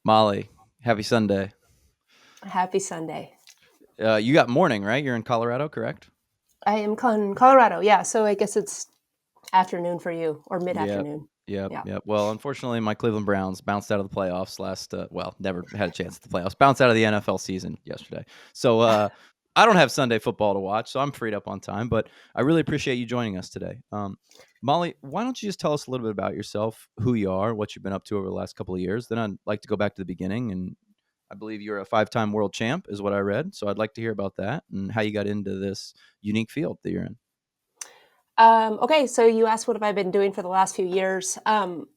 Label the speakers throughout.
Speaker 1: Molly, happy Sunday.
Speaker 2: Happy Sunday.
Speaker 1: You got morning, right? You're in Colorado, correct?
Speaker 2: I am in Colorado. Yeah, so I guess it's afternoon for you or
Speaker 1: Yep.
Speaker 2: mid-afternoon.
Speaker 1: Yep.
Speaker 2: Yeah.
Speaker 1: Yep. Well, unfortunately, my Cleveland Browns bounced out of the playoffs never had a chance at the playoffs. Bounced out of the NFL season yesterday. So I don't have Sunday football to watch, so I'm freed up on time. But I really appreciate you joining us today. Molly, why don't you just tell us a little bit about yourself, who you are, what you've been up to over the last couple of years? Then I'd like to go back to the beginning, and I believe you're a five-time world champ, is what I read. So I'd like to hear about that and how you got into this unique field that you're in.
Speaker 2: Okay, so you asked what have I been doing for the last few years?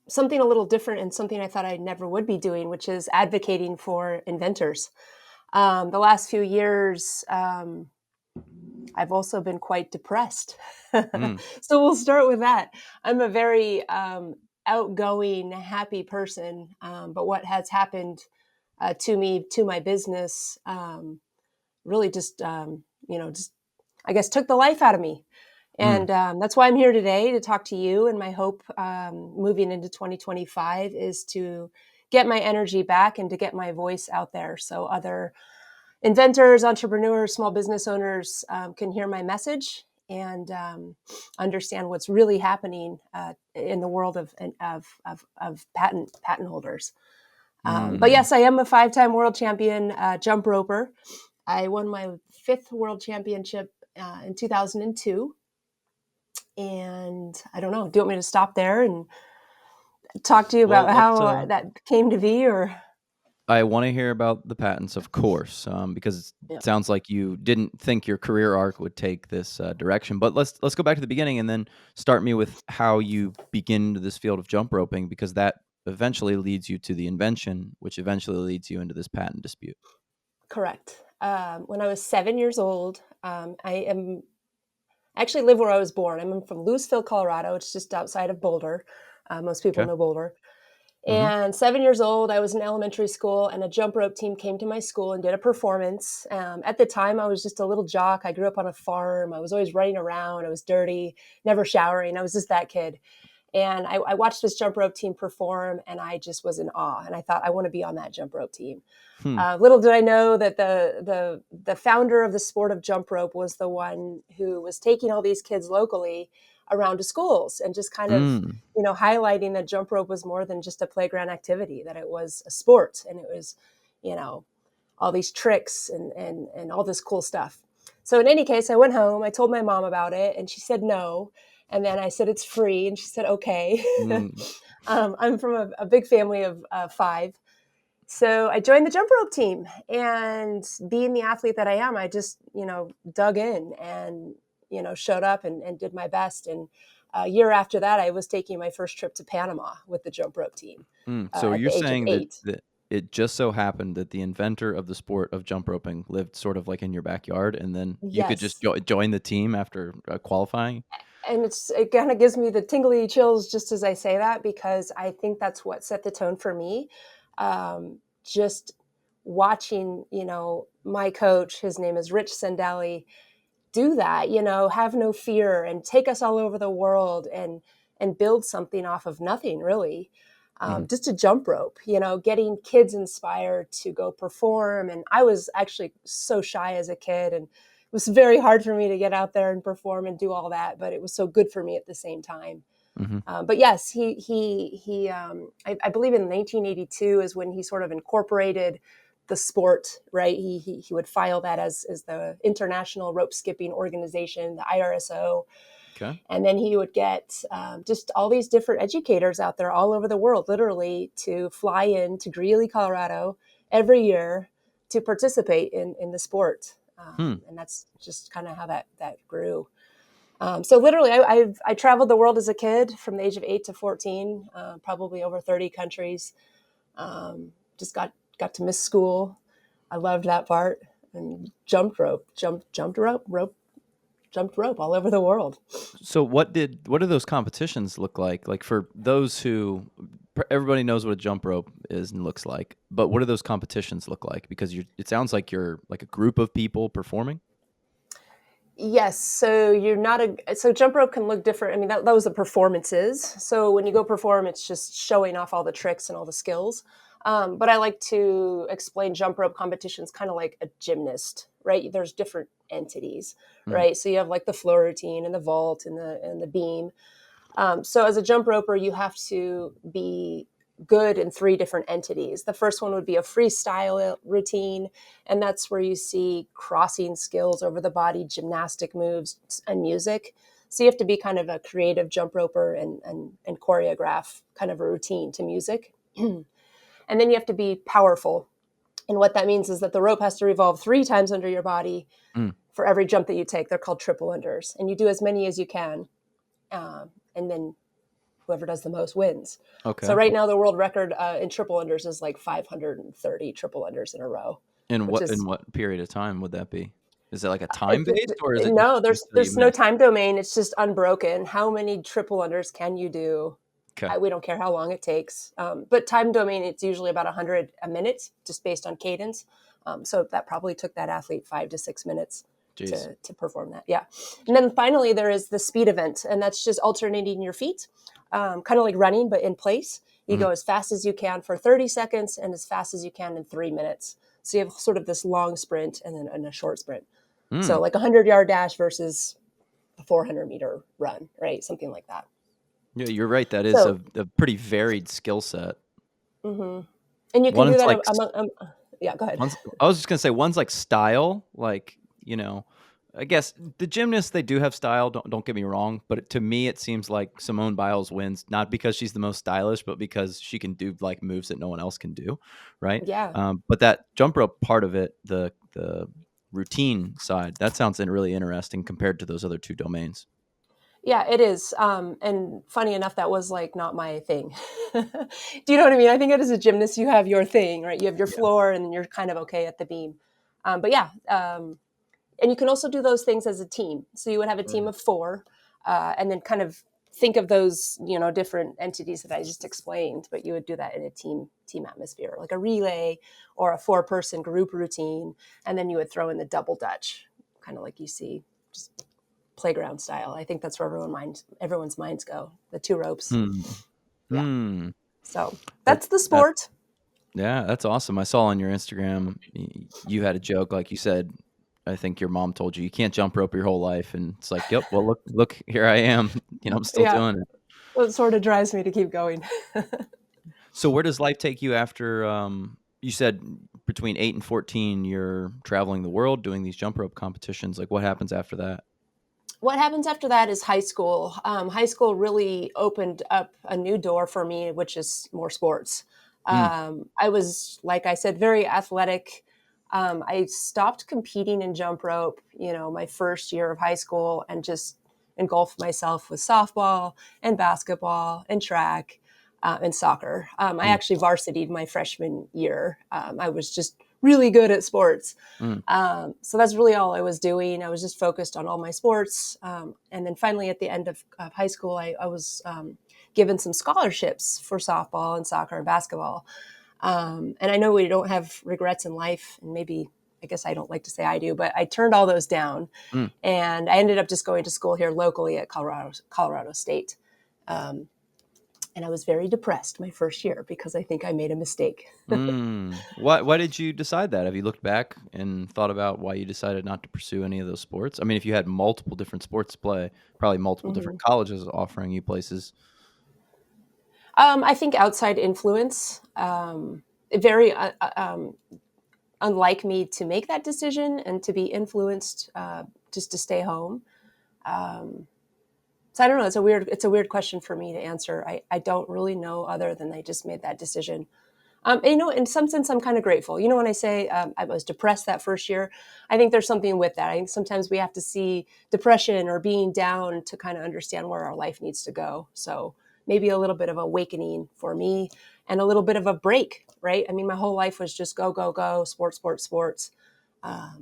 Speaker 2: Something a little different and something I thought I never would be doing, which is advocating for inventors. The last few years, I've also been quite depressed.
Speaker 1: Mm,
Speaker 2: So we'll start with that. I'm a very outgoing, happy person, but what has happened to me, to my business, really just I guess took the life out of me.
Speaker 1: mm,
Speaker 2: And that's why I'm here today to talk to you. And my hope moving into 2025 is to get my energy back and to get my voice out there so other inventors, entrepreneurs, small business owners can hear my message and understand what's really happening in the world of patent holders. But
Speaker 1: mm.
Speaker 2: yes, I am a five-time world champion jump roper. I won my fifth world championship in 2002. And I don't know, do you want me to stop there and talk to you
Speaker 1: Well,
Speaker 2: about
Speaker 1: let's.
Speaker 2: how that came to be or?
Speaker 1: I want to hear about the patents, of course, because
Speaker 2: Yeah.
Speaker 1: it sounds like you didn't think your career arc would take this direction. But let's go back to the beginning and then start me with how you begin into this field of jump roping, because that eventually leads you to the invention, which eventually leads you into this patent dispute.
Speaker 2: Correct. When I was 7 years old, I actually live where I was born. I'm from Louisville, Colorado. It's just outside of Boulder. Most people
Speaker 1: Okay.
Speaker 2: know Boulder.
Speaker 1: Mm-hmm.
Speaker 2: And 7 years old, I was in elementary school, and a jump rope team came to my school and did a performance. At the time, I was just a little jock. I grew up on a farm. I was always running around. I was dirty, never showering. I was just that kid. And I watched this jump rope team perform, and I just was in awe. And I thought, I want to be on that jump rope team.
Speaker 1: Hmm.
Speaker 2: Little did I know that the founder of the sport of jump rope was the one who was taking all these kids locally around to schools and just kind of
Speaker 1: Mm.
Speaker 2: highlighting that jump rope was more than just a playground activity, that it was a sport and it was you know all these tricks and all this cool stuff. So in any case, I went home. I told my mom about it, and she said no. And then I said it's free, and she said okay.
Speaker 1: Mm.
Speaker 2: I'm from a big family of five, so I joined the jump rope team, and being the athlete that I am, I just, dug in and, showed up and did my best. And a year after that, I was taking my first trip to Panama with the jump rope team
Speaker 1: So
Speaker 2: at
Speaker 1: you're
Speaker 2: the age of
Speaker 1: saying that
Speaker 2: 8.
Speaker 1: it just so happened that the inventor of the sport of jump roping lived sort of like in your backyard, and then you could just
Speaker 2: Yes.
Speaker 1: join the team after qualifying.
Speaker 2: And it kind of gives me the tingly chills just as I say that, because I think that's what set the tone for me. Just watching, my coach, his name is Rich Sandali, do that, have no fear and take us all over the world and build something off of nothing really.
Speaker 1: Mhm.
Speaker 2: Just a jump rope, getting kids inspired to go perform. And I was actually so shy as a kid, and it was very hard for me to get out there and perform and do all that, but it was so good for me at the same time.
Speaker 1: Mhm.
Speaker 2: But yes, I believe in 1982 is when he sort of incorporated the sport, right? He would file that as the International Rope Skipping Organization, the IRSO,
Speaker 1: Okay.
Speaker 2: and then he would get just all these different educators out there all over the world, literally, to fly in to Greeley, Colorado, every year to participate in the sport.
Speaker 1: Hmm.
Speaker 2: And that's just kind of how that grew. So literally, I traveled the world as a kid from the age of 8 to 14, probably over 30 countries. Just got to miss school. I loved that part, and jumped rope all over the world.
Speaker 1: So what do those competitions look like? Like for those who everybody knows what a jump rope is and looks like, but what do those competitions look like? Because it sounds like you're like a group of people performing.
Speaker 2: Yes, so you're not a so jump rope can look different. I mean, that was the performances. So when you go perform, it's just showing off all the tricks and all the skills. But I like to explain jump rope competitions kind of like a gymnast, right? There's different entities,
Speaker 1: Mm,
Speaker 2: right? So you have like the floor routine and the vault and the beam. So as a jump roper, you have to be good in three different entities. The first one would be a freestyle routine, and that's where you see crossing skills over the body, gymnastic moves, and music. So you have to be kind of a creative jump roper and choreograph kind of a routine to music. And then you have to be powerful. And what that means is that the rope has to revolve 3 times under your body
Speaker 1: mm,
Speaker 2: for every jump that you take. They're called triple unders. And you do as many as you can. And then whoever does the most wins. So
Speaker 1: okay.
Speaker 2: right now, the world record in triple unders is like 530 triple unders in a row, which
Speaker 1: In
Speaker 2: is
Speaker 1: what period of time would that be? Is it like a time based, or is it
Speaker 2: no,
Speaker 1: just so you
Speaker 2: there's no
Speaker 1: mess?
Speaker 2: time domain. It's just unbroken. How many triple unders can you do?
Speaker 1: Okay.
Speaker 2: We don't care how long it takes. But time domain, it's usually about 100 a minute, just based on cadence. So that probably took that athlete 5 to 6 minutes
Speaker 1: Jeez.
Speaker 2: to perform that. Yeah. And then finally, there is the speed event, and that's just alternating your feet, kind of like running, but in place. You
Speaker 1: Mm,
Speaker 2: go as fast as you can for 30 seconds and as fast as you can in 3 minutes. So you have sort of this long sprint and then a short sprint. So
Speaker 1: mm.
Speaker 2: like a 100-yard dash versus a 400-meter run, right? Something like that.
Speaker 1: Yeah, you're right. That is
Speaker 2: So,
Speaker 1: a pretty varied skill set.
Speaker 2: mhm. And you can do
Speaker 1: One's
Speaker 2: that
Speaker 1: like
Speaker 2: among, yeah, go ahead.
Speaker 1: One's I was just gonna say one's like style, like, you know, I guess the gymnasts, they do have style, don't get me wrong, but to me, it seems like Simone Biles wins, not because she's the most stylish, but because she can do, like, moves that no one else can do, right?
Speaker 2: Yeah.
Speaker 1: But that jump rope part of it, the routine side, that sounds really interesting compared to those other 2 domains.
Speaker 2: Yeah, it is. And funny enough, that was like not my thing. Do you know what I mean? I think as a gymnast, you have your thing, right? You have your
Speaker 1: Yeah.
Speaker 2: floor and you're kind of okay at the beam. But yeah, and you can also do those things as a team. So you would have a team
Speaker 1: Mm.
Speaker 2: of four, and then kind of think of those, different entities that I just explained. But you would do that in a team atmosphere, like a relay or a 4-person group routine, and then you would throw in the double dutch, kind of like you see, just playground style. I think that's where everyone's minds go. The 2 ropes.
Speaker 1: Hmm.
Speaker 2: Yeah.
Speaker 1: Hmm.
Speaker 2: So
Speaker 1: That
Speaker 2: that's the
Speaker 1: that
Speaker 2: sport.
Speaker 1: Yeah, that's awesome. I saw on your Instagram you had a joke, like you said. I think your mom told you you can't jump rope your whole life, and it's like, yep. Well, look, here I am. I'm still
Speaker 2: Yeah.
Speaker 1: doing it.
Speaker 2: Well, it sort of drives me to keep going.
Speaker 1: So, where does life take you after? You said between 8 and 14, you're traveling the world doing these jump rope competitions. Like, what happens after that?
Speaker 2: What happens after that is high school. High school really opened up a new door for me, which is more sports.
Speaker 1: Mm,
Speaker 2: I was, like I said, very athletic. I stopped competing in jump rope, my first year of high school, and just engulfed myself with softball and basketball and track and soccer. I
Speaker 1: mm,
Speaker 2: actually varsityed my freshman year. I was just really good at sports.
Speaker 1: mm,
Speaker 2: So that's really all I was doing. I was just focused on all my sports. And then finally, at the end of high school, I was given some scholarships for softball and soccer and basketball. And I know we don't have regrets in life, and maybe I guess I don't like to say I do, but I turned all those down,
Speaker 1: mm,
Speaker 2: and I ended up just going to school here locally at Colorado State. Um, and I was very depressed my first year because I think I made a mistake.
Speaker 1: mm. Why did you decide that? Have you looked back and thought about why you decided not to pursue any of those sports? I mean, if you had multiple different sports to play, probably multiple different
Speaker 2: Mhm.
Speaker 1: colleges offering you places.
Speaker 2: I think outside influence, very unlike me to make that decision and to be influenced just to stay home. Um, so I don't know. It's a weird question for me to answer. I don't really know other than I just made that decision. And, in some sense, I'm kind of grateful. When I say I was depressed that first year, I think there's something with that. I think sometimes we have to see depression or being down to kind of understand where our life needs to go. So maybe a little bit of awakening for me and a little bit of a break, right? I mean, my whole life was just go, go, go, sports, sports, sports.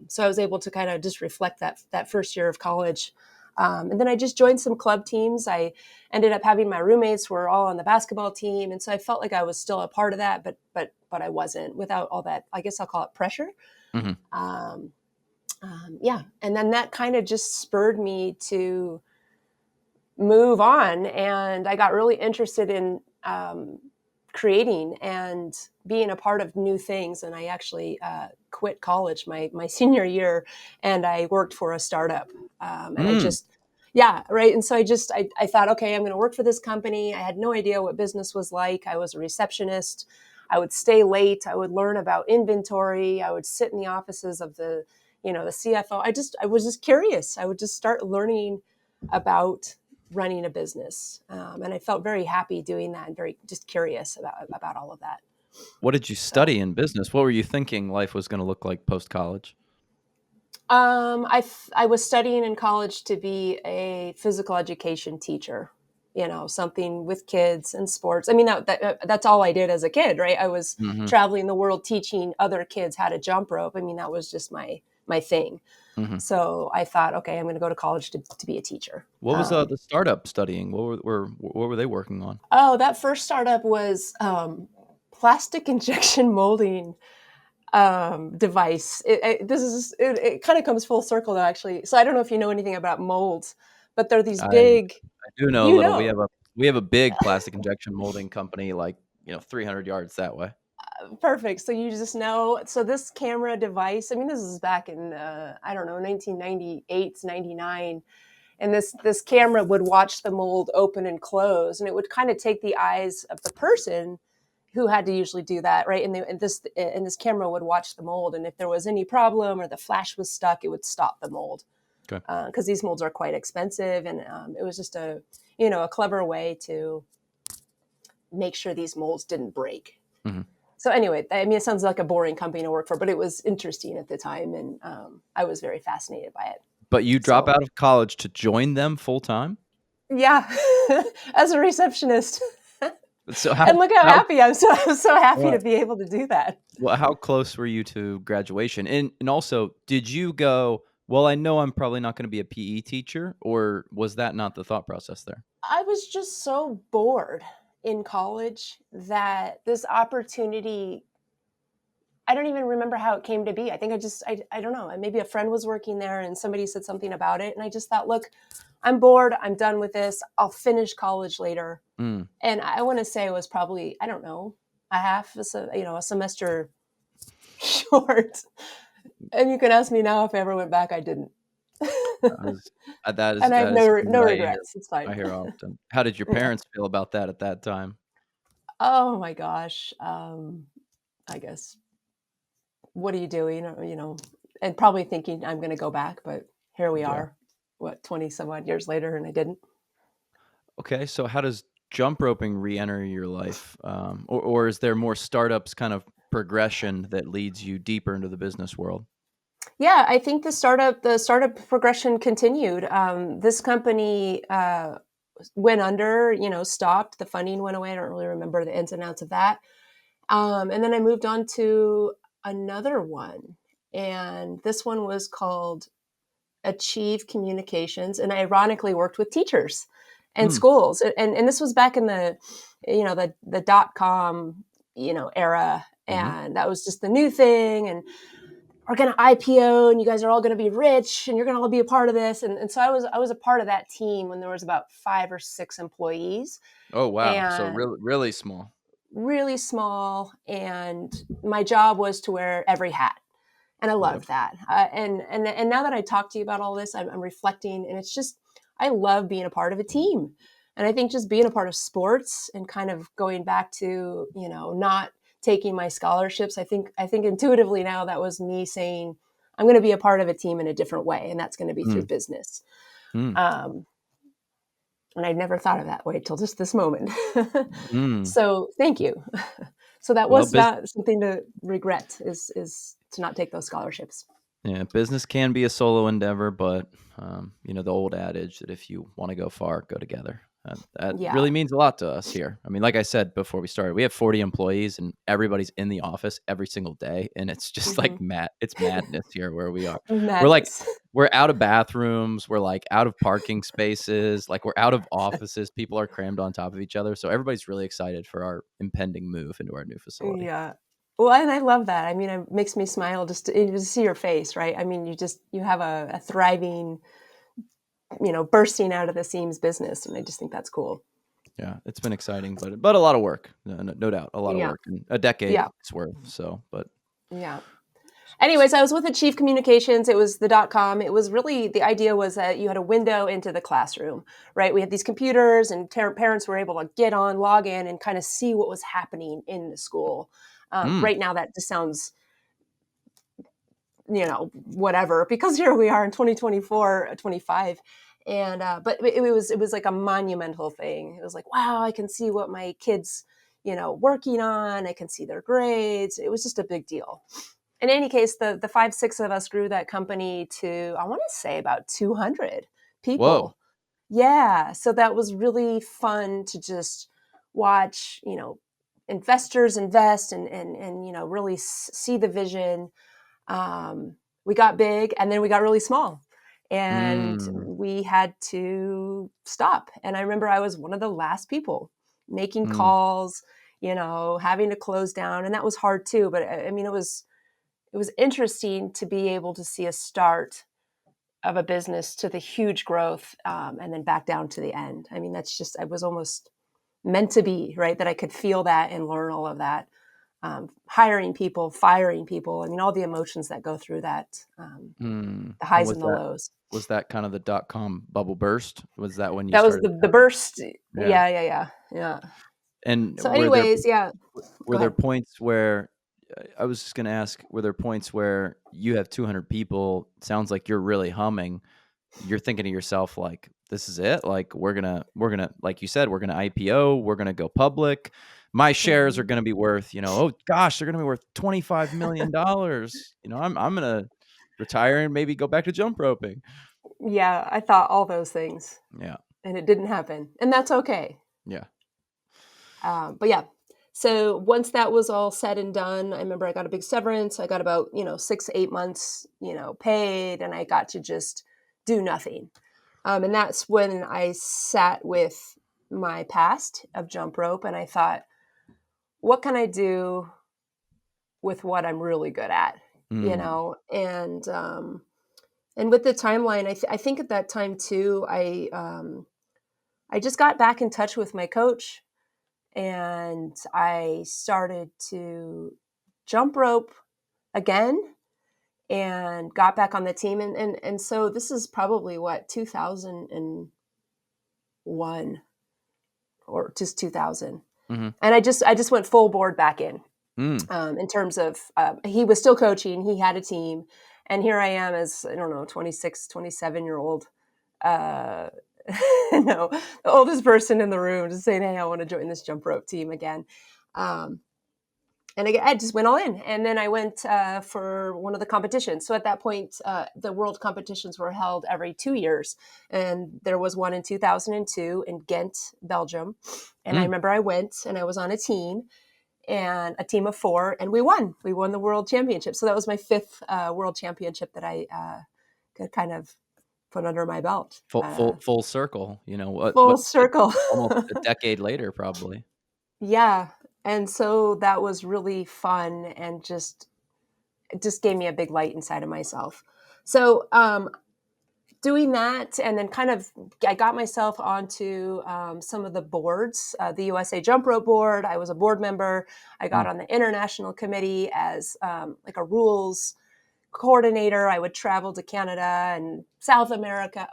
Speaker 2: So I was able to kind of just reflect that first year of college. And then I just joined some club teams. I ended up having my roommates were all on the basketball team, and so I felt like I was still a part of that, but I wasn't without all that. I guess I'll call it pressure.
Speaker 1: Hmm.
Speaker 2: Um, yeah, and then that kind of just spurred me to move on, and I got really interested in creating and being a part of new things. And I actually quit college my senior year, and I worked for a startup. And I
Speaker 1: Mm.
Speaker 2: just, yeah, right. And so I thought, okay, I'm going to work for this company. I had no idea what business was like. I was a receptionist. I would stay late. I would learn about inventory. I would sit in the offices of the CFO. I was just curious. I would just start learning about running a business. And I felt very happy doing that and very just curious about all of that.
Speaker 1: What did you
Speaker 2: So
Speaker 1: study in business? What were you thinking life was gonna look like post-college?
Speaker 2: I was studying in college to be a physical education teacher, something with kids and sports. I mean, that's all I did as a kid, right? I was
Speaker 1: Mhm,
Speaker 2: traveling the world teaching other kids how to jump rope. I mean, that was just my thing.
Speaker 1: mhm.
Speaker 2: So I thought, okay, I'm going to go to college to be a teacher.
Speaker 1: What was, the startup studying? What were they working on?
Speaker 2: Oh, that first startup was plastic injection molding device. It kind of comes full circle though, actually. So I don't know if you know anything about molds, but they're these
Speaker 1: I
Speaker 2: big,
Speaker 1: do know a
Speaker 2: you
Speaker 1: little.
Speaker 2: know,
Speaker 1: We have a big plastic injection molding company, like, 300 yards that way.
Speaker 2: perfect. So you just know. So this camera device. I mean, this is back in I don't know 1998, 99, and this camera would watch the mold open and close, and it would kind of take the eyes of the person who had to usually do that, right? And this camera would watch the mold, and if there was any problem or the flash was stuck, it would stop the mold
Speaker 1: Okay.
Speaker 2: because these molds are quite expensive, and it was just a clever way to make sure these molds didn't break.
Speaker 1: Mhm.
Speaker 2: So anyway, I mean, it sounds like a boring company to work for, but it was interesting at the time, and I was very fascinated by it.
Speaker 1: But you drop
Speaker 2: So
Speaker 1: out of college to join them full time?
Speaker 2: yeah, as a receptionist.
Speaker 1: So
Speaker 2: And look how
Speaker 1: how
Speaker 2: happy I'm so happy
Speaker 1: uh,
Speaker 2: to be able to do that.
Speaker 1: well, how close were you to graduation? And also, did you go, "Well, I know I'm probably not gonna be a PE teacher," or was that not the thought process there?
Speaker 2: I was just so bored in college that this opportunity, I don't even remember how it came to be. I think I don't know. Maybe a friend was working there and somebody said something about it. And I just thought, look, I'm bored. I'm done with this. I'll finish college later.
Speaker 1: Mm.
Speaker 2: And I want to say it was probably, I don't know, a semester short. And you can ask me now if I ever went back. I didn't.
Speaker 1: That is that is
Speaker 2: And I have
Speaker 1: that is
Speaker 2: no
Speaker 1: something
Speaker 2: no
Speaker 1: that
Speaker 2: regrets. It's fine.
Speaker 1: I hear often. How did your
Speaker 2: Yeah.
Speaker 1: parents feel about that at that time?
Speaker 2: Oh my gosh. I guess, what are you doing? And probably thinking I'm going to go back, but here we
Speaker 1: Yeah.
Speaker 2: are, what, 20 some odd years later, and I didn't.
Speaker 1: Okay, so how does jump roping re-enter your life? Or is there more startups kind of progression that leads you deeper into the business world?
Speaker 2: Yeah, I think the startup progression continued. This company went under, stopped. The funding went away. I don't really remember the ins and outs of that. And then I moved on to another one, and this one was called Achieve Communications, and I ironically worked with teachers and
Speaker 1: Mm,
Speaker 2: schools, and this was back in the dot-com era,
Speaker 1: mhm,
Speaker 2: and that was just the new thing, and we're going to IPO, and you guys are all going to be rich, and you're going to all be a part of this, and so I was a part of that team when there was about 5 or 6 employees,
Speaker 1: oh, wow. So
Speaker 2: and
Speaker 1: really really small.
Speaker 2: really small, and my job was to wear every hat, and I
Speaker 1: Yep.
Speaker 2: love that. And now that I talk to you about all this, I'm reflecting, and it's just I love being a part of a team, and I think just being a part of sports and kind of going back to not taking my scholarships. I think intuitively now that was me saying I'm going to be a part of a team in a different way, and that's going to be through
Speaker 1: Mm,
Speaker 2: business.
Speaker 1: mm,
Speaker 2: Um, and I never thought of that way till just this moment.
Speaker 1: mm.
Speaker 2: So thank you. So that
Speaker 1: Well,
Speaker 2: was not something to regret, is to not take those scholarships.
Speaker 1: yeah, business can be a solo endeavor, but the old adage that if you want to go far, go together. That
Speaker 2: Yeah.
Speaker 1: really means a lot to us here. I mean, like I said before we started, we have 40 employees, and everybody's in the office every single day, and it's just
Speaker 2: Hmm.
Speaker 1: like it's madness here where we are. We're like
Speaker 2: Madness.
Speaker 1: we're out of bathrooms, we're like out of parking spaces, like we're out of offices. People are crammed on top of each other, so everybody's really excited for our impending move into our new facility.
Speaker 2: Yeah. Well, and I love that. I mean, it makes me smile just to even see your face, right? I mean, you have a thriving, bursting out of the seams business, and I just think that's cool.
Speaker 1: Yeah, it's been exciting, but a lot of work, no doubt, a lot of
Speaker 2: Yeah.
Speaker 1: work, and a decade
Speaker 2: Yeah.
Speaker 1: it's worth. So, but
Speaker 2: Yeah. Anyways, I was with Achieve Communications. It was the .com. It was really the idea was that you had a window into the classroom, right? We had these computers, and parents were able to get on, log in, and kind of see what was happening in the school.
Speaker 1: mm,
Speaker 2: Right now, that just sounds, whatever, because here we are in 2024, 25. And but it was like a monumental thing. It was like, wow, I can see what my kids, working on. I can see their grades. It was just a big deal. In any case, the 5, 6 of us grew that company to, I want to say, about 200
Speaker 1: whoa,
Speaker 2: people. Yeah, so that was really fun to just watch, investors invest and really see the vision. We got big, and then we got really small, and
Speaker 1: mm,
Speaker 2: we had to stop. And I remember I was one of the last people making
Speaker 1: mm,
Speaker 2: calls, having to close down, and that was hard too. But I mean, it was interesting to be able to see a start of a business to the huge growth, and then back down to the end. I mean, that's just, I was almost meant to be, right? That I could feel that and learn all of that. Hiring people, firing people. I mean, all the emotions that go through that, the
Speaker 1: and
Speaker 2: highs and the lows.
Speaker 1: was that kind of the .com bubble burst? Was that when you
Speaker 2: That was
Speaker 1: started
Speaker 2: the
Speaker 1: having
Speaker 2: burst.
Speaker 1: yeah,
Speaker 2: Yeah, yeah, yeah, yeah.
Speaker 1: and
Speaker 2: So, anyways, yeah.
Speaker 1: were
Speaker 2: Go
Speaker 1: there
Speaker 2: ahead.
Speaker 1: points where I was just gonna ask, were there points where you have 200 people, sounds like you're really humming, you're thinking to yourself like, "This is it? Like, we're gonna like you said, we're gonna IPO, we're gonna go public. My shares are
Speaker 2: Mhm.
Speaker 1: gonna be worth, oh gosh, they're gonna be worth $25 million. I'm gonna retire and maybe go back to jump roping."
Speaker 2: Yeah, I thought all those things,
Speaker 1: Yeah,
Speaker 2: and it didn't happen, and that's okay.
Speaker 1: yeah.
Speaker 2: But yeah, so once that was all said and done, I remember I got a big severance. I got about 6, 8 months paid, and I got to just do nothing. And that's when I sat with my past of jump rope, and I thought, what can I do with what I'm really good at?
Speaker 1: Mm,
Speaker 2: And with the timeline, I think at that time too, I just got back in touch with my coach, and I started to jump rope again and got back on the team. And so this is probably what, 2001 or just 2000.
Speaker 1: mhm,
Speaker 2: And I just went full board back
Speaker 1: mm.
Speaker 2: in terms of, he was still coaching, he had a team. And here I am as, I don't know, 26, 27-year old, uh, no, the oldest person in the room, just saying, hey, I want to join this jump rope team again. Um, and I just went all in. And then I went for one of the competitions. So at that point, the world competitions were held every 2 years. And there was one in 2002 in Ghent, Belgium. And I
Speaker 1: Mm.
Speaker 2: remember I went and I was on a team, and a team of 4, and we won. We won the world championship. So that was my 5th world championship that I could kind of put under my belt.
Speaker 1: Full circle,
Speaker 2: Full
Speaker 1: what
Speaker 2: circle.
Speaker 1: almost a decade later, probably.
Speaker 2: Yeah. And so that was really fun, and it just gave me a big light inside of myself. So doing that, and then kind of I got myself onto some of the boards, the USA Jump Rope Board. I was a board member. I got
Speaker 1: Mm,
Speaker 2: on the international committee as like a rules coordinator. I would travel to Canada and South America.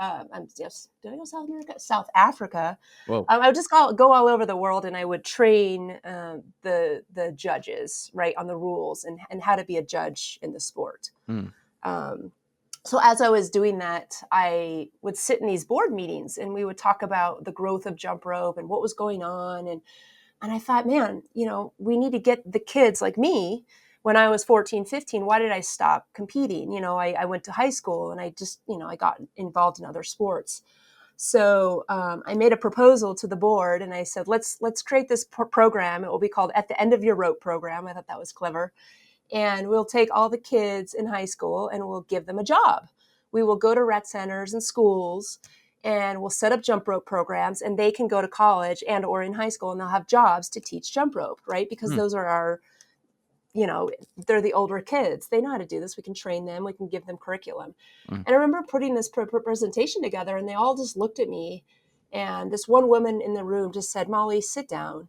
Speaker 2: Yes, did I go South America? South Africa.
Speaker 1: whoa,
Speaker 2: I would just go all over the world, and I would train the judges, right, on the rules and how to be a judge in the sport.
Speaker 1: mm,
Speaker 2: Um, so as I was doing that, I would sit in these board meetings, and we would talk about the growth of jump rope and what was going on. And I thought, man, we need to get the kids like me. When I was 14, 15, why did I stop competing? I went to high school, and I just, I got involved in other sports. So I made a proposal to the board, and I said, let's create this program. It will be called At the End of Your Rope program. I thought that was clever. And we'll take all the kids in high school and we'll give them a job. We will go to rec centers and schools, and we'll set up jump rope programs, and they can go to college and or in high school, and they'll have jobs to teach jump rope, right? Because
Speaker 1: mm,
Speaker 2: those are our, they're the older kids. They know how to do this. We can train them. We can give them curriculum.
Speaker 1: mm,
Speaker 2: And I remember putting this presentation together, and they all just looked at me, And this one woman in the room just said, "Molly, sit down."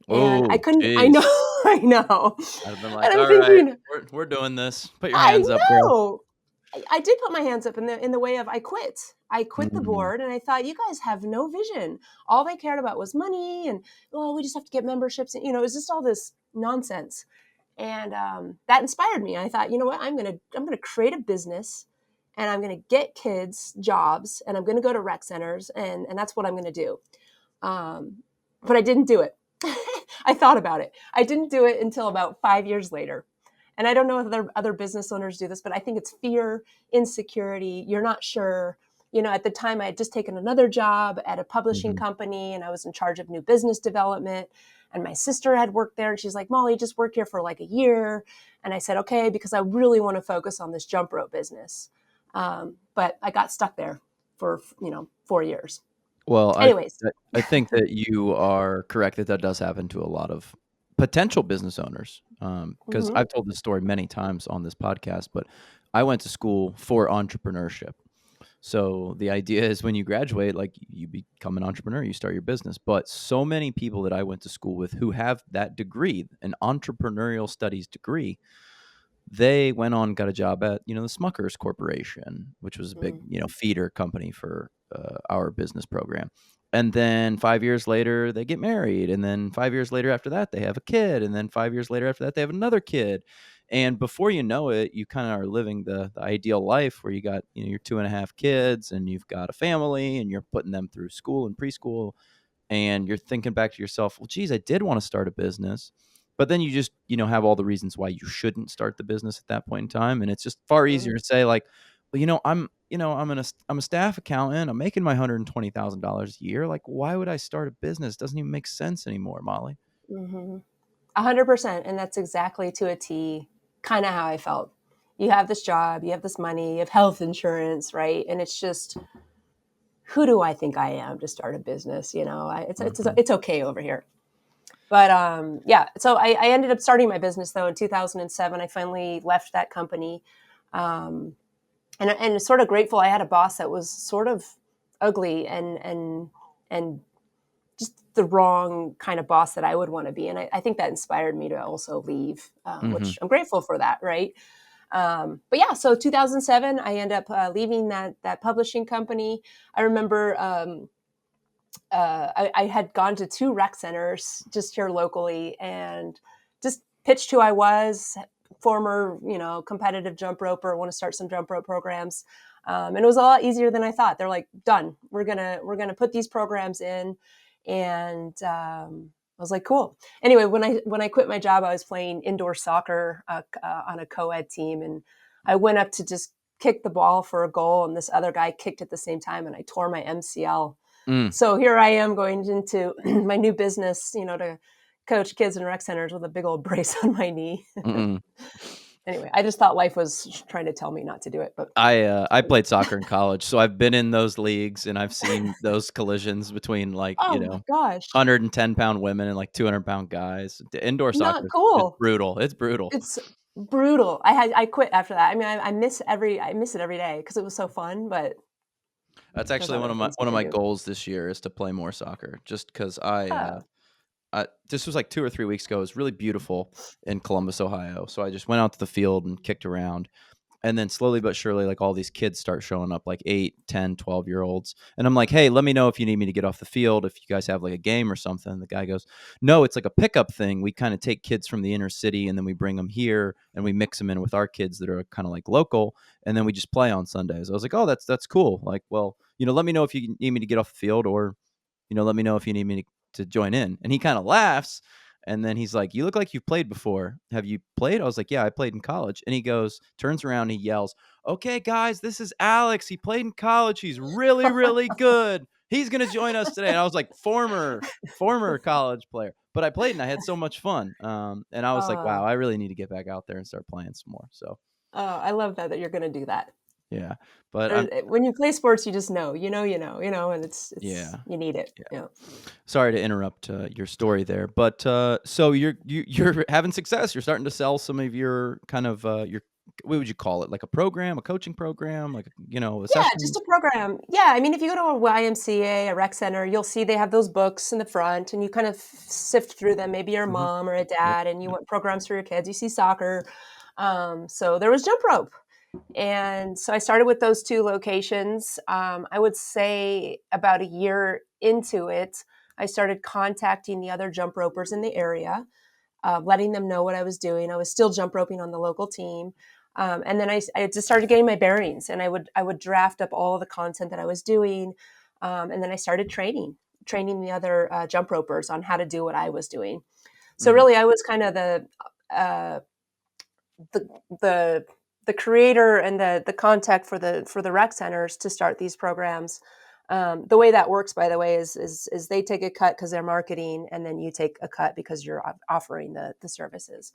Speaker 2: And I
Speaker 1: Oh,
Speaker 2: couldn't, I know,
Speaker 1: jeez.
Speaker 2: I know.
Speaker 1: I'd have been
Speaker 2: And
Speaker 1: like,
Speaker 2: I'm
Speaker 1: "All right,
Speaker 2: thinking,
Speaker 1: we're doing this. Put your
Speaker 2: I
Speaker 1: hands up, girl."
Speaker 2: know. I did put my hands up in the way of I quit. I quit the
Speaker 1: Mm,
Speaker 2: board and I thought, you guys have no vision. All they cared about was money and, well, we just have to get memberships. And, it was just all this nonsense. And that inspired me. I thought, you know what, I'm gonna create a business, and I'm gonna get kids jobs, and I'm gonna go to rec centers, and that's what I'm gonna do. But I didn't do it. I thought about it. I didn't do it until about 5 years later. And I don't know if other business owners do this, but I think it's fear, insecurity. You're not sure. At the time, I had just taken another job at a publishing
Speaker 1: mhm.
Speaker 2: company, and I was in charge of new business development. And my sister had worked there, and she's like, "Molly, just work here for like a year." And I said, "Okay," because I really want to focus on this jump rope business. But I got stuck there for 4 years.
Speaker 1: Well,
Speaker 2: Anyways.
Speaker 1: I think that you are correct that that does happen to a lot of potential business owners, because
Speaker 2: Hmm.
Speaker 1: I've told this story many times on this podcast, but I went to school for entrepreneurship. So the idea is when you graduate, like you become an entrepreneur, you start your business. But so many people that I went to school with who have that degree, an entrepreneurial studies degree, they went on, got a job at, the Smuckers Corporation, which was a big, feeder company for our business program. And then 5 years later, they get married. And then 5 years later after that, they have a kid. And then 5 years later after that, they have another kid. And before you know it, you kind of are living the ideal life where you got, your two and a half kids and you've got a family and you're putting them through school and preschool, and you're thinking back to yourself, well, geez, I did want to start a business. But then you just, have all the reasons why you shouldn't start the business at that point in time. And it's just far easier to say, like, well, I'm a staff accountant. I'm making my $120,000 a year. Like, why would I start a business? It doesn't even make sense anymore, Molly.
Speaker 2: Mm-hmm. 100%. And that's exactly to a T kind of how I felt. You have this job, you have this money, you have health insurance, right? And it's just, who do I think I am to start a business?
Speaker 1: Mhm.
Speaker 2: It's okay over here. But yeah, so I ended up starting my business though in 2007. I finally left that company. Um, and sort of grateful. I had a boss that was sort of ugly and just the wrong kind of boss that I would want to be. And I think that inspired me to also leave,
Speaker 1: Mhm.
Speaker 2: which I'm grateful for that. Right. But yeah, so 2007, I end up leaving that publishing company. I remember I had gone to two rec centers just here locally and just pitched who I was, former, competitive jump roper, want to start some jump rope programs. And it was a lot easier than I thought. They're like, done. We're gonna put these programs in, and I was like, cool. Anyway, when I quit my job, I was playing indoor soccer on a co-ed team, and I went up to just kick the ball for a goal, and this other guy kicked at the same time, and I tore my MCL.
Speaker 1: Mm.
Speaker 2: So here I am going into my new business, to coach kids in rec centers with a big old brace on my knee.
Speaker 1: Mm-mm.
Speaker 2: Anyway, I just thought life was trying to tell me not to do it, but
Speaker 1: I played soccer in college, so I've been in those leagues and I've seen those collisions between, like,
Speaker 2: oh my gosh,
Speaker 1: 110-pound women and like 200-pound guys. The indoor soccer
Speaker 2: not
Speaker 1: is
Speaker 2: cool.
Speaker 1: brutal. It's brutal.
Speaker 2: It's brutal. I quit after that. I mean, I miss it every day because it was so fun, but
Speaker 1: That's
Speaker 2: there's
Speaker 1: actually
Speaker 2: other things you
Speaker 1: one of
Speaker 2: can
Speaker 1: my
Speaker 2: do.
Speaker 1: goals this year is to play more soccer. Just because
Speaker 2: Oh,
Speaker 1: this was like 2 or 3 weeks ago. It was really beautiful in Columbus, Ohio. So I just went out to the field and kicked around. And then slowly but surely, like all these kids start showing up, like 8, 10, 12-year olds. And I'm like, hey, let me know if you need me to get off the field, if you guys have like a game or something. And the guy goes, no, it's like a pickup thing. We kind of take kids from the inner city and then we bring them here and we mix them in with our kids that are kind of like local. And then we just play on Sundays. I was like, oh, that's cool. Like, well, let me know if you need me to get off the field, or let me know if you need me to join in. And he kind of laughs. And then he's like, you look like you've played before. Have you played? I was like, yeah, I played in college. And he goes, turns around, and he yells, okay, guys, this is Alex. He played in college. He's really, really good. He's going to join us today. And I was like, former college player. But I played and I had so much fun. And I was like, wow,
Speaker 2: oh,
Speaker 1: I really need to get back out there and start playing some more. So,
Speaker 2: I love that you're going to do that.
Speaker 1: yeah. But
Speaker 2: When you play sports, you just know, and it's
Speaker 1: yeah.
Speaker 2: you need it.
Speaker 1: Yeah.
Speaker 2: Yeah.
Speaker 1: Sorry to interrupt your story there, but so you're having success. You're starting to sell some of your kind of your what would you call it? Like a program, a coaching program, like, a
Speaker 2: Yeah, just
Speaker 1: sessions?
Speaker 2: a program. Yeah, I mean, if you go to a YMCA, a rec center, you'll see they have those books in the front, and you kind of sift through them. Maybe you're a
Speaker 1: Mhm.
Speaker 2: mom or a
Speaker 1: Yep,
Speaker 2: dad, and you
Speaker 1: yep.
Speaker 2: want programs for your kids. You see soccer. So there was jump rope. And so I started with those 2 locations. I would say about a year into it, I started contacting the other jump ropers in the area, letting them know what I was doing. I was still jump roping on the local team. And then I just started getting my bearings, and I would draft up all the content that I was doing. And then I started training the other jump ropers on how to do what I was doing. So
Speaker 1: Mhm.
Speaker 2: really, I was kind of uh, the the the creator and the contact for the rec centers to start these programs. The way that works, by the way, is they take a cut because they're marketing, and then you take a cut because you're offering the services.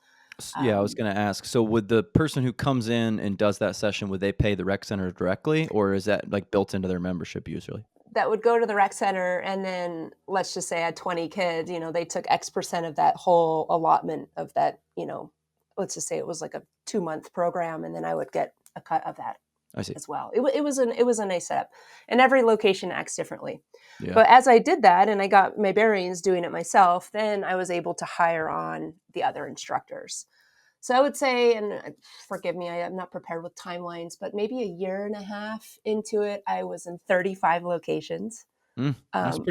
Speaker 1: Yeah, I was
Speaker 2: Um,
Speaker 1: gonna ask, so would the person who comes in and does that session, would they pay the rec center directly, or is that, like, built into their membership usually?
Speaker 2: that would go to the rec center, and then let's just say I had 20 kids. They took X percent of that whole allotment of that. Let's just say it was like a 2-month program, and then I would get a cut of that
Speaker 1: I see.
Speaker 2: as well. It was a nice setup, and every location acts differently.
Speaker 1: Yeah.
Speaker 2: But as I did that and I got my bearings doing it myself, then I was able to hire on the other instructors. So I would say, and forgive me, I am not prepared with timelines, but maybe a year and a half into it, I was in 35 locations.
Speaker 1: That's
Speaker 2: All just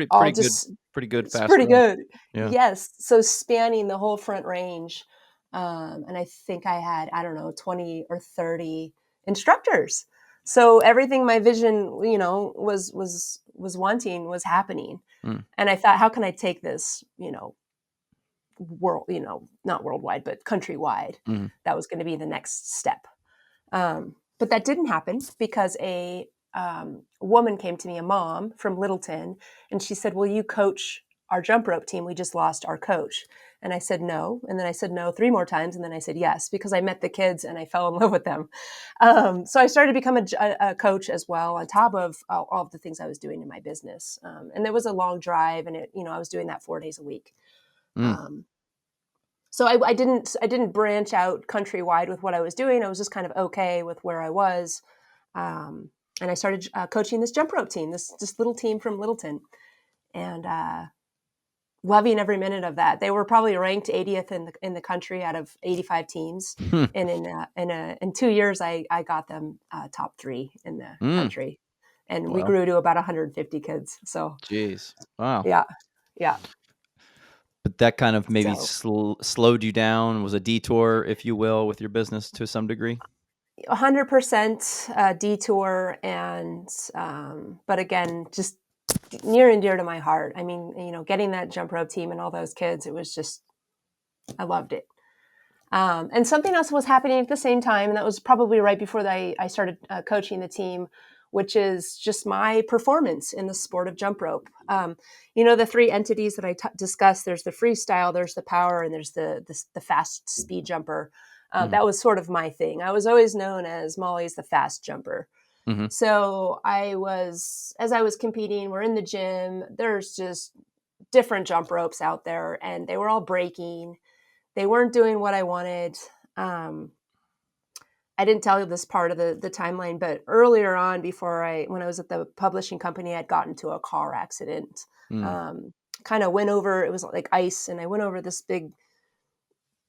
Speaker 1: pretty good
Speaker 2: It's
Speaker 1: fast
Speaker 2: pretty
Speaker 1: run.
Speaker 2: good.
Speaker 1: Yeah.
Speaker 2: Yes. So spanning the whole Front Range. And I think I had, I don't know, 20 or 30 instructors. So everything my vision, was wanting was happening.
Speaker 1: Mm,
Speaker 2: And I thought, how can I take this, world, not worldwide, but countrywide?
Speaker 1: mhm.
Speaker 2: That was going to be the next step. But that didn't happen because a woman came to me, a mom from Littleton, and she said, "Will you coach our jump rope team? We just lost our coach." And I said no. And then I said no 3 more times. And then I said yes, because I met the kids and I fell in love with them. So I started to become a coach as well, on top of all of the things I was doing in my business. And there was a long drive, and I was doing that 4 days a week.
Speaker 1: Mm.
Speaker 2: Um, so I didn't branch out countrywide with what I was doing. I was just kind of okay with where I was, um, and I started coaching this jump rope team, this little team from Littleton, and loving every minute of that. They were probably ranked 80th in the country out of 85 teams, and in 2 years I got them top 3 in the
Speaker 1: Mm.
Speaker 2: country, and we
Speaker 1: Wow.
Speaker 2: grew to about 150 kids. So
Speaker 1: Jeez. Wow.
Speaker 2: yeah, yeah.
Speaker 1: But that kind of maybe
Speaker 2: So
Speaker 1: slowed you down, was a detour, if you will, with your business to some degree?
Speaker 2: 100% detour, and but again, just near and dear to my heart. I mean, getting that jump rope team and all those kids, it was just, I loved it. And something else was happening at the same time, and that was probably right before I started coaching the team, which is just my performance in the sport of jump rope. The 3 entities that I discussed, there's the freestyle, there's the power, and there's the fast speed jumper.
Speaker 1: Mhm.
Speaker 2: That was sort of my thing. I was always known as Molly's the fast jumper.
Speaker 1: Mhm.
Speaker 2: So as I was competing, we're in the gym, there's just different jump ropes out there, and they were all breaking. They weren't doing what I wanted. Um, I didn't tell you this part of the timeline, but earlier on, when I was at the publishing company, I'd gotten into a car accident.
Speaker 1: Mm.
Speaker 2: Um, Kind of went over. It was like ice, and I went over this big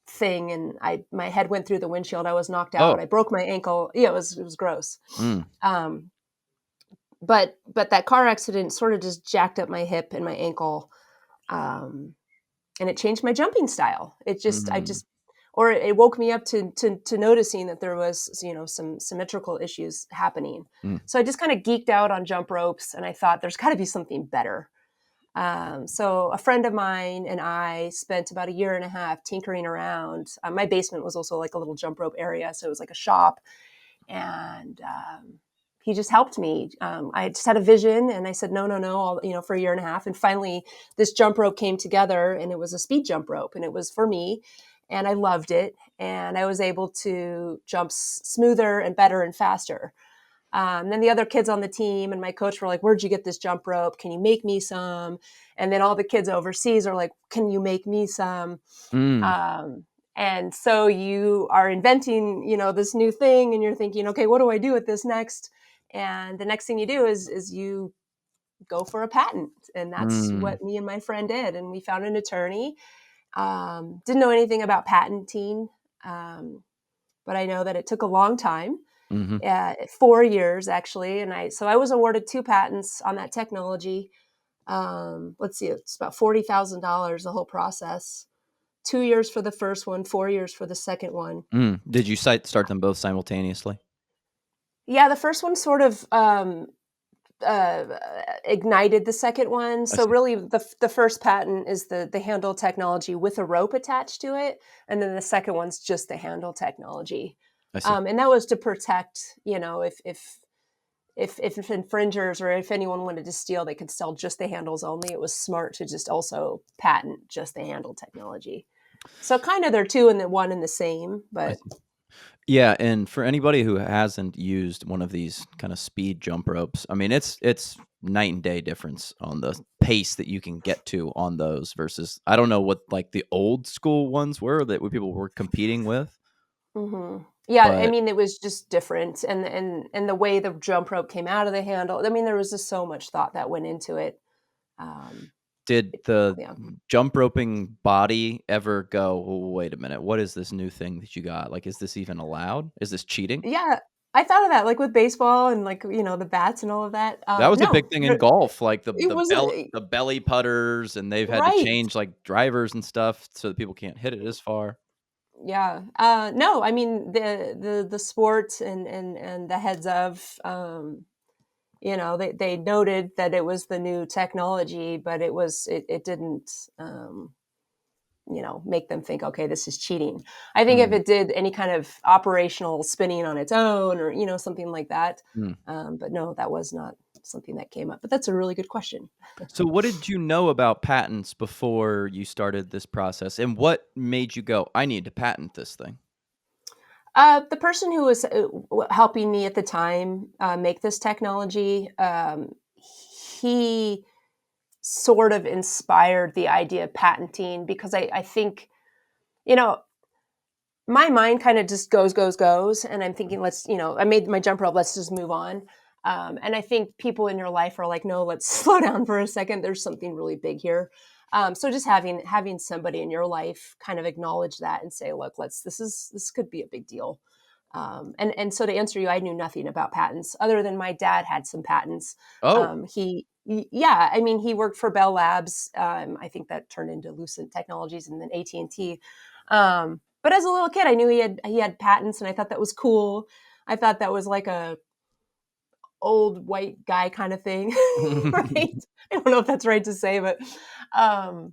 Speaker 2: thing, and my head went through the windshield. I was knocked out.
Speaker 1: Oh.
Speaker 2: I broke my ankle. Yeah, it was gross.
Speaker 1: Mm.
Speaker 2: Um, but that car accident sort of just jacked up my hip and my ankle, um, and it changed my jumping style.
Speaker 1: Mm.
Speaker 2: Or it woke me up to noticing that there was some symmetrical issues happening.
Speaker 1: Mm.
Speaker 2: So I just kind of geeked out on jump ropes, and I thought there's got to be something better. So a friend of mine and I spent about a year and a half tinkering around. My basement was also like a little jump rope area, so it was like a shop, and he just helped me. I just had a vision, and I said, no, no, no, for a year and a half. And finally, this jump rope came together, and it was a speed jump rope, and it was for me. And I loved it. And I was able to jump smoother and better and faster. Then the other kids on the team and my coach were like, "Where'd you get this jump rope? Can you make me some?" And then all the kids overseas are like, "Can you make me some?"
Speaker 1: Mm.
Speaker 2: Um, And so you are inventing, this new thing, and you're thinking, okay, what do I do with this next? And the next thing you do is you go for a patent. And that's
Speaker 1: Mm,
Speaker 2: what me and my friend did. And we found an attorney. Didn't know anything about patenting, but I know that it took a long time,
Speaker 1: mhm,
Speaker 2: 4 years actually. And I was awarded 2 patents on that technology. Let's see, it's about $40,000 the whole process. 2 years for the first one, 4 years for the second one.
Speaker 1: Did you start them both simultaneously?
Speaker 2: Yeah, the first one sort of uh, ignited the second one.
Speaker 1: I
Speaker 2: So
Speaker 1: see.
Speaker 2: really, the first patent is the handle technology with a rope attached to it, and then the second one's just the handle technology.
Speaker 1: I see.
Speaker 2: And that was to protect, if infringers or if anyone wanted to steal, they could sell just the handles only. It was smart to just also patent just the handle technology. So kind of they're two and the one and the same,
Speaker 1: I
Speaker 2: but
Speaker 1: see. Yeah, and for anybody who hasn't used one of these kind of speed jump ropes, I mean, it's night and day difference on the pace that you can get to on those versus I don't know what like the old school ones were that people were competing with,
Speaker 2: yeah, I
Speaker 1: but
Speaker 2: mean, it was just different, and the way the jump rope came out of the handle. I mean, there was just so much thought that went into it. Um,
Speaker 1: did the
Speaker 2: yeah,
Speaker 1: jump roping body ever go, "Oh, wait a minute, what is this new thing that you got? Like, is this even allowed? Is this cheating?"
Speaker 2: yeah. I thought of that, like with baseball and like the bats and all of that.
Speaker 1: That was a big
Speaker 2: No,
Speaker 1: thing in golf, like
Speaker 2: it wasn't
Speaker 1: the belly putters, and they've had to
Speaker 2: right.
Speaker 1: change, like, drivers and stuff so that people can't hit it as far.
Speaker 2: Yeah. No, I mean the sport and the heads of they noted that it was the new technology, but it didn't make them think, okay, this is cheating. I think if
Speaker 1: Mm,
Speaker 2: it did any kind of operational spinning on its own or, something like that.
Speaker 1: mm.
Speaker 2: But no, that was not something that came up. But that's a really good question.
Speaker 1: So what did you know about patents before you started this process, and what made you go, "I need to patent this thing"?
Speaker 2: The person who was helping me at the time make this technology, he sort of inspired the idea of patenting because I think, you know, my mind kind of just goes, and I'm thinking, I made my jump rope, let's just move on. And I think people in your life are like, no, let's slow down for a second. There's something really big here. So just having somebody in your life kind of acknowledge that and say, look, this could be a big deal. And so to answer you, I knew nothing about patents other than my dad had some patents.
Speaker 1: Oh.
Speaker 2: Yeah, I mean, he worked for Bell Labs. I think that turned into Lucent Technologies and then AT&T. But as a little kid, I knew he had patents, and I thought that was cool. I thought that was like a old white guy kind of thing, right? I don't know if that's right to say, but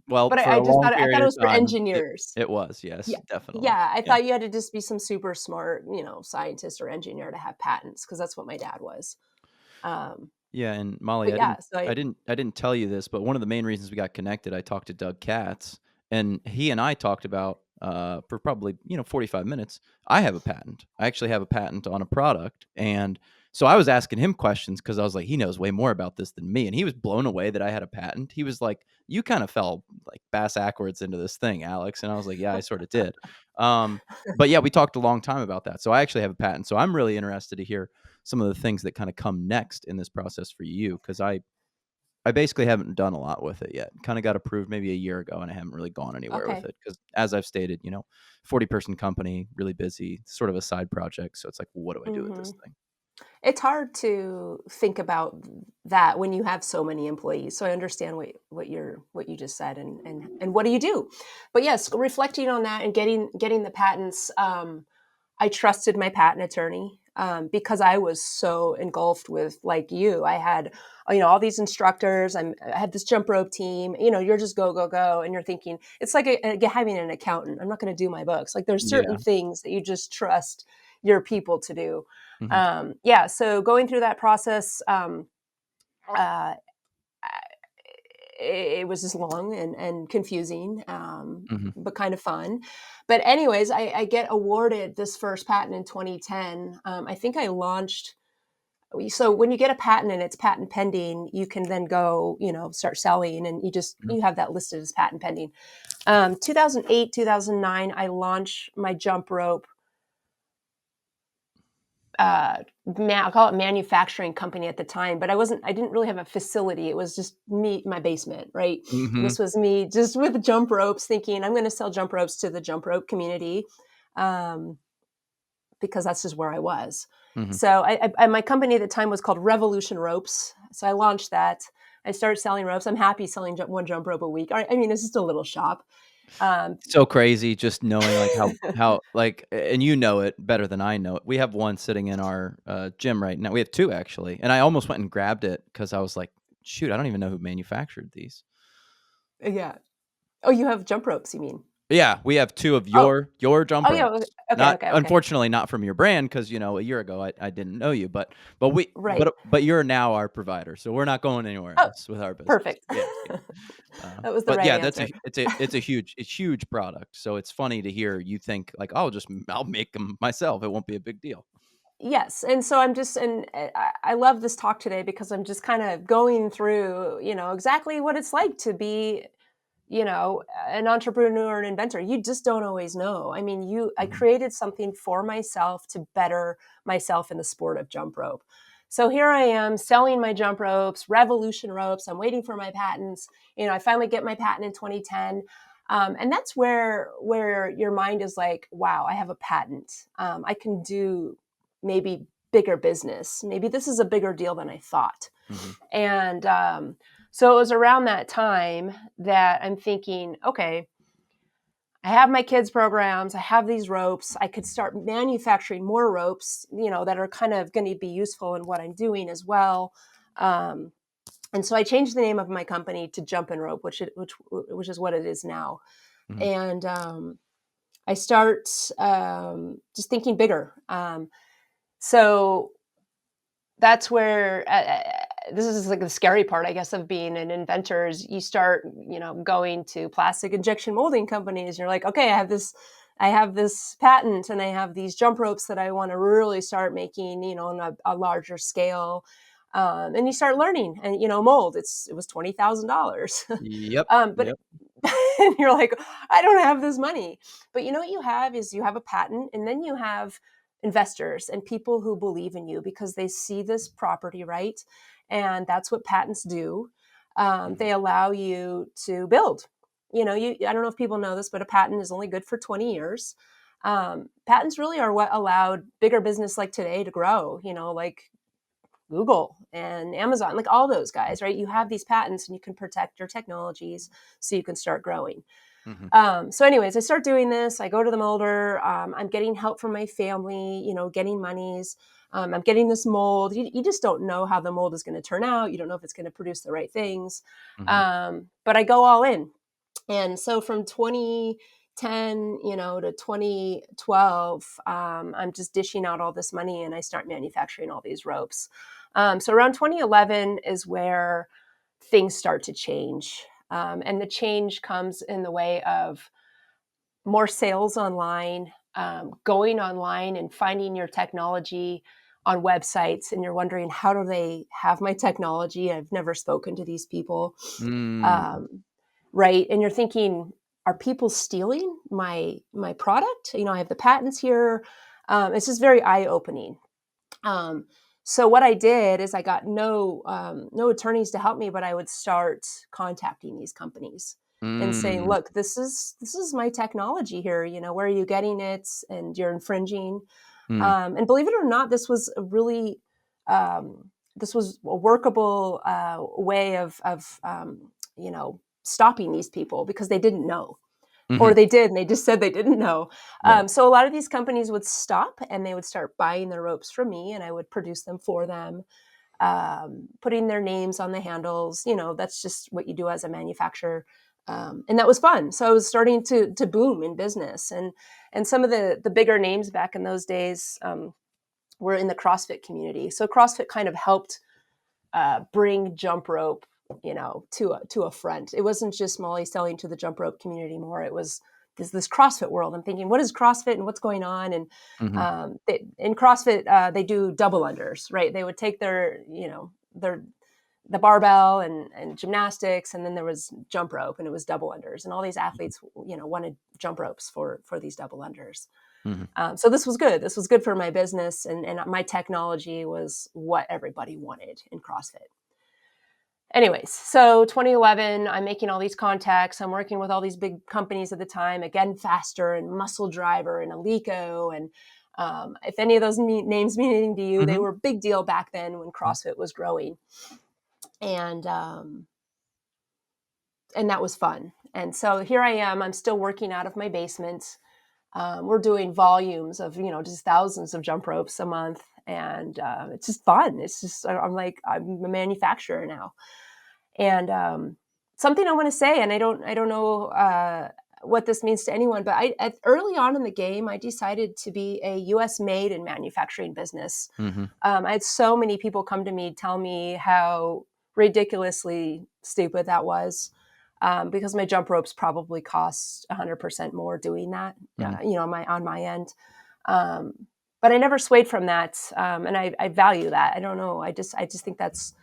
Speaker 1: Well,
Speaker 2: but
Speaker 1: for
Speaker 2: I
Speaker 1: a
Speaker 2: just
Speaker 1: long
Speaker 2: thought
Speaker 1: period
Speaker 2: it
Speaker 1: of
Speaker 2: was for
Speaker 1: time,
Speaker 2: engineers.
Speaker 1: it was, yes,
Speaker 2: Yeah,
Speaker 1: definitely.
Speaker 2: yeah. I
Speaker 1: Yeah.
Speaker 2: thought you had to just be some super smart, scientist or engineer to have patents because that's what my dad was. Um,
Speaker 1: Yeah, and Molly,
Speaker 2: but yeah, so
Speaker 1: I didn't tell you this, but one of the main reasons we got connected, I talked to Doug Katz, and he and I talked about for probably 45 minutes. I have a patent. I actually have a patent on a product, and so I was asking him questions because I was like, he knows way more about this than me, and he was blown away that I had a patent. He was like, "You kind of fell like bass backwards into this thing, Alex," and I was like, "Yeah, I sort of did." Um, but yeah, we talked a long time about that. So I actually have a patent. So I'm really interested to hear some of the things that kind of come next in this process for you because I basically haven't done a lot with it yet. Kind of got approved maybe a year ago, and I haven't really gone anywhere with
Speaker 2: okay.
Speaker 1: it because, as I've stated, 40-person company, really busy, sort of a side project. So it's like, well, what do I do with
Speaker 2: hmm
Speaker 1: this thing?
Speaker 2: It's hard to think about that when you have so many employees. So I understand what you just said, and what do you do? But yes, reflecting on that and getting the patents. I trusted my patent attorney because I was so engulfed with, like you. I had, all these instructors. I had this jump rope team. You're just go go go, and you're thinking it's like having an accountant. I'm not going to do my books. Like there's certain
Speaker 1: Yeah.
Speaker 2: things that you just trust your people to do.
Speaker 1: Hmm.
Speaker 2: Yeah. So going through that process, uh, it was just long and confusing,
Speaker 1: Hmm.
Speaker 2: but kind of fun. But anyways, I get awarded this first patent in 2010. I think I launched So when you get a patent and it's patent pending, you can then go, start selling, and
Speaker 1: Mhm.
Speaker 2: you have that listed as patent pending. 2008, 2009, I launched my jump rope. I'll call it manufacturing company at the time, but I didn't really have a facility. It was just me, my basement, right?
Speaker 1: Mhm.
Speaker 2: This was me just with jump ropes, thinking I'm going to sell jump ropes to the jump rope community. Um, because that's just where I was.
Speaker 1: Mhm.
Speaker 2: So my company at the time was called Revolution Ropes. So I launched that. I started selling ropes. I'm happy selling one jump rope a week. I mean, it's just a little shop. Um,
Speaker 1: So crazy just knowing, like, how like and you know it better than I know it. We have one sitting in our, gym right now. We have 2 actually, and I almost went and grabbed it because I was like, "Shoot, I don't even know who manufactured these."
Speaker 2: yeah. Oh, you have jump ropes, you mean?
Speaker 1: Yeah, we have 2 of
Speaker 2: Oh,
Speaker 1: your jump
Speaker 2: oh yeah.
Speaker 1: ropes.
Speaker 2: Okay,
Speaker 1: Not
Speaker 2: okay, okay.
Speaker 1: unfortunately, not from your brand because a year ago, I didn't know you,
Speaker 2: Right.
Speaker 1: but you're now our provider, so we're not going anywhere
Speaker 2: Oh,
Speaker 1: else with our business.
Speaker 2: perfect.
Speaker 1: Yeah, yeah.
Speaker 2: That was the
Speaker 1: But
Speaker 2: right
Speaker 1: yeah,
Speaker 2: answer.
Speaker 1: it's a huge product, so it's funny to hear you think like, I'll make them myself, it won't be a big deal."
Speaker 2: Yes, and so I'm just and I love this talk today because I'm just kind of going through, exactly what it's like to be, an entrepreneur and inventor. You just don't always know. I mean, I
Speaker 1: Mhm,
Speaker 2: created something for myself to better myself in the sport of jump rope. So here I am selling my jump ropes, revolution ropes. I'm waiting for my patents. I finally get my patent in 2010. And that's where your mind is like, wow, I have a patent. I can do maybe bigger business. Maybe this is a bigger deal than I thought.
Speaker 1: mhm,
Speaker 2: And so it was around that time that I'm thinking, okay, I have my kids' programs, I have these ropes, I could start manufacturing more ropes, that are kind of going to be useful in what I'm doing as well. Um, and so I changed the name of my company to JumpNrope, which is what it is now.
Speaker 1: mhm,
Speaker 2: And I start just thinking bigger. So that's where this is like the scary part, I guess, of being an inventor is you start, going to plastic injection molding companies. You're like, okay, I have this patent, and I have these jump ropes that I want to really start making, on a larger scale. And you start learning, and mold. It was $20,000,
Speaker 1: Yep,
Speaker 2: but
Speaker 1: yep,
Speaker 2: and you're like, I don't have this money. But what you have is you have a patent, and then you have investors and people who believe in you because they see this property, right? And that's what patents do.
Speaker 1: mhm,
Speaker 2: They allow you to build. I don't know if people know this, but a patent is only good for 20 years. Patents really are what allowed bigger business like today to grow, like Google and Amazon, like all those guys, right? You have these patents and you can protect your technologies so you can start growing.
Speaker 1: mhm,
Speaker 2: So, anyways, I start doing this. I go to the molder. I'm getting help from my family, getting monies. I'm getting this mold. You just don't know how the mold is going to turn out. You don't know if it's going to produce the right things.
Speaker 1: mhm,
Speaker 2: But I go all in. And so from 2010, to 2012, I'm just dishing out all this money and I start manufacturing all these ropes. So around 2011 is where things start to change. And the change comes in the way of more sales online, going online and finding your technology on websites. And you're wondering, how do they have my technology? I've never spoken to these people.
Speaker 1: mm,
Speaker 2: Um, right. And you're thinking, are people stealing my product? I have the patents here. It's just very eye opening. Um, so what I did is I got no attorneys to help me, but I would start contacting these companies and saying,
Speaker 1: mm,
Speaker 2: "Look, this is my technology here. Where are you getting it? And you're infringing."
Speaker 1: mm,
Speaker 2: And believe it or not, this was a workable way of stopping these people because they didn't know, or
Speaker 1: mhm,
Speaker 2: they did and they just said they didn't know.
Speaker 1: right,
Speaker 2: So a lot of these companies would stop and they would start buying the ropes from me, and I would produce them for them, putting their names on the handles. That's just what you do as a manufacturer. And that was fun. So I was starting to boom in business, and some of the bigger names back in those days were in the CrossFit community. So CrossFit kind of helped bring jump rope, to a front. It wasn't just Molly selling to the jump rope community more. It was this CrossFit world. I'm thinking, what is CrossFit and what's going on? And
Speaker 1: Mhm.
Speaker 2: in CrossFit, they do double unders, right? They would take the barbell and gymnastics, and then there was jump rope, and it was double unders, and all these athletes, wanted jump ropes for these double unders.
Speaker 1: Mhm.
Speaker 2: So this was good. This was good for my business, and my technology was what everybody wanted in CrossFit. Anyways, so 2011, I'm making all these contacts. I'm working with all these big companies at the time, again, Faster and Muscle Driver and Alico. And if any of those names mean anything to you, they
Speaker 1: Mhm.
Speaker 2: were a big deal back then when
Speaker 1: Mhm.
Speaker 2: CrossFit was growing. And that was fun. And so here I am. I'm still working out of my basement. We're doing volumes of, just thousands of jump ropes a month. And it's just fun. It's just, I'm a manufacturer now. And something I want to say, and I don't know what this means to anyone, but early on in the game, I decided to be a U.S. made in manufacturing business.
Speaker 1: Mhm.
Speaker 2: I had so many people come to me, tell me how ridiculously stupid that was, because my jump ropes probably cost 100% more doing that,
Speaker 1: Mhm.
Speaker 2: on my end. Um, but I never swayed from that, and I value that. I don't know. I just think that's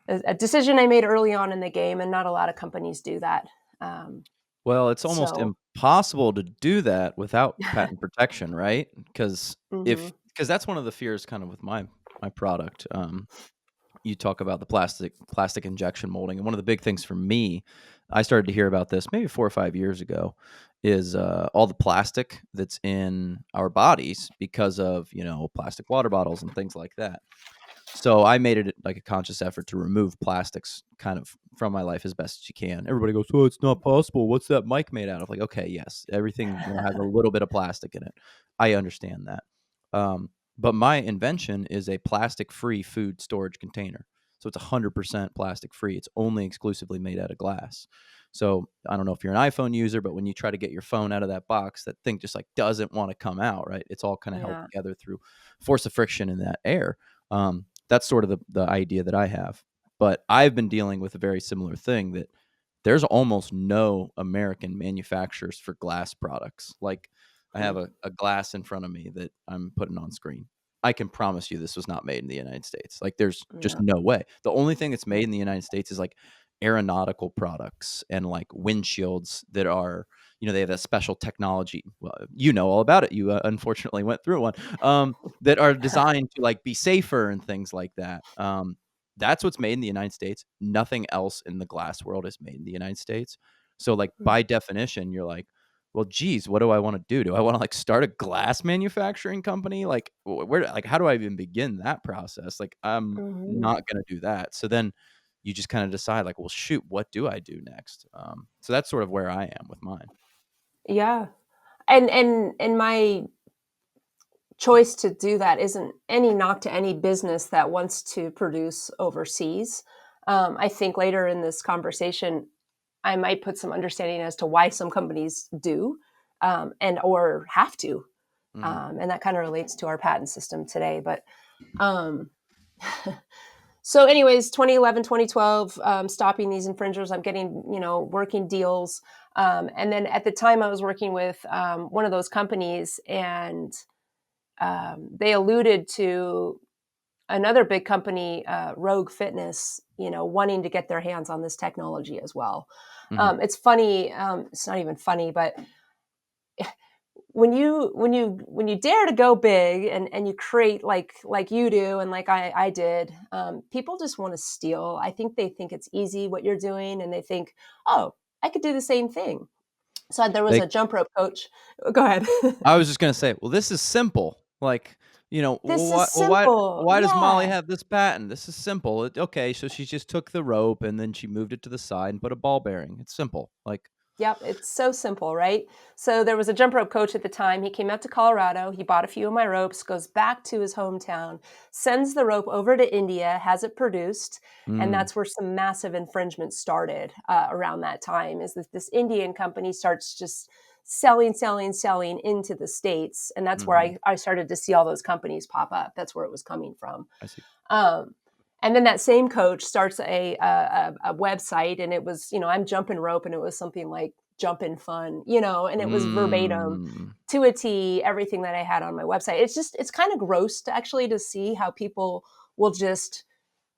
Speaker 2: a decision I made early on in the game, and not a lot of companies do that. Um,
Speaker 1: Well, it's almost
Speaker 2: so,
Speaker 1: impossible to do that without patent protection, right? Because
Speaker 2: mhm,
Speaker 1: that's one of the fears kind of with my product. You talk about the plastic injection molding, and one of the big things for me, I started to hear about this maybe 4 or 5 years ago, is all the plastic that's in our bodies because of plastic water bottles and things like that. So I made it like a conscious effort to remove plastics kind of from my life as best as you can. Everybody goes, "Oh, it's not possible. What's that mic made out of?" Like, okay, yes, everything has a little bit of plastic in it. I understand that. But my invention is a plastic-free food storage container. So it's 100% plastic-free. It's only exclusively made out of glass. So I don't know if you're an iPhone user, but when you try to get your phone out of that box, that thing just like doesn't want to come out, right? It's all kind of held
Speaker 2: yeah,
Speaker 1: together through force of friction in that air. That's sort of the idea that I have. But I've been dealing with a very similar thing that there's almost no American manufacturers for glass products. Like I have
Speaker 2: mm,
Speaker 1: a glass in front of me that I'm putting on screen. I can promise you this was not made in the United States. Like there's just
Speaker 2: yeah,
Speaker 1: no way. The only thing that's
Speaker 2: yeah,
Speaker 1: made in the United States is like aeronautical products and like windshields that are, they have that special technology. Well, you know all about it. You unfortunately went through one. That are designed to like be safer and things like that. That's what's made in the United States. Nothing else in the glass world is made in the United States. So like
Speaker 2: mm,
Speaker 1: by definition, you're like, well, geez, what do I want to do? Do I want to like start a glass manufacturing company? Like where like how do I even begin that process? Like I'm
Speaker 2: mhm,
Speaker 1: not gonna do that. So then you just kind of decide like, well, shoot, what do I do next? So that's sort of where I am with mine.
Speaker 2: yeah. And my choice to do that isn't any knock to any business that wants to produce overseas. I think later in this conversation, I might put some understanding as to why some companies do, and or have to,
Speaker 1: Hmm.
Speaker 2: and that kind of relates to our patent system today. But um, so, anyways, 2011, 2012, stopping these infringers. I'm getting working deals, and then at the time I was working with one of those companies, and they alluded to another big company, Rogue Fitness, wanting to get their hands on this technology as well.
Speaker 1: Hmm.
Speaker 2: It's funny. It's not even funny, but when you dare to go big and you create like you do and like I did, people just want to steal. I think they think it's easy what you're doing, and they think, oh, I could do the same thing. So there was
Speaker 1: They
Speaker 2: a jump rope coach. Go ahead.
Speaker 1: I was just gonna say, well, this is simple. Like,
Speaker 2: This is simple.
Speaker 1: why does Molly
Speaker 2: Yeah.
Speaker 1: have this patent? This is simple. Okay, so she just took the rope and then she moved it to the side and put a ball bearing. It's simple. Like,
Speaker 2: Yep, it's so simple, right? So there was a jump rope coach at the time. He came out to Colorado. He bought a few of my ropes, goes back to his hometown, sends the rope over to India, has it produced, and
Speaker 1: mm,
Speaker 2: that's where some massive infringement started around that time. Is that this Indian company starts just selling into the states, and that's where
Speaker 1: mhm,
Speaker 2: I started to see all those companies pop up. That's where it was coming from.
Speaker 1: I see.
Speaker 2: Um, and then that same coach starts a website, and it was, I'm jumping rope, and it was something like jump in fun, you know, and it was verbatim
Speaker 1: Mm.
Speaker 2: to a T, everything that I had on my website. It's kind of gross to actually to see how people will just,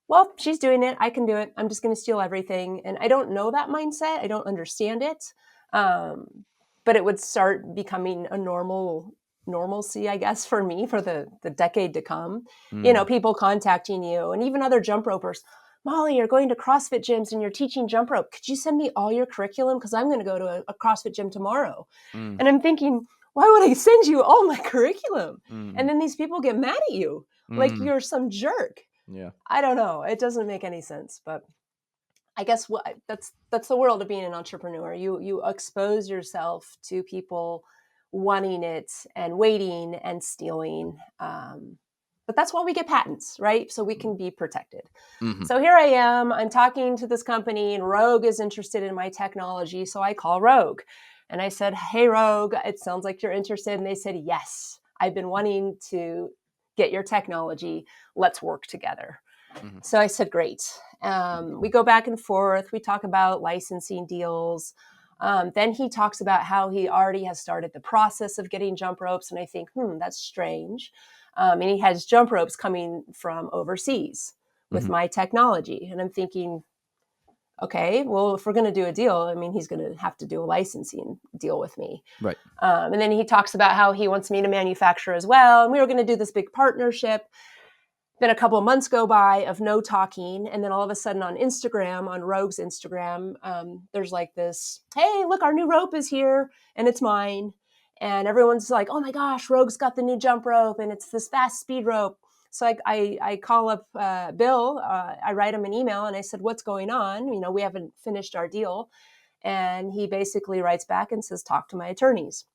Speaker 2: well, she's doing it. I can do it. I'm just going to steal everything. And I don't know that mindset. I don't understand it. But it would start becoming a normalcy, I guess, for me for the decade to come. You know,
Speaker 1: Mm.
Speaker 2: people contacting you and even other jump ropers. Molly, you're going to CrossFit gyms and you're teaching jump rope. Could you send me all your curriculum? Because I'm going to go to a CrossFit gym tomorrow.
Speaker 1: Mm.
Speaker 2: And I'm thinking, why would I send you all my curriculum? And
Speaker 1: Mm.
Speaker 2: then these people get mad at you like
Speaker 1: Mm.
Speaker 2: you're some jerk.
Speaker 1: Yeah.
Speaker 2: I don't know. It doesn't make any sense, but I guess that's the world of being an entrepreneur. You expose yourself to people wanting it and waiting and stealing. But that's why we get patents, right? So we can be protected.
Speaker 1: Mhm.
Speaker 2: So here I am. I'm talking to this company, and Rogue is interested in my technology. So I call Rogue, and I said, "Hey, Rogue, it sounds like you're interested." And they said, "Yes, I've been wanting to get your technology. Let's work together."
Speaker 1: Mhm.
Speaker 2: So I said, great. We go back and forth. We talk about licensing deals. Then he talks about how he already has started the process of getting jump ropes. And I think, that's strange. And he has jump ropes coming from overseas with
Speaker 1: Mhm.
Speaker 2: my technology. And I'm thinking, okay, well, if we're going to do a deal, I mean, he's going to have to do a licensing deal with me.
Speaker 1: Right.
Speaker 2: And then he talks about how he wants me to manufacture as well. And we were going to do this big partnership. Then a couple of months go by of no talking. And then all of a sudden on Instagram, on Rogue's Instagram, there's like this, hey, look, our new rope is here and it's mine. And everyone's like, oh my gosh, Rogue's got the new jump rope and it's this fast speed rope. So I call up Bill, I write him an email and I said, what's going on? You know, we haven't finished our deal. And he basically writes back and says, talk to my attorneys.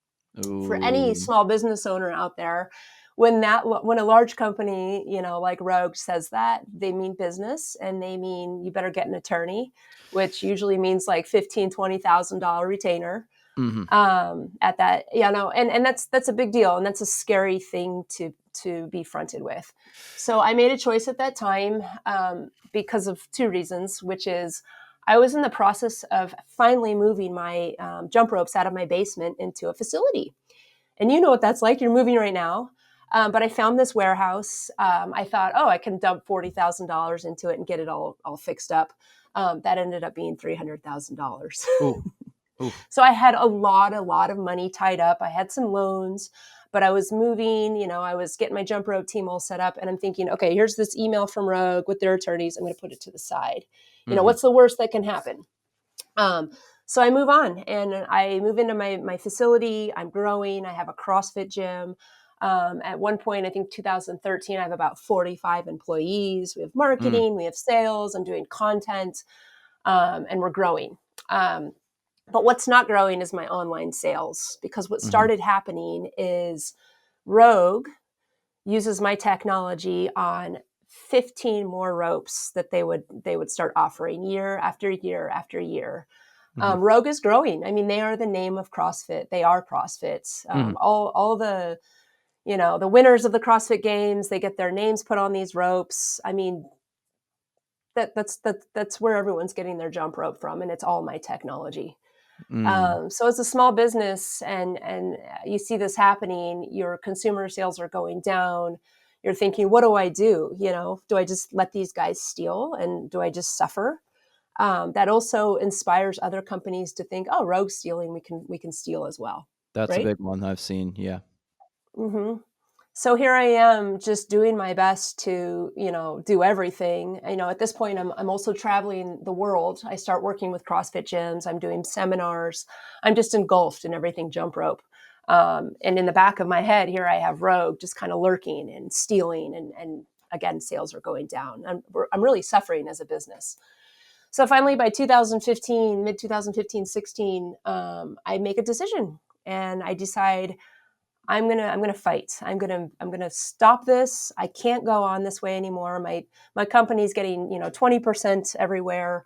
Speaker 2: For any
Speaker 1: Ooh.
Speaker 2: small business owner out there, when a large company, you know, like Rogue says that, they mean business and they mean you better get an attorney, which usually means like $15,000-$20,000 retainer
Speaker 1: Mhm.
Speaker 2: at that, you know, and that's a big deal and that's a scary thing to be fronted with. So I made a choice at that time because of two reasons, which is I was in the process of finally moving my jump ropes out of my basement into a facility. And you know what that's like. You're moving right now. But I found this warehouse. I thought, oh, I can dump $40,000 into it and get it all fixed up. That ended up being $300,000.
Speaker 1: Ooh. Ooh.
Speaker 2: So I had a lot of money tied up. I had some loans, but I was moving, you know, I was getting my jump rope team all set up. And I'm thinking, okay, here's this email from Rogue with their attorneys. I'm going to put it to the side. You know,
Speaker 1: Mhm.
Speaker 2: what's the worst that can happen? Um, so I move on and I move into my facility. I'm growing. I have a CrossFit gym. At one point, I think 2013, I have about 45 employees. We have
Speaker 1: Mm.
Speaker 2: marketing, we have sales, I'm doing content, and we're growing. Um, but what's not growing is my online sales because what
Speaker 1: Mhm.
Speaker 2: started happening is Rogue uses my technology on 15 more ropes that they would start offering year after year after year.
Speaker 1: Mhm.
Speaker 2: Rogue is growing. I mean, they are the name of CrossFit. They are CrossFit.
Speaker 1: Mhm.
Speaker 2: All the, you know, the winners of the CrossFit Games, they get their names put on these ropes. I mean, that's where everyone's getting their jump rope from, and it's all my technology.
Speaker 1: Mm.
Speaker 2: So as a small business, and you see this happening, your consumer sales are going down. You're thinking, what do I do? You know, do I just let these guys steal, and do I just suffer? That also inspires other companies to think, oh, rogue stealing, we can steal as well,
Speaker 1: That's a
Speaker 2: right?
Speaker 1: big one I've seen, yeah.
Speaker 2: hmm So here I am, just doing my best to, you know, do everything. You know, at this point, I'm also traveling the world. I start working with CrossFit gyms. I'm doing seminars. I'm just engulfed in everything jump rope. And in the back of my head, here I have Rogue just kind of lurking and stealing, and again, sales are going down. I'm really suffering as a business. So finally, by 2015, mid 2015, 16, I make a decision and I decide I'm gonna fight. I'm gonna stop this. I can't go on this way anymore. My company's getting 20% everywhere.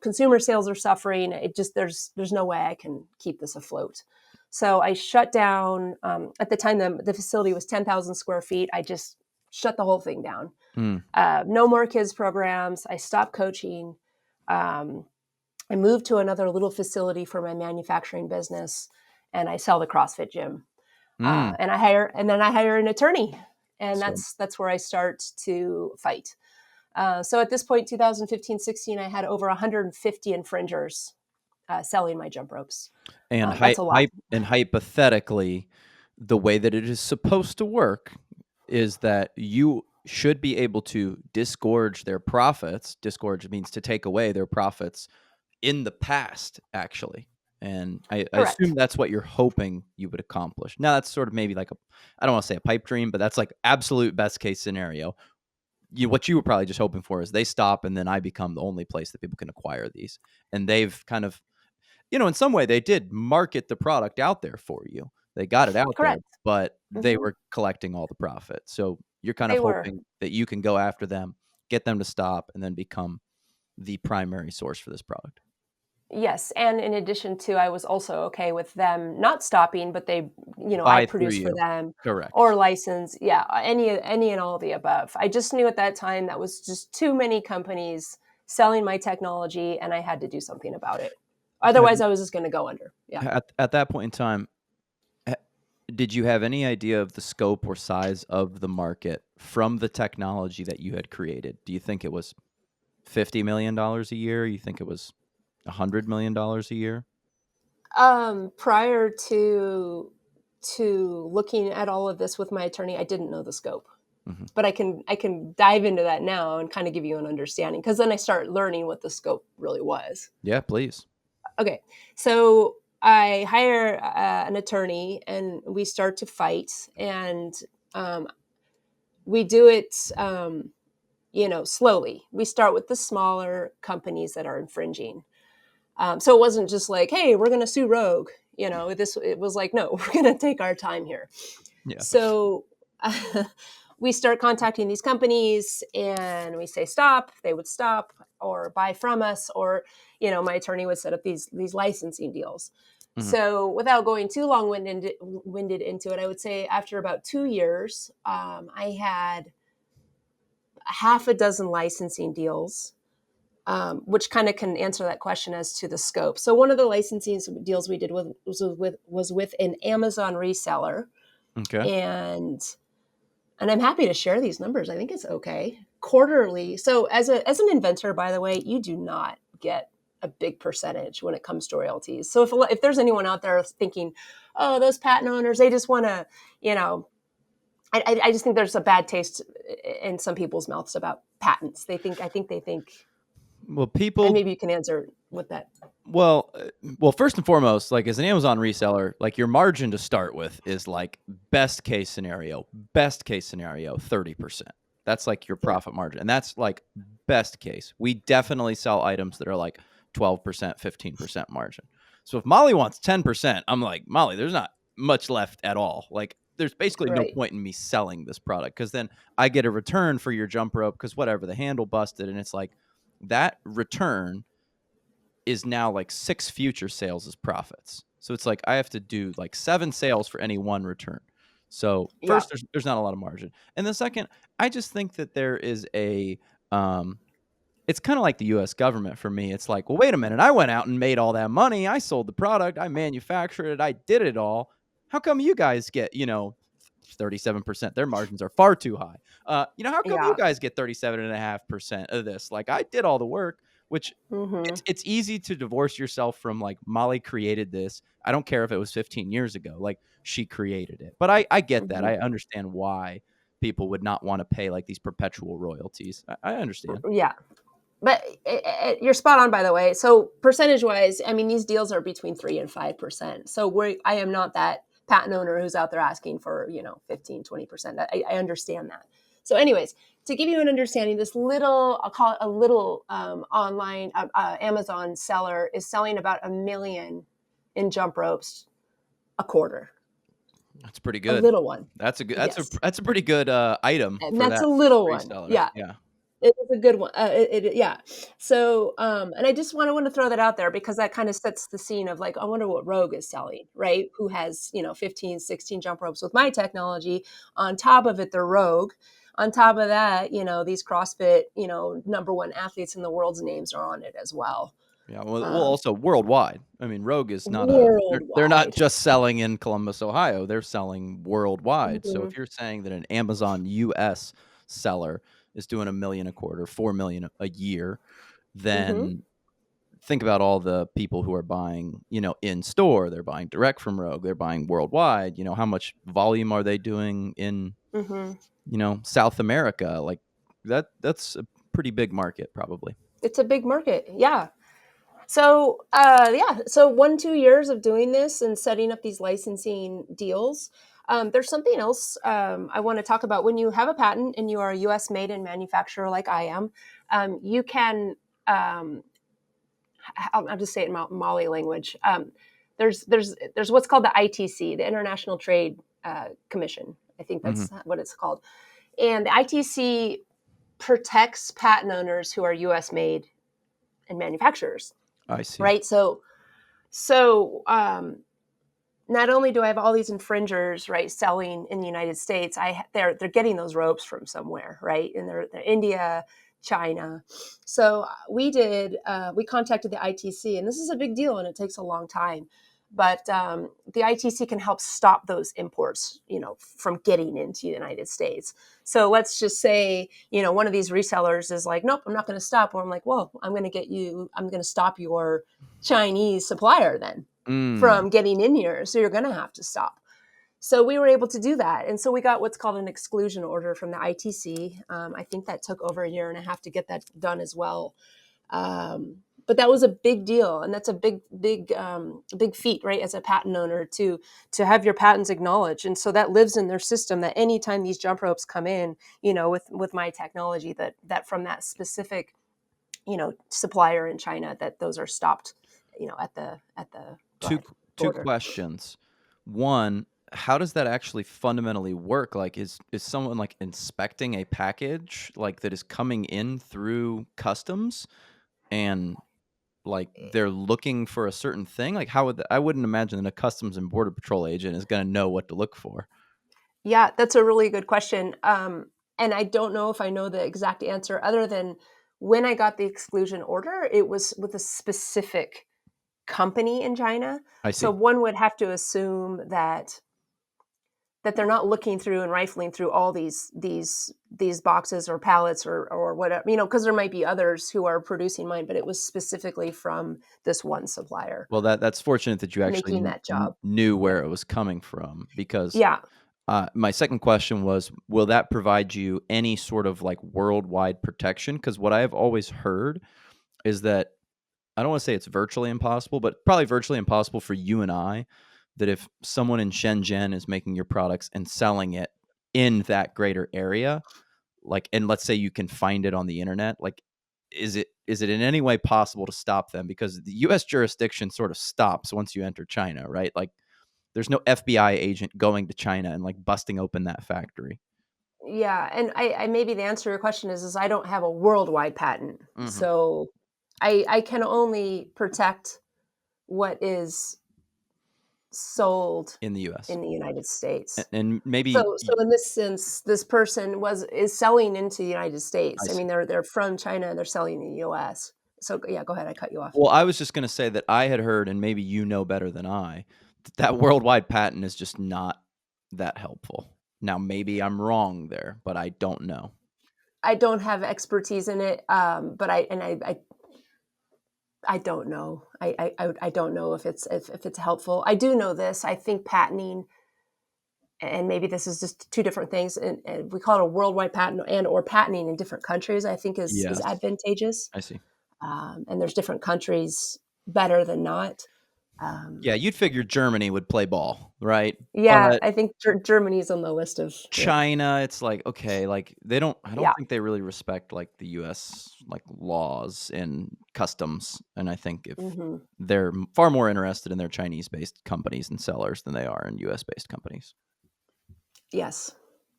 Speaker 2: Consumer sales are suffering. It just there's no way I can keep this afloat. So I shut down. At the time, the facility was 10,000 square feet. I just shut the whole thing down.
Speaker 1: Mm.
Speaker 2: No more kids programs. I stopped coaching. Um, I moved to another little facility for my manufacturing business, and I sell the CrossFit gym.
Speaker 1: Mm.
Speaker 2: And then I hire an attorney, and
Speaker 1: So
Speaker 2: that's where I start to fight. So at this point, 2015-16, I had over 150 infringers selling my jump ropes.
Speaker 1: and
Speaker 2: That's a lot.
Speaker 1: hypothetically, the way that it is supposed to work is that you should be able to disgorge their profits. Disgorge means to take away their profits in the past, actually. And I
Speaker 2: Correct.
Speaker 1: assume that's what you're hoping you would accomplish. Now, that's sort of maybe like I don't want to say a pipe dream, but that's like absolute best case scenario. What you were probably just hoping for is they stop and then I become the only place that people can acquire these. And they've kind of, in some way, they did market the product out there for you. They got it out there,
Speaker 2: Correct.
Speaker 1: but they
Speaker 2: Hmm.
Speaker 1: were collecting all the profit. So you're kind of
Speaker 2: They were.
Speaker 1: hoping that you can go after them, get them to stop, and then become the primary source for this product.
Speaker 2: Yes, and in addition to, I was also okay with them not stopping, but I
Speaker 1: Buy through
Speaker 2: produce for
Speaker 1: you.
Speaker 2: them
Speaker 1: Correct.
Speaker 2: or license. Yeah, any and all of the above. I just knew at that time that was just too many companies selling my technology, and I had to do something about it.
Speaker 1: Have
Speaker 2: Otherwise,
Speaker 1: you,
Speaker 2: I was just going to go under. Yeah.
Speaker 1: at that point in time, ha- did you have any idea of the scope or size of the market from the technology that you had created? Do you think it was $50 million a year? You think it was $100 million a year?
Speaker 2: Prior to looking at all of this with my attorney, I didn't know the scope.
Speaker 1: Hmm.
Speaker 2: But I can dive into that now and kind of give you an understanding, because then I start learning what the scope really was.
Speaker 1: Yeah, please.
Speaker 2: Okay, so I hire an attorney and we start to fight, and um, we do it, slowly. We start with the smaller companies that are infringing. So it wasn't just like, hey, we're going to sue Rogue. It was like, no, we're going to take our time here.
Speaker 1: Yeah.
Speaker 2: So we start contacting these companies and we say stop. They would stop or buy from us, or my attorney would set up these licensing deals.
Speaker 1: Hmm.
Speaker 2: So without going too long-winded into it, I would say after about 2 years, I had half a dozen licensing deals, which kind of can answer that question as to the scope. So one of the licensing deals we did was with an Amazon reseller,
Speaker 1: Okay.
Speaker 2: and I'm happy to share these numbers. I think it's okay. Quarterly. So as an inventor, by the way, you do not get a big percentage when it comes to royalties. So if there's anyone out there thinking, oh, those patent owners, they just want to, you know, I just think there's a bad taste in some people's mouths about patents. I think they think,
Speaker 1: Well,
Speaker 2: and
Speaker 1: people
Speaker 2: maybe you can answer with that.
Speaker 1: Well, first and foremost, like as an Amazon reseller, like your margin to start with is like best case scenario, 30%. That's like your
Speaker 2: Yeah.
Speaker 1: profit margin. And that's like best case. We definitely sell items that are like 12%, 15% margin. So if Molly wants 10%, I'm like, Molly, there's not much left at all. Like there's basically no
Speaker 2: Right.
Speaker 1: point in me selling this product because then I get a return for your jump rope because whatever, the handle busted. And it's like that return is now like 6 future sales as profits. So it's like I have to do like 7 sales for any one return. So
Speaker 2: Yeah.
Speaker 1: first, there's not a lot of margin, and the second, I just think that there is a um, it's kind of like the U.S. government for me. It's like, well, wait a minute, I went out and made all that money. I sold the product, I manufactured it, I did it all. How come you guys get 37%? Their margins are far too high. How come you
Speaker 2: Yeah.
Speaker 1: guys get 37.5% of this? Like I did all the work, which
Speaker 2: Hmm.
Speaker 1: it's easy to divorce yourself from like Molly created this. I don't care if it was 15 years ago. Like she created it. But I get that.
Speaker 2: Hmm.
Speaker 1: I understand why people would not want to pay like these perpetual royalties. I understand.
Speaker 2: Yeah. But you're spot on, by the way. So percentage wise, I mean, these deals are between 3 and 5%. So I am not that patent owner who's out there asking for 15, 20%. I understand that. So anyways, to give you an understanding, this little, I'll call it a little, online Amazon seller is selling about 1 million in jump ropes a quarter.
Speaker 1: That's pretty
Speaker 2: A
Speaker 1: good.
Speaker 2: little one. Yes.
Speaker 1: That's a pretty good item
Speaker 2: And
Speaker 1: for
Speaker 2: that's a
Speaker 1: that
Speaker 2: little one.
Speaker 1: reseller.
Speaker 2: Yeah.
Speaker 1: Yeah.
Speaker 2: It was a good one. Yeah. So, and I just want to throw that out there because that kind of sets the scene of like, I wonder what Rogue is selling, right? Who has, 15, 16 jump ropes with my technology. On top of it, they're Rogue. On top of that, these CrossFit, number one athletes in the world's names are on it as well.
Speaker 1: Yeah, well,
Speaker 2: um,
Speaker 1: also worldwide. I mean, Rogue is not a they're not
Speaker 2: worldwide.
Speaker 1: just selling in Columbus, Ohio, they're selling worldwide. So
Speaker 2: Mhm,
Speaker 1: if you're saying that an Amazon US seller is doing 1,000,000 a quarter, 4,000,000 a year,
Speaker 2: mhm,
Speaker 1: then think about all the people who are buying, in store, they're buying direct from Rogue, they're buying worldwide, how much volume are they doing in,
Speaker 2: mhm.
Speaker 1: South America? Like that's a pretty big market probably.
Speaker 2: It's a big market, yeah. So, yeah, so 1, 2 years of doing this and setting up these licensing deals. There's something else I want to talk about. When you have a patent and you are a U.S. made and manufacturer like I am, you can. I'll just say it in Molly language. There's what's called the ITC, the International Trade Commission. I think
Speaker 1: Mhm.
Speaker 2: that's what it's called. And the ITC protects patent owners who are U.S. made and manufacturers,
Speaker 1: I see.
Speaker 2: right? So not only do I have all these infringers, right, selling in the United States, they're getting those ropes from somewhere, right? And they're India, China. So we contacted the ITC, and this is a big deal, and it takes a long time. But the ITC can help stop those imports, from getting into the United States. So let's just say, one of these resellers is like, nope, I'm not going to stop. Or I'm like, well, I'm going to stop your Chinese supplier then
Speaker 1: Mm,
Speaker 2: from getting in here. So you're going to have to stop. So we were able to do that. And so we got what's called an exclusion order from the ITC. I think that took over a year and a half to get that done as well. But that was a big deal, and that's a big feat, right? As a patent owner, to have your patents acknowledged, and so that lives in their system. That anytime these jump ropes come in, with my technology, that from that specific, supplier in China, that those are stopped, at the
Speaker 1: two two
Speaker 2: border.
Speaker 1: questions. One, how does that actually fundamentally work? Like, is someone, like, inspecting a package, like, that is coming in through customs and, like, they're looking for a certain thing? Like, how would I wouldn't imagine that a Customs and Border Patrol agent is gonna know what to look for.
Speaker 2: Yeah, that's a really good question. And I don't know if I know the exact answer other than when I got the exclusion order, it was with a specific company in China.
Speaker 1: I
Speaker 2: So
Speaker 1: see.
Speaker 2: one would have to assume that they're not looking through and rifling through all these boxes or pallets or whatever, because there might be others who are producing mine, but it was specifically from this one supplier
Speaker 1: Well, that's fortunate that you actually
Speaker 2: making that job.
Speaker 1: knew
Speaker 2: Yeah.
Speaker 1: where it was coming from because,
Speaker 2: Yeah.
Speaker 1: my second question was, will that provide you any sort of, like, worldwide protection? Because what I have always heard is that I don't wanna say it's virtually impossible, but probably virtually impossible for you and I, that if someone in Shenzhen is making your products and selling it in that greater area, like, and let's say you can find it on the internet, like, is it in any way possible to stop them? Because the US jurisdiction sort of stops once you enter China, right? Like, there's no FBI agent going to China and, like, busting open that factory.
Speaker 2: Yeah, and I maybe the answer to your question is I don't have a worldwide patent.
Speaker 1: Mhm.
Speaker 2: So I can only protect what is sold
Speaker 1: In the US.
Speaker 2: in the United States.
Speaker 1: And maybe
Speaker 2: So in this sense, this person is selling into the United
Speaker 1: I
Speaker 2: States. I
Speaker 1: see.
Speaker 2: mean, they're from China and they're selling in the US. So yeah, go ahead. I cut you off.
Speaker 1: Well, I was just gonna say that I had heard, and maybe you know better than I, that that worldwide patent is just not that helpful. Now, maybe I'm wrong there, but I don't know.
Speaker 2: I don't have expertise in it, but I don't know. I don't know if it's helpful. I do know this. I think patenting, and maybe this is just two different things, and we call it a worldwide patent and or patenting in different countries. I think is
Speaker 1: Yes,
Speaker 2: advantageous,
Speaker 1: I see.
Speaker 2: and there's different countries better than not.
Speaker 1: Yeah,
Speaker 2: Um,
Speaker 1: you'd figure Germany would play ball, right?
Speaker 2: yeah,
Speaker 1: But
Speaker 2: I think Germany's on the list of yeah,
Speaker 1: China, it's like, okay, like, I don't
Speaker 2: yeah.
Speaker 1: think they really respect, like, the US, like, laws and customs, and I think if
Speaker 2: Hmm.
Speaker 1: they're far more interested in their Chinese-based companies and sellers than they are in US-based companies.
Speaker 2: Yes,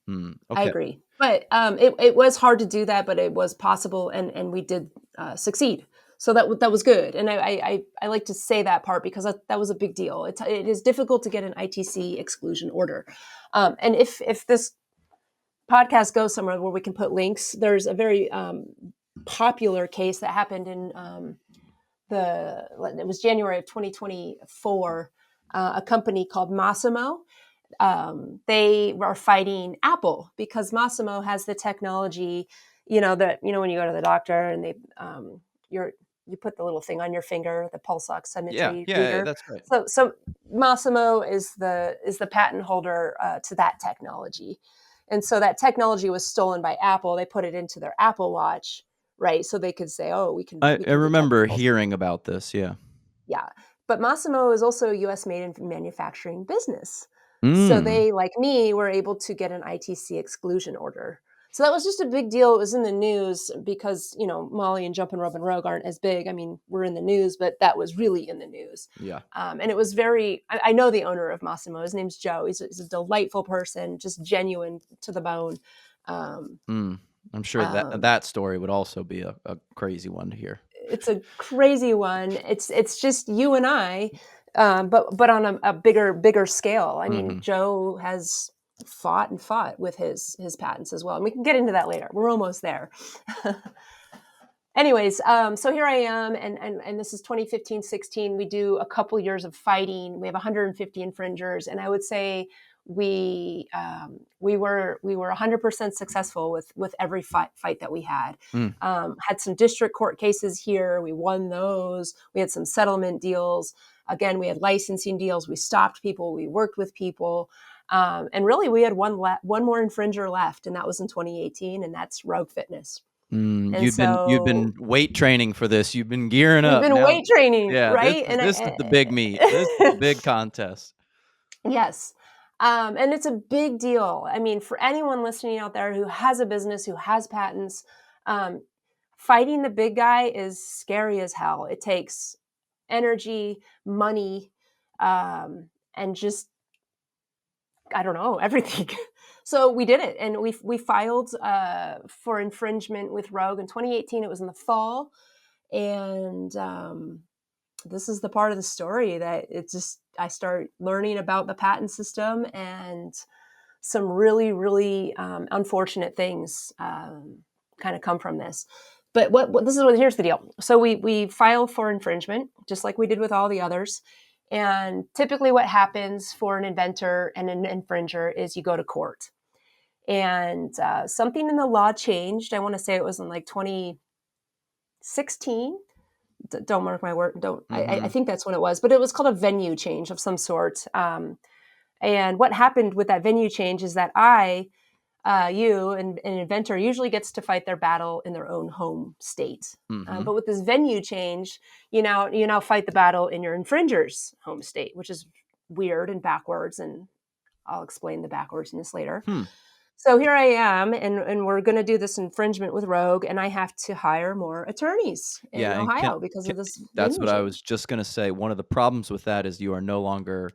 Speaker 2: I
Speaker 1: Okay.
Speaker 2: agree. But it was hard to do that, but it was possible, and we did succeed. So that was good, and I like to say that part because that was a big deal. It is difficult to get an ITC exclusion order, and if this podcast goes somewhere where we can put links, there's a very popular case that happened in it was January of 2024, a company called Massimo. They are fighting Apple because Massimo has the technology, that, when you go to the doctor and you put the little thing on your finger, the pulse
Speaker 1: Yeah,
Speaker 2: oximetry
Speaker 1: yeah,
Speaker 2: reader.
Speaker 1: that's right.
Speaker 2: So Massimo is the patent holder to that technology, and so that technology was stolen by Apple. They put it into their Apple Watch, right? So they could say, "Oh, we can
Speaker 1: I,
Speaker 2: we
Speaker 1: I
Speaker 2: can detect the
Speaker 1: remember
Speaker 2: pulse."
Speaker 1: hearing about this. Yeah.
Speaker 2: Yeah. But Massimo is also a US made in manufacturing business. So
Speaker 1: Mm.
Speaker 2: they, like me, were able to get an ITC exclusion order. So that was just a big deal. It was in the news because, Molly and JumpNrope and Rogue aren't as big. I mean, we're in the news, but that was really in the news.
Speaker 1: Yeah.
Speaker 2: And it was I know the owner of Massimo. His name's Joe. He's a delightful person, just genuine to the bone. Um,
Speaker 1: Mm. I'm sure that
Speaker 2: um,
Speaker 1: that story would also be a crazy one to hear.
Speaker 2: it's a crazy one. It's just you and I, but on a bigger scale. I mean,
Speaker 1: Hmm.
Speaker 2: Joe has fought with his patents as well, and we can get into that later. We're almost there. Anyways, so here I am, and this is 2015-16. We do a couple years of fighting. We have 150 infringers, and I would say we were 100% successful with every fight that we had.
Speaker 1: Mm.
Speaker 2: Had some district court cases here. We won those. We had some settlement deals. Again, we had licensing deals. We stopped people. We worked with people. And really, we had one more infringer left, and that was in 2018, and that's Rogue Fitness.
Speaker 1: Mm.
Speaker 2: And
Speaker 1: You've
Speaker 2: so
Speaker 1: been weight training for this. You've been gearing
Speaker 2: we've
Speaker 1: up
Speaker 2: been
Speaker 1: now.
Speaker 2: weight training,
Speaker 1: Yeah,
Speaker 2: right?
Speaker 1: this is the big meat. This is the big contest.
Speaker 2: Yes. And it's a big deal. I mean, for anyone listening out there who has a business, who has patents, um, fighting the big guy is scary as hell. It takes energy, money, and just, I don't know, everything. So we did it, and we filed for infringement with Rogue in 2018. It was in the fall, and this is the part of the story that I start learning about the patent system, and some really, really unfortunate things kind of come from this. But here's the deal. So we file for infringement, just like we did with all the others. And typically what happens for an inventor and an infringer is you go to court. And something in the law changed. I want to say it was in like 2016. Don't mark my word. Don't. I
Speaker 1: Hmm.
Speaker 2: think that's when it was. But it was called a venue change of some sort. And what happened with that venue change is that you, and an inventor usually gets to fight their battle in their own home state.
Speaker 1: Hmm.
Speaker 2: But with this venue change, you now fight the battle in your infringer's home state, which is weird and backwards. And I'll explain the backwardness later.
Speaker 1: Hmm.
Speaker 2: So here I am, and we're going to do this infringement with Rogue, and I have to hire more attorneys in
Speaker 1: Yeah, and
Speaker 2: Ohio because
Speaker 1: can
Speaker 2: of this
Speaker 1: that's
Speaker 2: venue
Speaker 1: what I
Speaker 2: change.
Speaker 1: was just gonna say. One of the problems with that is you are no longer,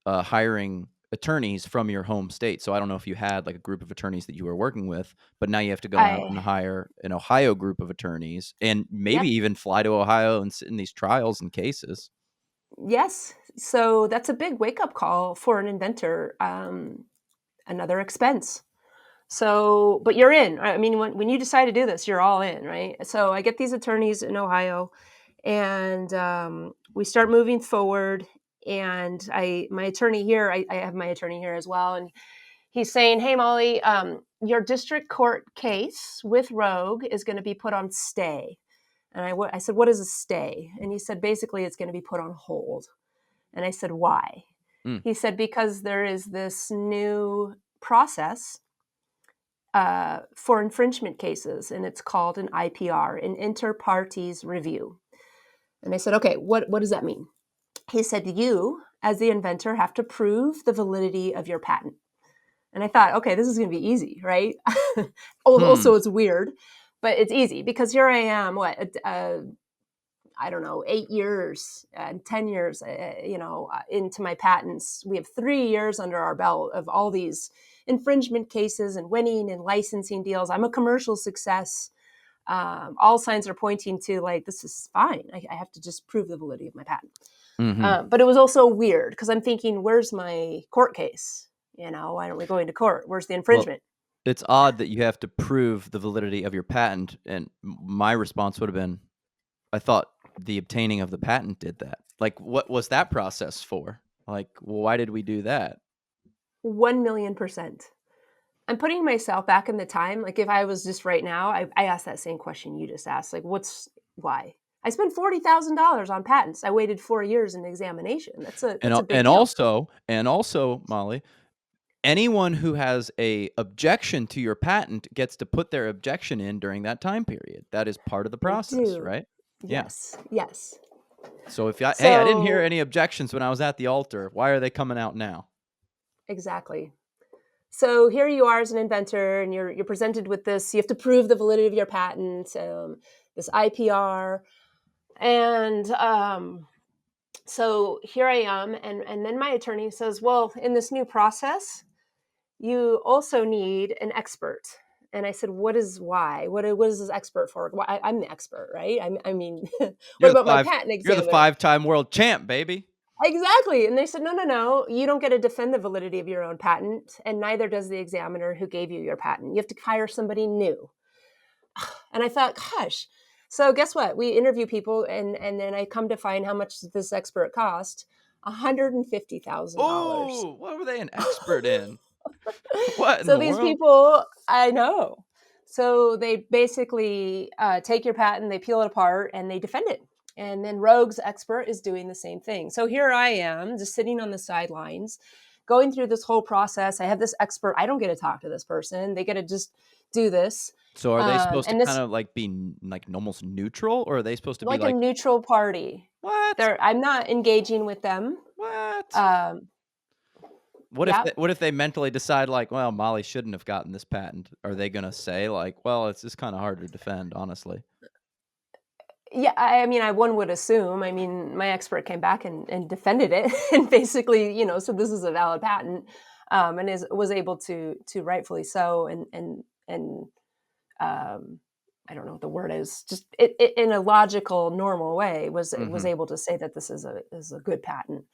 Speaker 1: hiring attorneys from your home state. So I don't know if you had, like, a group of attorneys that you were working with, but now you have to go out and
Speaker 2: I
Speaker 1: hire an Ohio group of attorneys and maybe
Speaker 2: Yep.
Speaker 1: even fly to Ohio and sit in these trials and cases.
Speaker 2: Yes. So that's a big wake up call for an inventor. Another expense. So, but you're in. I mean, when you decide to do this, you're all in, right? So I get these attorneys in Ohio, and we start moving forward. And my attorney here, I have my attorney here as well, and he's saying, "Hey, Molly, your district court case with Rogue is going to be put on stay." And I said, "What is a stay?" And he said, "Basically, it's going to be put on hold." And I said, "Why?"
Speaker 1: Mm.
Speaker 2: He said, "Because there is this new process for infringement cases, and it's called an IPR, an inter partes review." And I said, "Okay, what does that mean?" He said, "You, as the inventor, have to prove the validity of your patent." And I thought, okay, this is going to be easy, right?
Speaker 1: Hmm.
Speaker 2: Also, it's weird, but it's easy because here I am, I don't know, 8 years and 10 years, into my patents. We have 3 years under our belt of all these infringement cases and winning and licensing deals. I'm a commercial success. All signs are pointing to like, this is fine. I have to just prove the validity of my patent.
Speaker 1: Mhm.
Speaker 2: But it was also weird because I'm thinking, where's my court case? Why aren't we going to court? Where's the
Speaker 1: Well,
Speaker 2: infringement?
Speaker 1: it's odd that you have to prove the validity of your patent, and my response would have been, I thought the obtaining of the patent did that. Like, what was that process for? Like, why did we do that?
Speaker 2: 1,000,000%. I'm putting myself back in the time. Like if I was just right now, I asked that same question you just asked. Like, why? I spent $40,000 on patents. I waited 4 years in examination. That's a big
Speaker 1: And
Speaker 2: deal.
Speaker 1: also, Molly, anyone who has a objection to your patent gets to put their objection in during that time period. That is part of the
Speaker 2: They
Speaker 1: process,
Speaker 2: do.
Speaker 1: right? Yeah.
Speaker 2: Yes. Yes.
Speaker 1: So hey, I didn't hear
Speaker 2: So
Speaker 1: any objections when I was at the altar. Why are they coming out now?
Speaker 2: exactly. So here you are as an inventor, and you're presented with this. You have to prove the validity of your patent, this IPR, and so here I am, and then my attorney says, "Well, in this new process, you also need an expert." And I said, why? What is this expert for? Why, I'm the expert, right? I mean, what about my patent
Speaker 1: You're the
Speaker 2: examiner?
Speaker 1: 5-time world champ, baby.
Speaker 2: Exactly. And they said, no, you don't get to defend the validity of your own patent, and neither does the examiner who gave you your patent. You have to hire somebody new. And I thought, gosh. So guess what? We interview people, and then I come to find how much this expert cost. $150,000.
Speaker 1: Oh, what were they an expert in? What in
Speaker 2: So
Speaker 1: the
Speaker 2: these
Speaker 1: world?
Speaker 2: people, I know. So they basically take your patent, they peel it apart, and they defend it. And then Rogue's expert is doing the same thing. So here I am, just sitting on the sidelines, going through this whole process. I have this expert. I don't get to talk to this person. They get to just do this.
Speaker 1: So are they supposed to
Speaker 2: And
Speaker 1: kind
Speaker 2: this,
Speaker 1: of like be like almost neutral, or are they supposed to be
Speaker 2: like a
Speaker 1: like,
Speaker 2: neutral party.
Speaker 1: what?
Speaker 2: I'm not engaging with them.
Speaker 1: What?
Speaker 2: Um, yeah.
Speaker 1: What if they mentally decide like, well, Molly shouldn't have gotten this patent? Are they gonna say like, well, it's just kind of hard to defend, honestly?
Speaker 2: Yeah, I mean, one would assume. I mean, my expert came back and defended it, and basically, so this is a valid patent, and was able to rightfully so, and um, I don't know what the word is, just in a logical, normal way, was
Speaker 1: Mhm.
Speaker 2: able to say that this is a good patent.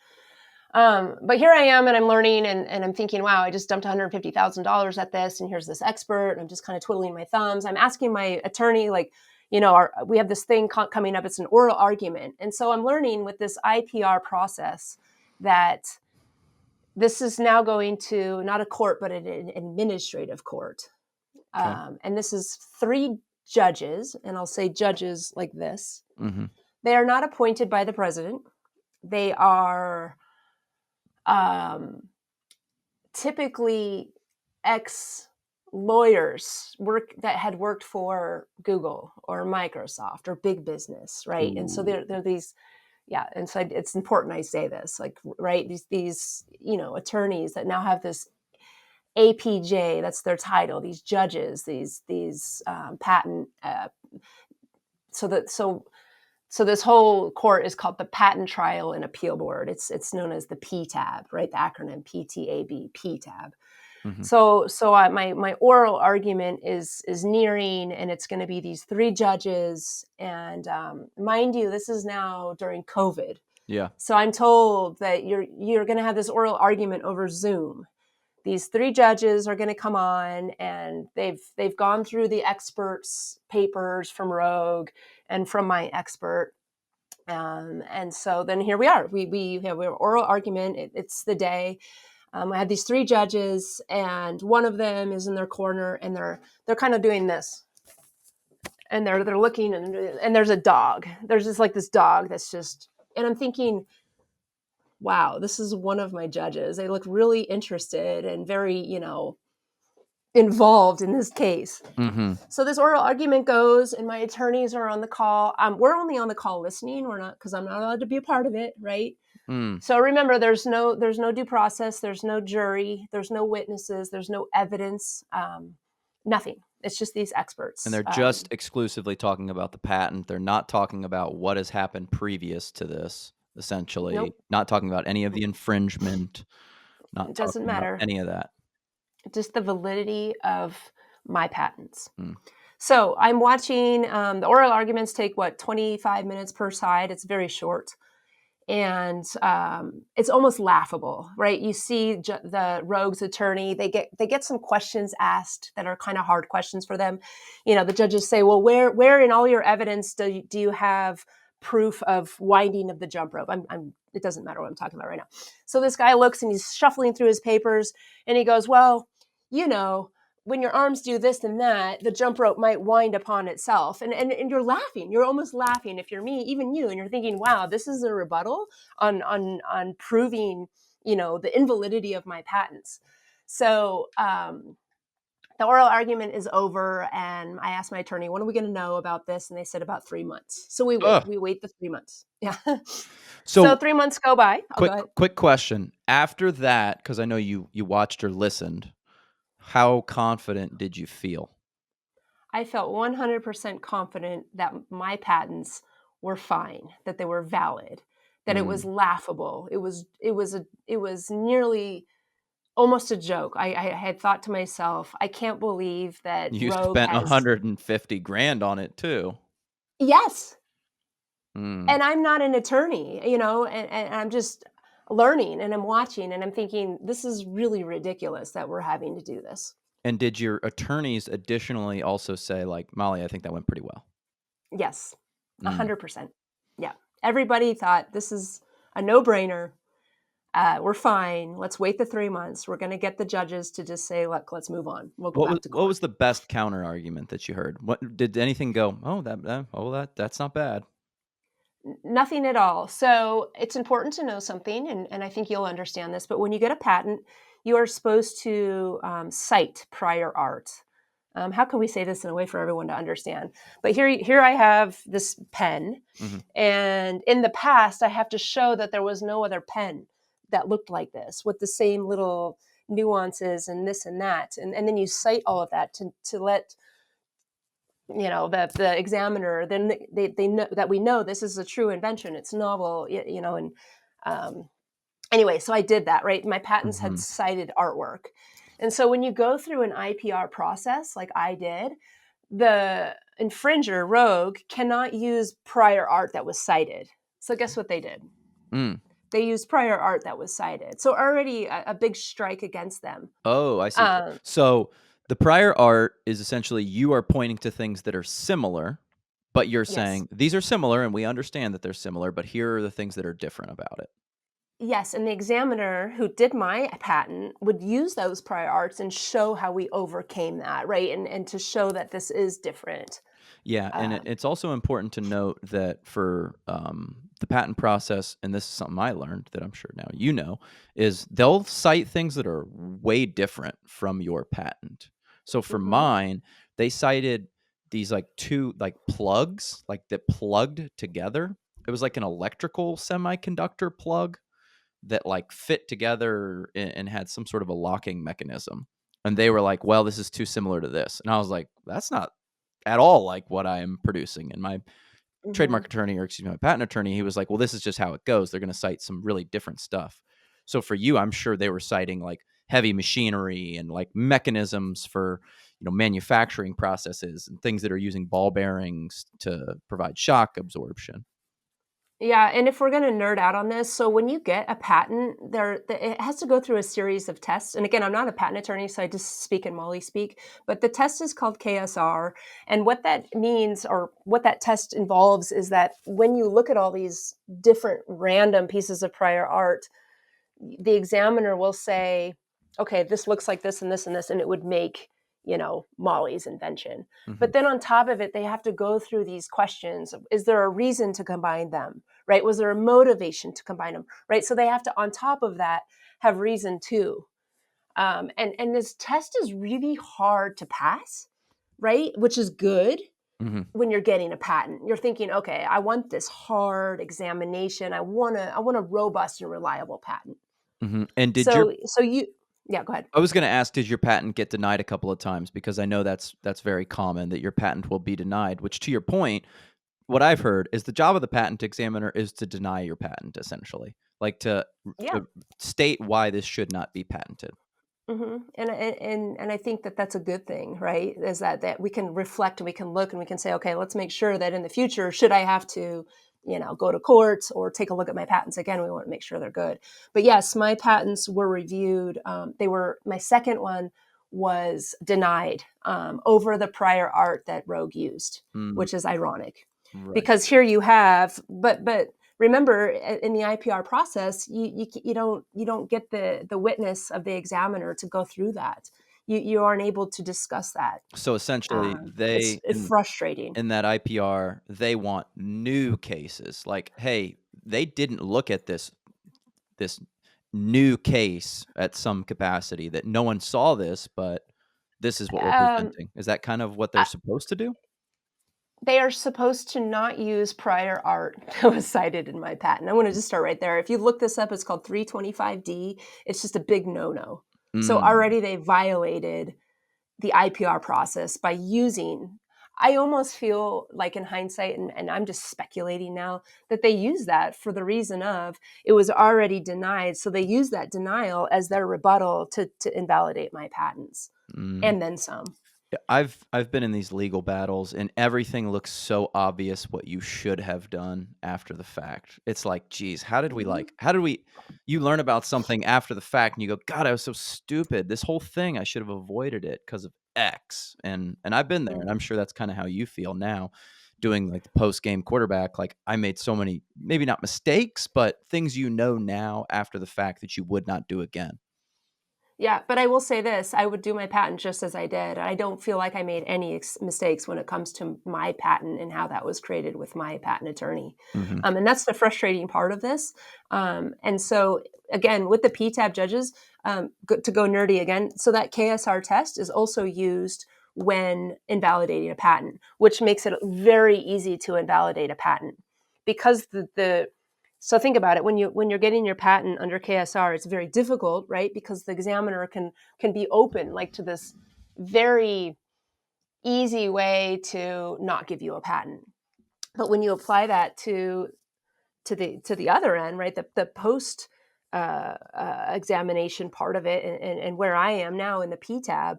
Speaker 2: But here I am, and I'm learning, and I'm thinking, wow, I just dumped $150,000 at this, and here's this expert. And I'm just kind of twiddling my thumbs. I'm asking my attorney, like, we have this thing coming up. It's an oral argument, and so I'm learning with this IPR process that this is now going to not a court, but an administrative court,
Speaker 1: Okay.
Speaker 2: and this is 3 judges, and I'll say judges like this.
Speaker 1: Mhm.
Speaker 2: They are not appointed by the president. They are um, typically ex lawyers that had worked for Google or Microsoft or big business, right? And so
Speaker 1: Ooh.
Speaker 2: they're these, yeah. And so it's important I say this, like, right, these attorneys that now have this APJ, that's their title. These judges, these patent. So this whole court is called the Patent Trial and Appeal Board. It's known as the PTAB, right? The acronym PTAB, PTAB.
Speaker 1: Mhm.
Speaker 2: So my oral argument is nearing, and it's going to be these 3 judges. And mind you, this is now during COVID.
Speaker 1: Yeah.
Speaker 2: So I'm told that you're going to have this oral argument over Zoom. These 3 judges are going to come on, and they've gone through the experts' papers from Rogue and from my expert. And so then here we are. We have an oral argument. It's the day. I had these 3 judges, and one of them is in their corner, and they're kind of doing this, and they're looking, and there's a dog. There's just like this dog that's just, and I'm thinking, wow, this is one of my judges. They look really interested and very, involved in this case.
Speaker 1: Mhm.
Speaker 2: So this oral argument goes, and my attorneys are on the call. We're only on the call listening. We're not, because I'm not allowed to be a part of it, right?
Speaker 1: Mm.
Speaker 2: So remember, there's no due process, there's no jury, there's no witnesses, there's no evidence, nothing. It's just these
Speaker 1: And
Speaker 2: experts.
Speaker 1: they're just exclusively talking about the patent. They're not talking about what has happened previous to this, essentially.
Speaker 2: Nope,
Speaker 1: Not talking about any of the infringement, not
Speaker 2: it doesn't
Speaker 1: talking about
Speaker 2: matter.
Speaker 1: any of that.
Speaker 2: Just the validity of my patents.
Speaker 1: Mm.
Speaker 2: So I'm watching. The oral arguments take 25 minutes per side. It's very short. And it's almost laughable, right? You see the Rogue's attorney; they get some questions asked that are kind of hard questions for them. The judges say, "Well, where in all your evidence do you have proof of winding of the jump rope. It doesn't matter what I'm talking about right now. So this guy looks and he's shuffling through his papers and he goes, well, you know, when your arms do this and that, the jump rope might wind upon itself. And you're laughing. You're almost laughing if you're me, even you, and you're thinking, wow, this is a rebuttal on proving, you know, the invalidity of my patents. So the oral argument is over, and I asked my attorney, when are we going to know about this? And they said about 3 months. So we wait.
Speaker 1: Ugh.
Speaker 2: We wait the 3 months. Yeah. So
Speaker 1: So
Speaker 2: 3 months go by. I'll go ahead.
Speaker 1: quick question. After that, because I know you watched or listened, how confident did you feel?
Speaker 2: I felt 100% confident that my patents were fine, that they were valid, that it was
Speaker 1: Mm.
Speaker 2: laughable. It was nearly almost a joke. I had thought to myself, I can't believe that
Speaker 1: You
Speaker 2: Rogue
Speaker 1: spent
Speaker 2: has.
Speaker 1: 150 grand on it too.
Speaker 2: Yes.
Speaker 1: Mm.
Speaker 2: And I'm not an attorney, you know, and I'm just learning and I'm watching and I'm thinking, this is really ridiculous that we're having to do this.
Speaker 1: And did your attorneys additionally also say, like, Molly, I think that went pretty well?
Speaker 2: Yes,
Speaker 1: Mm.
Speaker 2: 100%. Yeah. Everybody thought this is a no brainer. We're fine. Let's wait the 3 months. We're going to get the judges to just say, look, let's move on. We'll go back to
Speaker 1: What
Speaker 2: court.
Speaker 1: was the best counter argument that you heard? What did anything go? Oh, that's not bad.
Speaker 2: Nothing at all. So it's important to know something, and I think you'll understand this, but when you get a patent, you are supposed to cite prior art. How can we say this in a way for everyone to understand? But here I have this pen,
Speaker 1: Hmm.
Speaker 2: and in the past, I have to show that there was no other pen that looked like this with the same little nuances and this and that, and then you cite all of that to let the examiner, then they know that we know this is a true invention, it's novel, and um, anyway, so I did that, right? My patents had
Speaker 1: Hmm.
Speaker 2: cited artwork. And so when you go through an IPR process like I did, the infringer, Rogue, cannot use prior art that was cited. So guess what they did?
Speaker 1: Mm.
Speaker 2: They used prior art that was cited. So already a big strike against them.
Speaker 1: Oh, I see.
Speaker 2: um,
Speaker 1: So the prior art is essentially you are pointing to things that are similar, but you're
Speaker 2: yes.
Speaker 1: saying these are similar and we understand that they're similar, but here are the things that are different about it.
Speaker 2: Yes, and the examiner who did my patent would use those prior arts and show how we overcame that, right? And to show that this is different.
Speaker 1: Yeah, and
Speaker 2: Um,
Speaker 1: it's also important to note that for the patent process, and this is something I learned that I'm sure now you know, is they'll cite things that are way different from your patent. So for
Speaker 2: mhm.
Speaker 1: mine, they cited these like two like plugs, like that plugged together. It was like an electrical semiconductor plug that like fit together and had some sort of a locking mechanism. And they were like, "Well, this is too similar to this." And I was like, "That's not at all like what I am producing." And my trademark
Speaker 2: Mhm.
Speaker 1: attorney, or excuse me, my patent attorney, he was like, "Well, this is just how it goes. They're going to cite some really different stuff." So for you, I'm sure they were citing like heavy machinery and like mechanisms for, manufacturing processes and things that are using ball bearings to provide shock absorption.
Speaker 2: Yeah, and if we're gonna nerd out on this, so when you get a patent, it has to go through a series of tests. And again, I'm not a patent attorney, so I just speak in Molly speak. But the test is called KSR, and what that means, or what that test involves, is that when you look at all these different random pieces of prior art, the examiner will say, okay, this looks like this and this and this, and it would make, Molly's invention.
Speaker 1: Hmm.
Speaker 2: But then on top of it, they have to go through these questions. Is there a reason to combine them? Right? Was there a motivation to combine them? Right? So they have to, on top of that, have reason too. And this test is really hard to pass, right? Which is good
Speaker 1: Hmm.
Speaker 2: when you're getting a patent. You're thinking, okay, I want this hard examination. I want a robust and reliable patent.
Speaker 1: Hmm. And did your
Speaker 2: So you yeah, go ahead.
Speaker 1: I was going to ask, did your patent get denied a couple of times? Because I know that's very common that your patent will be denied. Which, to your point, what I've heard is the job of the patent examiner is to deny your patent, essentially, like
Speaker 2: Yeah.
Speaker 1: to state why this should not be patented.
Speaker 2: Mhm. And I think that that's a good thing, right? Is that we can reflect and we can look and we can say, okay, let's make sure that in the future, should I have to, go to court or take a look at my patents again, we want to make sure they're good. But yes, my patents were reviewed. My second one was denied over the prior art that Rogue used,
Speaker 1: Mm.
Speaker 2: which is ironic.
Speaker 1: Right.
Speaker 2: because here you have, but remember, in the IPR process, you don't get the witness of the examiner to go through that. You aren't able to discuss that.
Speaker 1: So essentially, they
Speaker 2: It's frustrating.
Speaker 1: in that IPR, they want new cases. Like, hey, they didn't look at this new case at some capacity that no one saw this, but this is what we're
Speaker 2: Um,
Speaker 1: presenting. Is that kind of what they're
Speaker 2: I,
Speaker 1: supposed to do?
Speaker 2: they are supposed to not use prior art that was cited in my patent. I want to just start right there. If you look this up, it's called 325D. It's just a big no-no. So
Speaker 1: Mm,
Speaker 2: already they violated the IPR process by using. I almost feel like in hindsight, and I'm just speculating now, that they use that for the reason of it was already denied. So they use that denial as their rebuttal to invalidate my patents
Speaker 1: mm.
Speaker 2: and then some.
Speaker 1: Yeah, I've been in these legal battles and everything looks so obvious what you should have done after the fact. It's like, geez,
Speaker 2: Mhm.
Speaker 1: how did we you learn about something after the fact and you go, God, I was so stupid. This whole thing, I should have avoided it because of X. And I've been there and I'm
Speaker 2: Mhm.
Speaker 1: sure that's kind of how you feel now doing like the post game quarterback. Like I made so many, maybe not mistakes, but things you know now after the fact that you would not do again.
Speaker 2: Yeah, but I will say this, I would do my patent just as I did. I don't feel like I made any mistakes when it comes to my patent and how that was created with my patent attorney.
Speaker 1: Hmm.
Speaker 2: And that's the frustrating part of this. And so, again, with the PTAB judges, to go nerdy again, so that KSR test is also used when invalidating a patent, which makes it very easy to invalidate a patent because the so think about it, when you're getting your patent under KSR, it's very difficult, right? Because the examiner can be open like to this very easy way to not give you a patent. But when you apply that to the other end, right, the post examination part of it, and where I am now in the PTAB,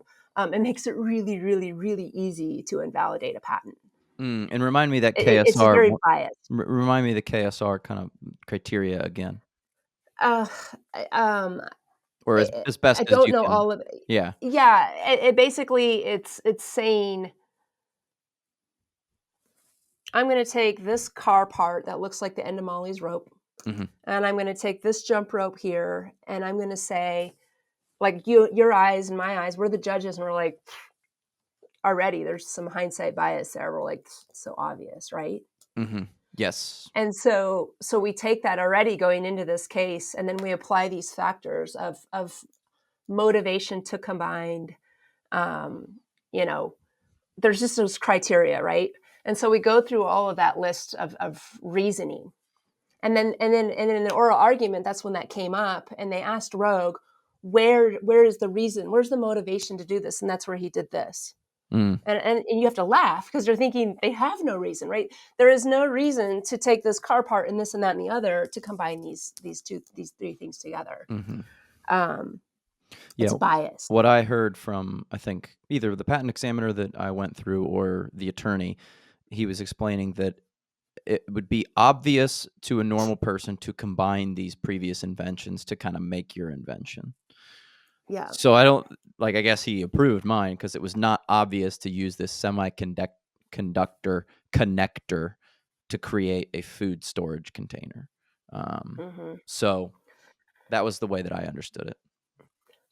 Speaker 2: it makes it really, really, really easy to invalidate a patent.
Speaker 1: And remind me that
Speaker 2: It's
Speaker 1: KSR
Speaker 2: very biased.
Speaker 1: remind me the KSR kind of criteria again,
Speaker 2: Uh, um,
Speaker 1: or
Speaker 2: I
Speaker 1: as best
Speaker 2: I
Speaker 1: as
Speaker 2: don't
Speaker 1: you
Speaker 2: know
Speaker 1: can.
Speaker 2: all of it.
Speaker 1: Yeah.
Speaker 2: Yeah, it basically it's saying, "I'm gonna take this car part that looks like the end of Molly's rope,
Speaker 1: Mhm.
Speaker 2: and I'm gonna take this jump rope here, and I'm gonna say," like, your eyes and my eyes, we're the judges, and we're like, already there's some hindsight bias there. We're like, "So obvious," right?
Speaker 1: Mhm. Yes.
Speaker 2: And so we take that already going into this case, and then we apply these factors of motivation to combine, um, you know, there's just those criteria, right? And so we go through all of that list of reasoning. And then in the oral argument, that's when that came up. And they asked Rogue, where is the reason? Where's the motivation to do this? And that's where he did this.
Speaker 1: Mm.
Speaker 2: And you have to laugh because you're thinking they have no reason, right? There is no reason to take this car part and this and that and the other to combine these three things together.
Speaker 1: Mhm.
Speaker 2: Um,
Speaker 1: Yeah.
Speaker 2: it's biased.
Speaker 1: What I heard from, I think, either the patent examiner that I went through or the attorney, he was explaining that it would be obvious to a normal person to combine these previous inventions to kinda make your invention.
Speaker 2: Yeah.
Speaker 1: So I don't like, I guess he approved mine because it was not obvious to use this conductor connector to create a food storage container. Um,
Speaker 2: Hmm.
Speaker 1: so that was the way that I understood it.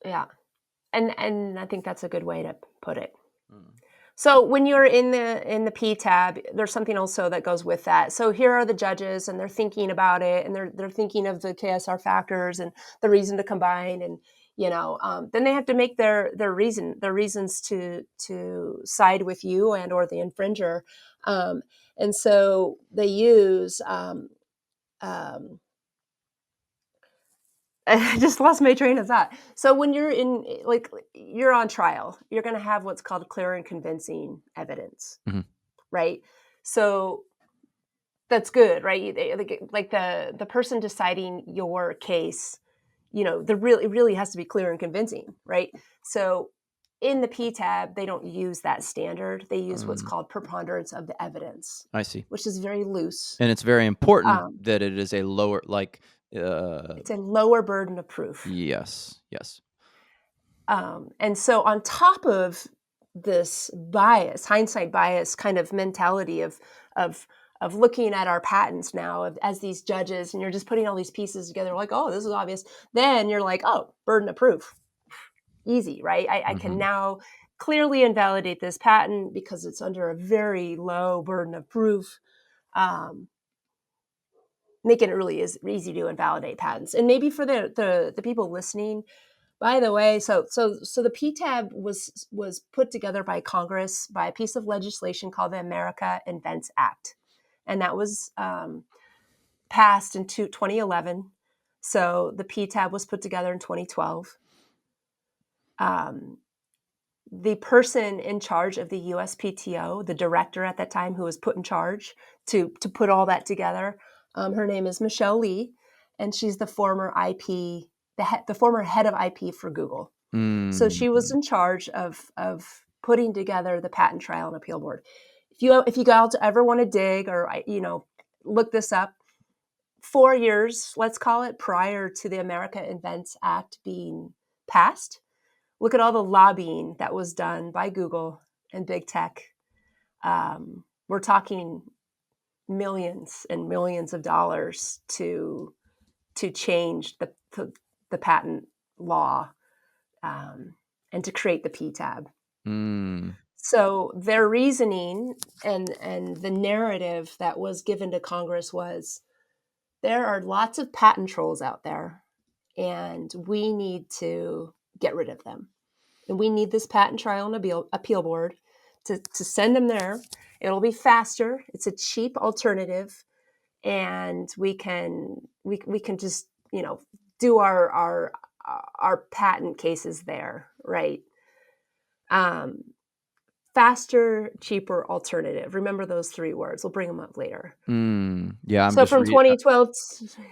Speaker 2: Yeah. And I think that's a good way to put it.
Speaker 1: Mm.
Speaker 2: So when you're in the P tab, there's something also that goes with that. So here are the judges, and they're thinking about it, and they're thinking of the KSR factors and the reason to combine, and then they have to make their reasons to side with you and or the infringer, and so they use. Um, I just lost my train of thought. So when you're in, like, you're on trial, you're going to have what's called clear and convincing evidence,
Speaker 1: Mhm.
Speaker 2: right? So that's good, right? Like the person deciding your case, the really it really has to be clear and convincing, right? So in the P tab, they don't use that standard. They use what's
Speaker 1: Mm,
Speaker 2: called preponderance of the evidence,
Speaker 1: I see.
Speaker 2: which is very loose.
Speaker 1: And it's very important
Speaker 2: Um,
Speaker 1: that it is a lower, like,
Speaker 2: it's a lower burden of proof.
Speaker 1: yes, yes.
Speaker 2: And so on top of this bias, hindsight bias kind of mentality of of looking at our patents now as these judges, and you're just putting all these pieces together like, oh, this is obvious. Then you're like, oh, burden of proof. Easy, right? I can
Speaker 1: Mhm.
Speaker 2: now clearly invalidate this patent because it's under a very low burden of proof, um, making it really easy to invalidate patents. And maybe for the people listening, by the way, so the PTAB was put together by Congress by a piece of legislation called the America Invents Act, and that was passed in 2011. So the PTAB was put together in 2012. The person in charge of the USPTO, the director at that time who was put in charge to put all that together, her name is Michelle Lee, and she's the former the former head of IP for Google. So she was
Speaker 1: Mm.
Speaker 2: in charge of putting together the Patent Trial and Appeal Board. If you guys ever want to dig or look this up, 4 years, let's call it, prior to the America Invents Act being passed, look at all the lobbying that was done by Google and big tech. We're talking millions and millions of dollars to change the patent law, and to create the PTAB.
Speaker 1: Mm.
Speaker 2: So their reasoning and the narrative that was given to Congress was there are lots of patent trolls out there, and we need to get rid of them. And we need this patent trial and appeal board to send them there. It'll be faster. It's a cheap alternative, and we can just do our patent cases there, right? Um, Faster, cheaper alternative. Remember those three words. We'll bring them up later.
Speaker 1: Yeah,
Speaker 2: So from 2012,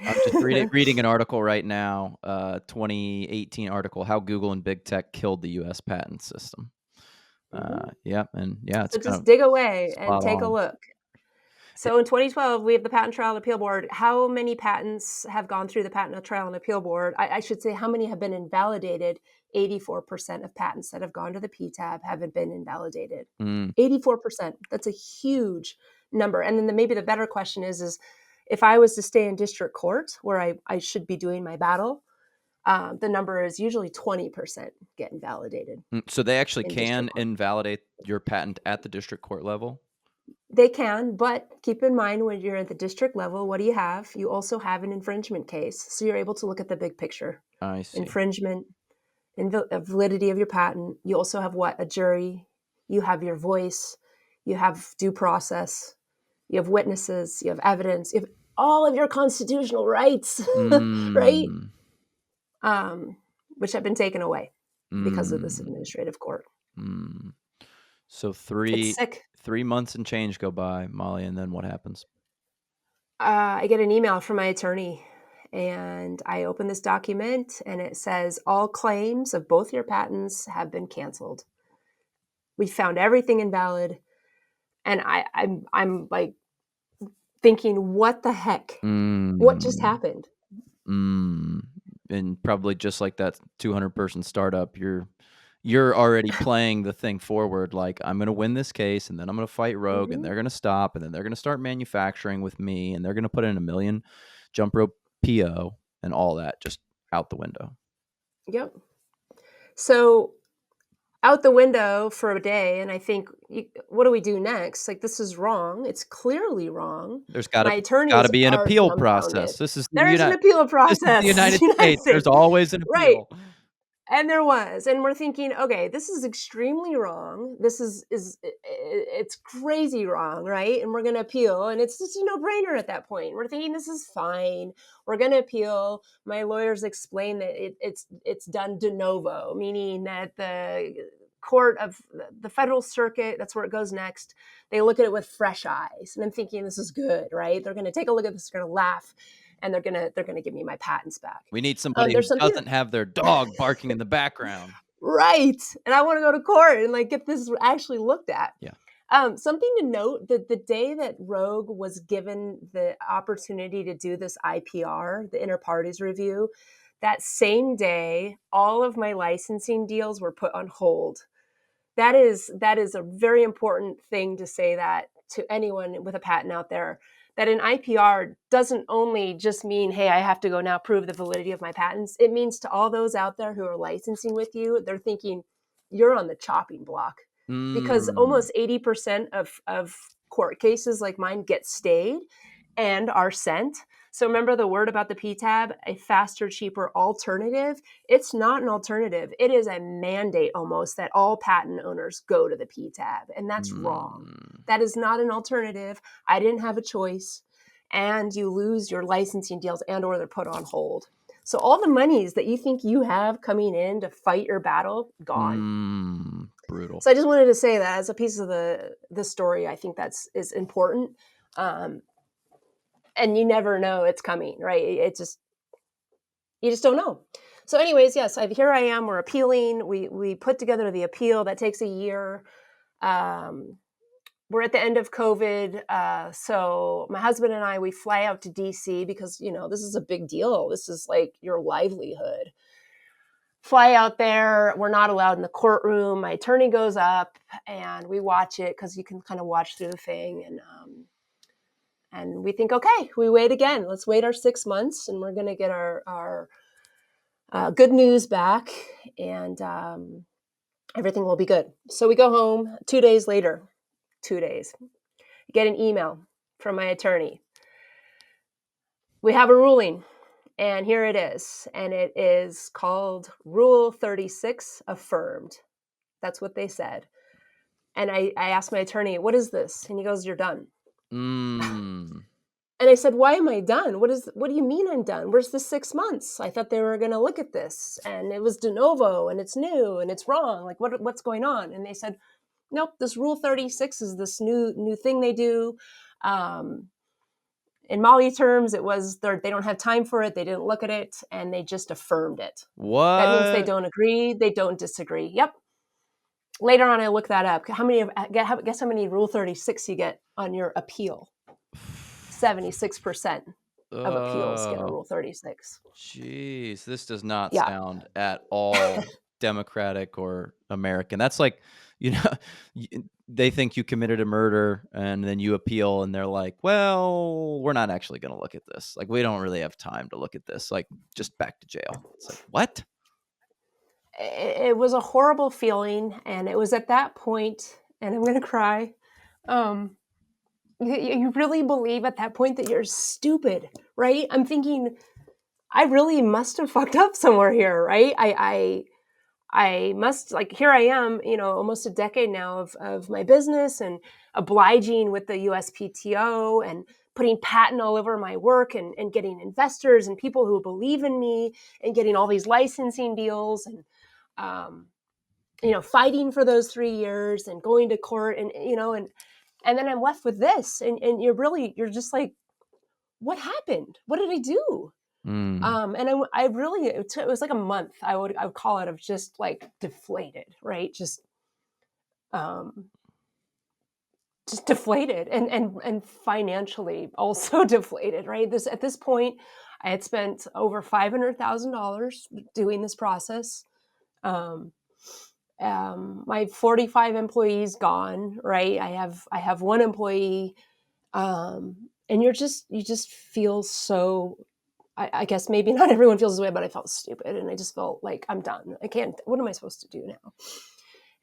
Speaker 1: I'm just reading an article right now, 2018 article, How Google and Big Tech Killed the US Patent System.
Speaker 2: Mhm.
Speaker 1: Yeah, and yeah, it's
Speaker 2: So
Speaker 1: kind
Speaker 2: just
Speaker 1: of
Speaker 2: dig away and
Speaker 1: spot
Speaker 2: take a
Speaker 1: on.
Speaker 2: look. So in 2012, we have the Patent Trial and Appeal Board. How many patents have gone through the Patent Trial and Appeal Board? I should say how many have been invalidated. 84% of patents that have gone to the PTAB haven't been invalidated.
Speaker 1: Mm.
Speaker 2: 84%. That's a huge number. And then maybe the better question is if I was to stay in district court where I should be doing my battle, the number is usually 20% get invalidated
Speaker 1: So they actually
Speaker 2: in district
Speaker 1: can
Speaker 2: court.
Speaker 1: invalidate your patent at the district court level?
Speaker 2: They can, but keep in mind when you're at the district level, what do you have? You also have an infringement case. So you're able to look at the big picture.
Speaker 1: I see.
Speaker 2: Infringement, validity of your patent. You also have what? A jury. You have your voice. You have due process. You have witnesses. You have evidence. You have all of your constitutional rights, right?
Speaker 1: Mm.
Speaker 2: Which have been taken away because of this
Speaker 1: Mm.
Speaker 2: administrative court.
Speaker 1: Mm. So
Speaker 2: It's sick.
Speaker 1: 3 months and change go by, Molly, and then what happens?
Speaker 2: I get an email from my attorney, and I open this document, and it says all claims of both your patents have been canceled. We found everything invalid, and I'm like thinking, what the heck? What just
Speaker 1: Mm.
Speaker 2: happened?
Speaker 1: Mm. And probably just like that 200-person startup, you're already playing the thing forward like, "I'm gonna win this case, and then I'm gonna fight Rogue, and
Speaker 2: Hmm.
Speaker 1: they're gonna stop, and then they're gonna start manufacturing with me, and they're gonna put in a million jump rope PO," and all that just out the window.
Speaker 2: Yep. So out the window for a day, and I think, what do we do next? Like, this is wrong. It's clearly wrong.
Speaker 1: There's
Speaker 2: My
Speaker 1: gotta
Speaker 2: attorneys
Speaker 1: be an
Speaker 2: are
Speaker 1: appeal process.
Speaker 2: dumbfounded.
Speaker 1: This is the
Speaker 2: There is an
Speaker 1: United
Speaker 2: appeal
Speaker 1: this is the
Speaker 2: process. It's
Speaker 1: United
Speaker 2: the United
Speaker 1: States. There's
Speaker 2: States.
Speaker 1: always an
Speaker 2: Right.
Speaker 1: appeal.
Speaker 2: And there was, and we're thinking, okay, this is extremely wrong. This is it's crazy wrong, right? And we're going to appeal, and it's just a no-brainer at that point. We're thinking this is fine. We're going to appeal. My lawyers explain that it's done de novo, meaning that the court of the federal circuit, that's where it goes next. They look at it with fresh eyes, and I'm thinking this is good, right? They're going to take a look at this, they're going to laugh, and they're going to give me my patents back.
Speaker 1: We need somebody who
Speaker 2: There's something
Speaker 1: doesn't have their dog barking in the background.
Speaker 2: right. And I want to go to court and like get this actually looked at.
Speaker 1: Yeah.
Speaker 2: Something to note that the day that Rogue was given the opportunity to do this IPR, the inter parties review, that same day, all of my licensing deals were put on hold. That is a very important thing to say, that to anyone with a patent out there that an IPR doesn't only just mean, hey, I have to go now prove the validity of my patents. It means to all those out there who are licensing with you, they're thinking you're on the chopping block, because
Speaker 1: Mm.
Speaker 2: almost 80% of court cases like mine get stayed and are sent. So remember the word about the PTAB, a faster, cheaper alternative. It's not an alternative. It is a mandate almost that all patent owners go to the PTAB, and that's wrong.
Speaker 1: Mm.
Speaker 2: That is not an alternative. I didn't have a choice, and you lose your licensing deals and or they're put on hold. So all the monies that you think you have coming in to fight your battle, gone.
Speaker 1: Brutal.
Speaker 2: So I just wanted to say that as a piece of the story. I think that's is important. Um, and you never know it's coming, right? It just you just don't know. So, anyways, yes, here I am. We're appealing. We put together the appeal that takes a year. Um, we're at the end of COVID, so my husband and I we fly out to DC because this is a big deal. This is like your livelihood. Fly out there. We're not allowed in the courtroom. My attorney goes up and we watch it because you can kind of watch through the thing and we think, okay, we wait again. Let's wait our 6 months, and we're going to get our good news back, and everything will be good. So we go home. 2 days later, 2 days, get an email from my attorney. We have a ruling, and here it is, and it is called Rule 36 affirmed. That's what they said. And I asked my attorney, what is this? And he goes, you're done.
Speaker 1: Mm.
Speaker 2: And I said, why am I done? What do you mean I'm done? Where's the 6 months? I thought they were going to look at this, and it was de novo, and it's new, and it's wrong. Like, what's going on? And they said, nope, this Rule 36 is this new thing they do. In Molly terms, it was they don't have time for it. They didn't look at it, and they just affirmed it. That means they
Speaker 1: What?
Speaker 2: don't agree. They don't disagree. Yep. Later on, I looked that up. Guess how many Rule 36 you get on your appeal? 76% of appeals get a
Speaker 1: Oh,
Speaker 2: Rule 36.
Speaker 1: jeez. This does not
Speaker 2: Yeah.
Speaker 1: sound at all democratic or American. That's like, you know, y they think you committed a murder, and then you appeal, and they're like, "Well, we're not actually gonna look at this. Like, we don't really have time to look at this. Like, just back to jail." It's like, "What?"
Speaker 2: It was a horrible feeling, and it was at that point, and I'm gonna cry. Um, you really believe at that point that you're stupid, right? I'm thinking, I really must have fucked up somewhere here, right? I must, like, here I am, almost a decade now of my business and obliging with the USPTO and putting patent all over my work and getting investors and people who believe in me and getting all these licensing deals and, um, fighting for those 3 years and going to court and then I'm left with this. And you're just like, what happened? What did I do?
Speaker 1: Mm.
Speaker 2: And I really, it was like a month. I would call it of just like deflated, right? Um, just deflated and financially also deflated, right? At this point, I had spent over $500,000 doing this process. Um, my 45 employees gone, right? I have one employee, and you just feel so. I guess maybe not everyone feels this way, but I felt stupid, and I just felt like I'm done. I can't. What am I supposed to do now?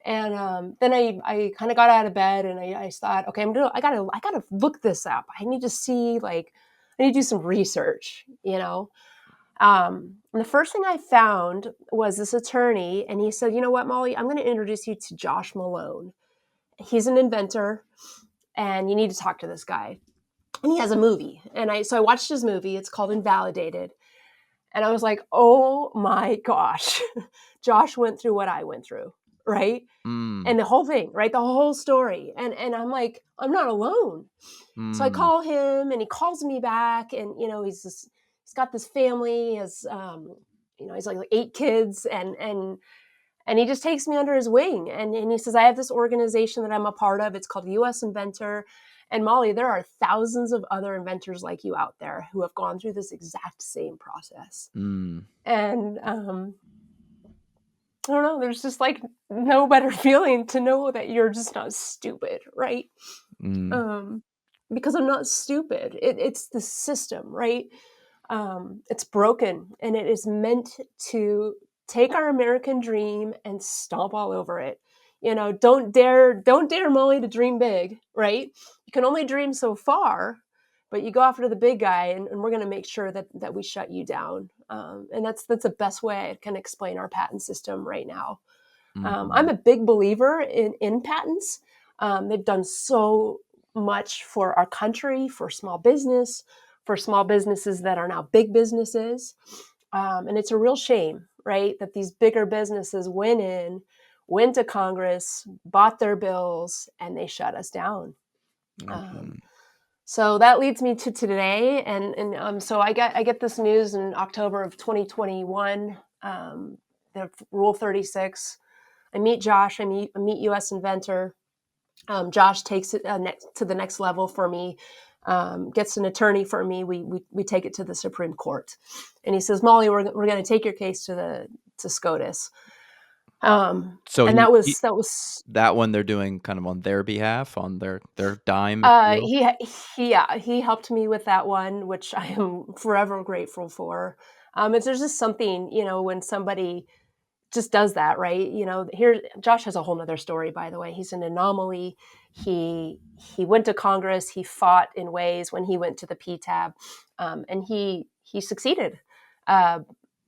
Speaker 2: And then I kind of got out of bed, and I thought, okay, I gotta look this up. I need to see, like, I need to do some research, And the first thing I found was this attorney, and he said, you know what, Molly, I'm going to introduce you to Josh Malone. He's an inventor, and you need to talk to this guy. And he has a movie, and I watched his movie. It's called Invalidated. And I was like, oh my gosh, Josh went through what I went through, right?
Speaker 1: Mm.
Speaker 2: And the whole thing, right? The whole story. And I'm like, I'm not alone. So I
Speaker 1: Mm.
Speaker 2: call him, and he calls me back, and he's got this family, he has he's like 8 kids, and he just takes me under his wing, and he says, I have this organization that I'm a part of. It's called US Inventor. And Molly, there are thousands of other inventors like you out there who have gone through this exact same process.
Speaker 1: Mm.
Speaker 2: And I don't know, there's just like no better feeling to know that you're just not stupid, right?
Speaker 1: Mm,
Speaker 2: um, because I'm not stupid. It's the system, right? It's broken, and it is meant to take our American dream and stomp all over it. Don't dare, Molly, to dream big, right? You can only dream so far, but you go after the big guy, and we're going to make sure that we shut you down. And that's the best way I can explain our patent system right now. I'm
Speaker 1: mhm,
Speaker 2: a big believer in patents. They've done so much for our country, for small businesses that are now big businesses. And it's a real shame, right, that these bigger businesses went to Congress, bought their bills, and they shut us down. Um,
Speaker 1: mhm.
Speaker 2: so that leads me to today, so I get this news in October of 2021. The Rule 36. I meet Josh. I meet US Inventor. Josh takes it to the next level for me. Gets an attorney for me. We take it to the Supreme Court, and he says, "Molly, we're going to take your case to SCOTUS."
Speaker 1: So
Speaker 2: And that was
Speaker 1: that one they're doing kind of on their behalf, on their dime, if you will?
Speaker 2: he helped me with that one, which I am forever grateful for. There's just something, when somebody just does that, right? Here Josh has a whole nother story, by the way. He's an anomaly. He went to Congress. He fought in ways when he went to the PTAB, and he succeeded. Uh,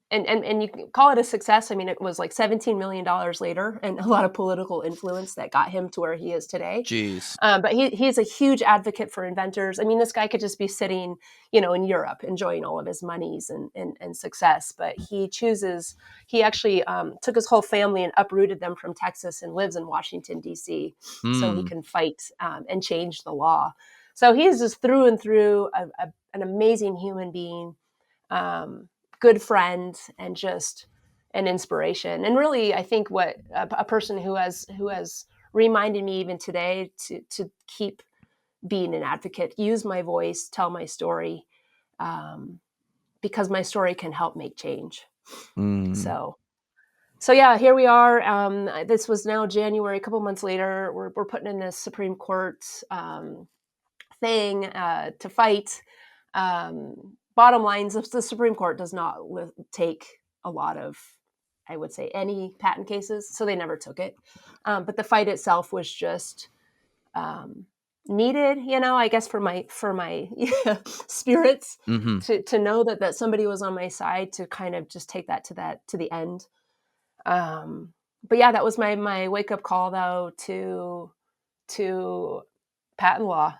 Speaker 2: and you can call it a success. I mean, it was like $17 million later, and a lot of political influence that got him to where he is today.
Speaker 1: Jeez.
Speaker 2: But he's a huge advocate for inventors. I mean, this guy could just be sitting, in Europe enjoying all of his monies and success. But he actually took his whole family and uprooted them from Texas and lives in Washington, D.C., so he
Speaker 1: Mm,
Speaker 2: can fight and change the law. So he is just through and through an amazing human being, good friend, and just an inspiration. And really, I think what a person who has reminded me even today to keep being an advocate, use my voice, tell my story, um, because my story can help make change.
Speaker 1: mm.
Speaker 2: So yeah, here we are. This was now January. A couple months later, we're putting in this Supreme Court thing to fight. Bottom lines, the Supreme Court does not take a lot of, I would say, any patent cases, so they never took it. But the fight itself was just um, needed, I guess, for my spirits,
Speaker 1: Mhm.
Speaker 2: to know that somebody was on my side, to kind of just take that to the end. Um, but yeah, that was my wake up call, though, to patent law,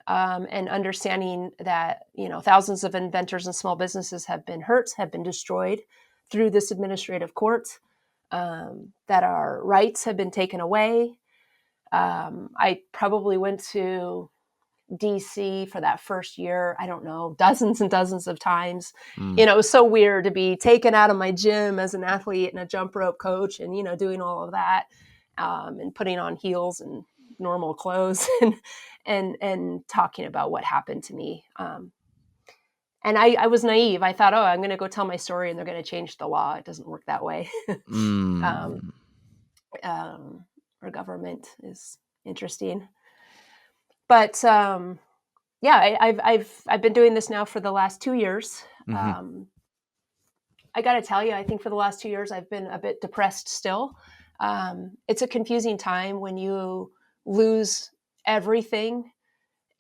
Speaker 2: and understanding that thousands of inventors and small businesses have been hurt, have been destroyed through this administrative court, that our rights have been taken away. I probably went to DC for that first year, I don't know, dozens and dozens of times.
Speaker 1: Mm.
Speaker 2: It was so weird to be taken out of my gym as an athlete and a jump rope coach, and doing all of that, and putting on heels and normal clothes, and talking about what happened to me. And I was naive. I thought, oh, I'm going to go tell my story and they're going to change the law. It doesn't work that way. um,
Speaker 1: Mm.
Speaker 2: our government is interesting, but yeah, I've been doing this now for the last 2 years.
Speaker 1: Mhm.
Speaker 2: Um, I got to tell you, I think for the last 2 years, I've been a bit depressed still. It's a confusing time when you lose everything,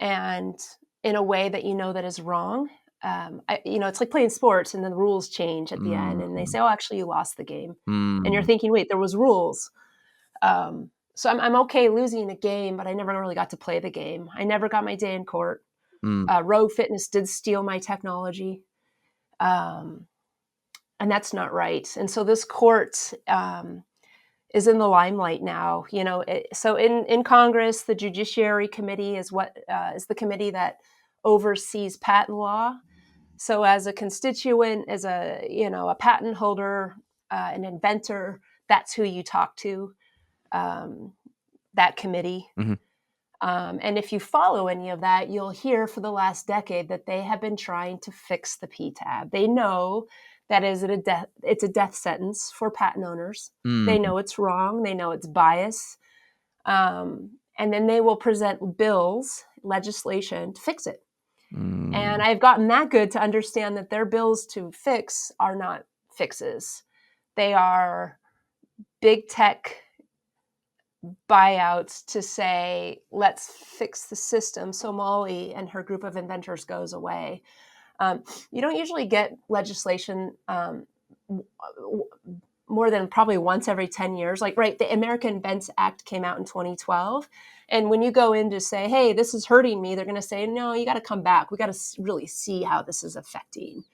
Speaker 2: and in a way that that is wrong. It's like playing sports, and then the rules change at the end, and they
Speaker 1: Mhm.
Speaker 2: say, "Oh, actually, you lost the game," and you're
Speaker 1: Mm.
Speaker 2: thinking, "Wait, there was rules." So I'm okay losing a game, but I never really got to play the game. I never got my day in court.
Speaker 1: Mm.
Speaker 2: Rogue Fitness did steal my technology, um, and that's not right. And so this court is in the limelight now. So in Congress, the Judiciary Committee is the committee that oversees patent law. So as a constituent, as a patent holder, an inventor, that's who you talk to. Um, that committee.
Speaker 1: Mhm.
Speaker 2: And if you follow any of that, you'll hear for the last decade that they have been trying to fix the PTAB. They know that it's a death sentence for patent owners. They
Speaker 1: Mm.
Speaker 2: know it's wrong. They know it's bias. and then they will present bills, legislation to fix it. And
Speaker 1: Mm.
Speaker 2: I've gotten that good to understand that their bills to fix are not fixes. They are big tech buyouts to say, let's fix the system so Molly and her group of inventors goes away. You don't usually get legislation more than probably once every 10 years. Like, right, the American Invents Act came out in 2012. And when you go in to say, hey, this is hurting me, they're going to say, no, you got to come back. We got to really see how this is affecting,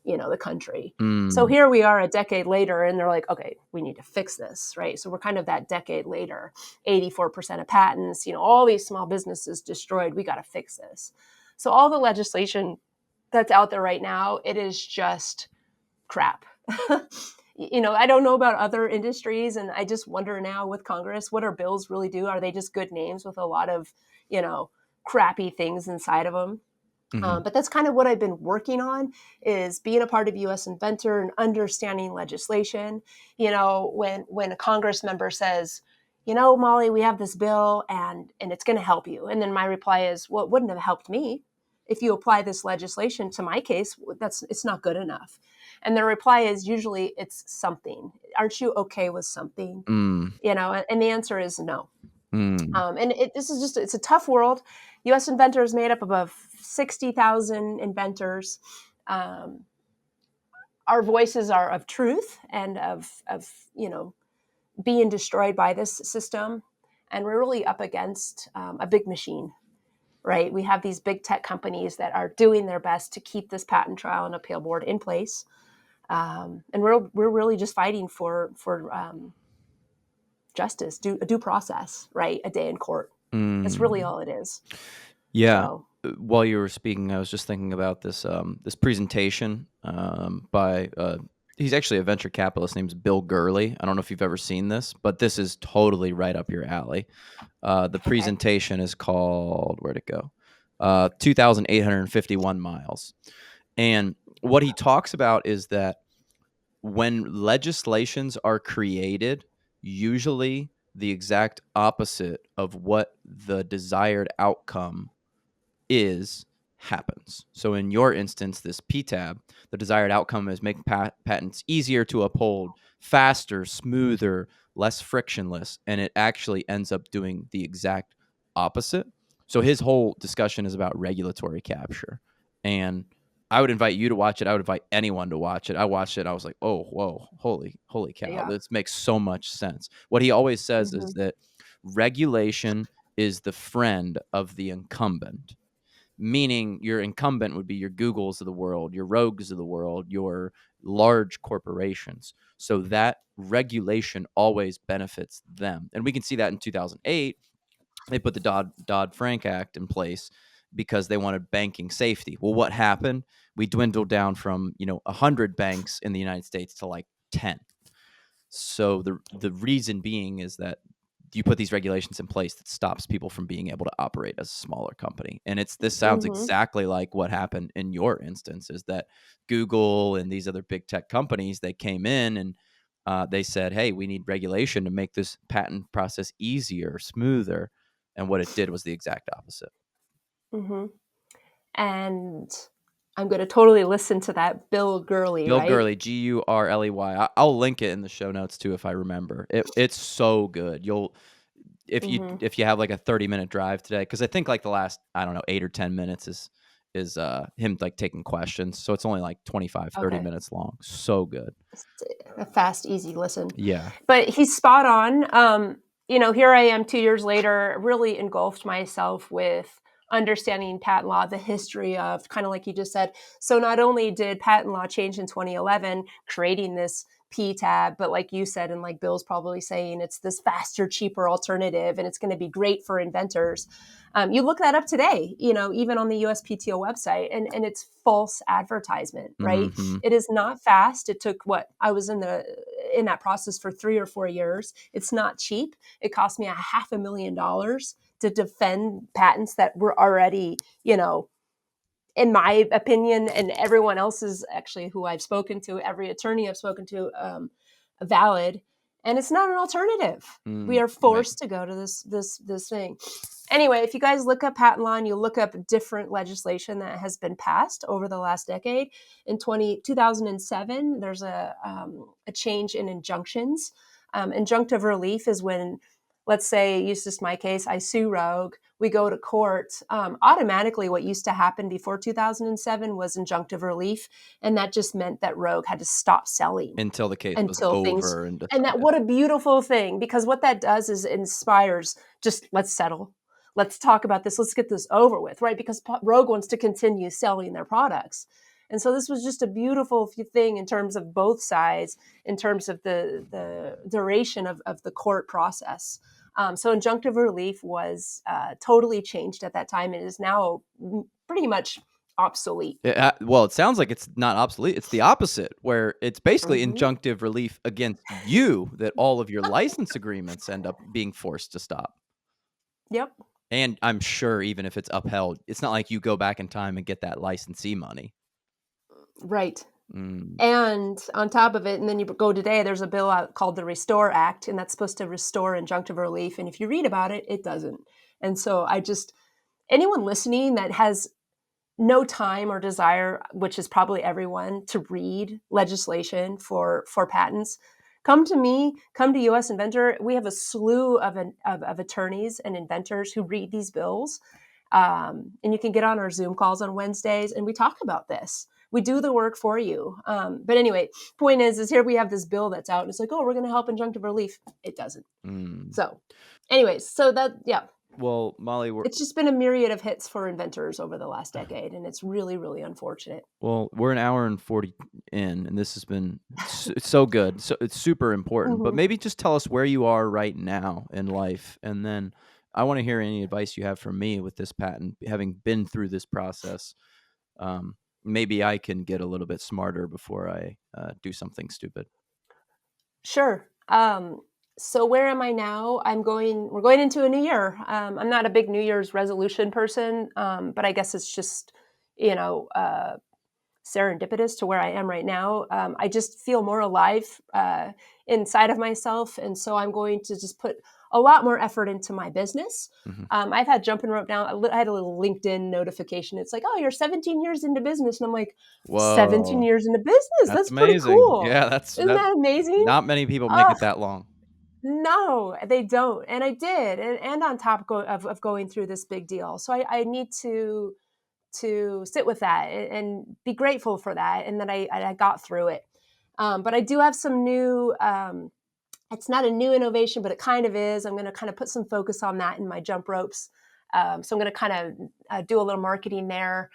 Speaker 2: the country. So
Speaker 1: Mm.
Speaker 2: here we are a decade later, and they're like, okay, we need to fix this, right? So we're kind of that decade later, 84% of patents, all these small businesses destroyed. We got to fix this. So all the legislation that's out there right now, it is just crap. I don't know about other industries, and I just wonder now with Congress, what our bills really do? Are they just good names with a lot of, crappy things inside of them?
Speaker 1: Mhm.
Speaker 2: But that's kind of what I've been working on, is being a part of U.S. Inventor and understanding legislation. When a Congress member says, Molly, we have this bill and it's going to help you. And then my reply is, well, it wouldn't have helped me. If you apply this legislation to my case, it's not good enough. And the reply is usually it's something. Aren't you okay with something?
Speaker 1: Mm.
Speaker 2: And the answer is no.
Speaker 1: Mm.
Speaker 2: And it's a tough world. U.S. Inventor is made up of 60,000 inventors. Um, our voices are of truth and of being destroyed by this system, and we're really up against a big machine, right? We have these big tech companies that are doing their best to keep this patent trial and appeal board in place, and we're really just fighting for justice, due process, right? A day in court. That's really
Speaker 1: Mm.
Speaker 2: all it is.
Speaker 1: Yeah.
Speaker 2: So,
Speaker 1: While you were speaking, I was just thinking about this presentation by he's actually a venture capitalist named Bill Gurley. I don't know if you've ever seen this, but this is totally right up your alley. The
Speaker 2: okay.
Speaker 1: presentation is called, where'd it go? 2,851 miles. And what he talks about is that when legislations are created, usually the exact opposite of what the desired outcome is happens. So in your instance, this PTAB, the desired outcome is make patents easier to uphold, faster, smoother, less frictionless, and it actually ends up doing the exact opposite. So his whole discussion is about regulatory capture. And I would invite you to watch it. I would invite anyone to watch it. I watched it. I was like, oh, whoa, holy cow.
Speaker 2: Yeah.
Speaker 1: This makes so much sense. What he always says is
Speaker 2: Hmm.
Speaker 1: that regulation is the friend of the incumbent, meaning your incumbent would be your Googles of the world, your Rogues of the world, your large corporations. So that regulation always benefits them. And we can see that in 2008, they put the Dodd-Frank Act in place because they wanted banking safety. Well, what happened? We dwindled down from, 100 banks in the United States to like 10. So the reason being is that you put these regulations in place that stops people from being able to operate as a smaller company. And this sounds
Speaker 2: Hmm.
Speaker 1: exactly like what happened in your instance, is that Google and these other big tech companies, they came in and they said, hey, we need regulation to make this patent process easier, smoother. And what it did was the exact opposite.
Speaker 2: Hmm. And I'm going to totally listen to that Bill Gurley,
Speaker 1: Bill
Speaker 2: right?
Speaker 1: Gurley, Gurley. I'll link it in the show notes too if I remember. It's so good. You'll
Speaker 2: Hmm.
Speaker 1: if you have like a 30-minute drive today, because I think like the last, I don't know, 8 or 10 minutes is him like taking questions, so it's only like 25-30
Speaker 2: Okay.
Speaker 1: minutes long. So good.
Speaker 2: It's a fast, easy listen.
Speaker 1: Yeah.
Speaker 2: But he's spot on. Here I am 2 years later, really engulfed myself with understanding patent law, the history of, kind of like you just said. So not only did patent law change in 2011, creating this PTAB, but like you said, and like Bill's probably saying, it's this faster, cheaper alternative, and it's going to be great for inventors. You look that up today, even on the USPTO website, and it's false advertisement, right?
Speaker 1: Mm-hmm.
Speaker 2: It is not fast. It took what I was in that process for 3 or 4 years. It's not cheap. It cost me $500,000 to defend patents that were already, in my opinion, and everyone else's, actually, who I've spoken to, every attorney I've spoken to, valid. and it's not an alternative. We are
Speaker 1: Right.
Speaker 2: forced to go to this thing. Anyway, if you guys look up patent law and you look up different legislation that has been passed over the last decade, in 2007, there's a change in injunctions. Injunctive relief is when, let's say, use just my case, I sue Rogue, we go to court. Automatically, what used to happen before 2007 was injunctive relief, and that just meant that Rogue had to stop selling
Speaker 1: Until the case was
Speaker 2: until things,
Speaker 1: over and
Speaker 2: and that,
Speaker 1: decided.
Speaker 2: what a beautiful thing, because what that does is inspires, just let's settle, let's talk about this, let's get this over with, right? Because Rogue wants to continue selling their products. And so this was just a beautiful thing in terms of both sides, in terms of the duration of the court process. So injunctive relief was totally changed at that time. It is now pretty much obsolete.
Speaker 1: Well, it sounds like it's not obsolete. It's the opposite, where it's basically
Speaker 2: Mm-hmm.
Speaker 1: injunctive relief against you that all of your license agreements end up being forced to stop.
Speaker 2: Yep.
Speaker 1: And I'm sure even if it's upheld, it's not like you go back in time and get that licensee money.
Speaker 2: Right.
Speaker 1: Mm.
Speaker 2: And on top of it, and then you go today, there's a bill out called the Restore Act, and that's supposed to restore injunctive relief. And if you read about it, it doesn't. And so anyone listening that has no time or desire, which is probably everyone, to read legislation for patents, come to me, come to US Inventor. We have a slew of attorneys and inventors who read these bills. And you can get on our Zoom calls on Wednesdays, and we talk about this. We do the work for you. But anyway, point is here we have this bill that's out, and it's like, oh, we're going to help injunctive relief. It doesn't.
Speaker 1: Mm.
Speaker 2: So, anyways, so that, yeah,
Speaker 1: Well, Molly,
Speaker 2: it's just been a myriad of hits for inventors over the last decade, and it's really, really unfortunate.
Speaker 1: we're an hour and 40 in, and this has been so good. So it's super important. But
Speaker 2: Mm-hmm.
Speaker 1: maybe just tell us where you are right now in life, and then I want to hear any advice you have for me with this patent, having been through this process. Maybe I can get a little bit smarter before I do something stupid.
Speaker 2: Sure. So where am I now? We're going into a new year. I'm not a big New Year's resolution person, but I guess it's just, you know, serendipitous to where I am right now. I just feel more alive inside of myself. And so I'm going to just put a lot more effort into my business.
Speaker 1: Hmm.
Speaker 2: I've had JumpNrope now. I had a little LinkedIn notification. It's like, oh, you're 17 years into business. And I'm like, 17
Speaker 1: Whoa,
Speaker 2: years into business?
Speaker 1: that's
Speaker 2: That's pretty
Speaker 1: amazing.
Speaker 2: cool.
Speaker 1: Yeah,
Speaker 2: Isn't that amazing?
Speaker 1: not many people make
Speaker 2: Oh,
Speaker 1: it that long.
Speaker 2: no, they don't. And I did. And on top of going through this big deal. So I need to sit with that and be grateful for that, and that I got through it. But I do have some new. It's not a new innovation, but it kind of is. I'm going to kind of put some focus on that in my jump ropes. So I'm going to kind of do a little marketing there.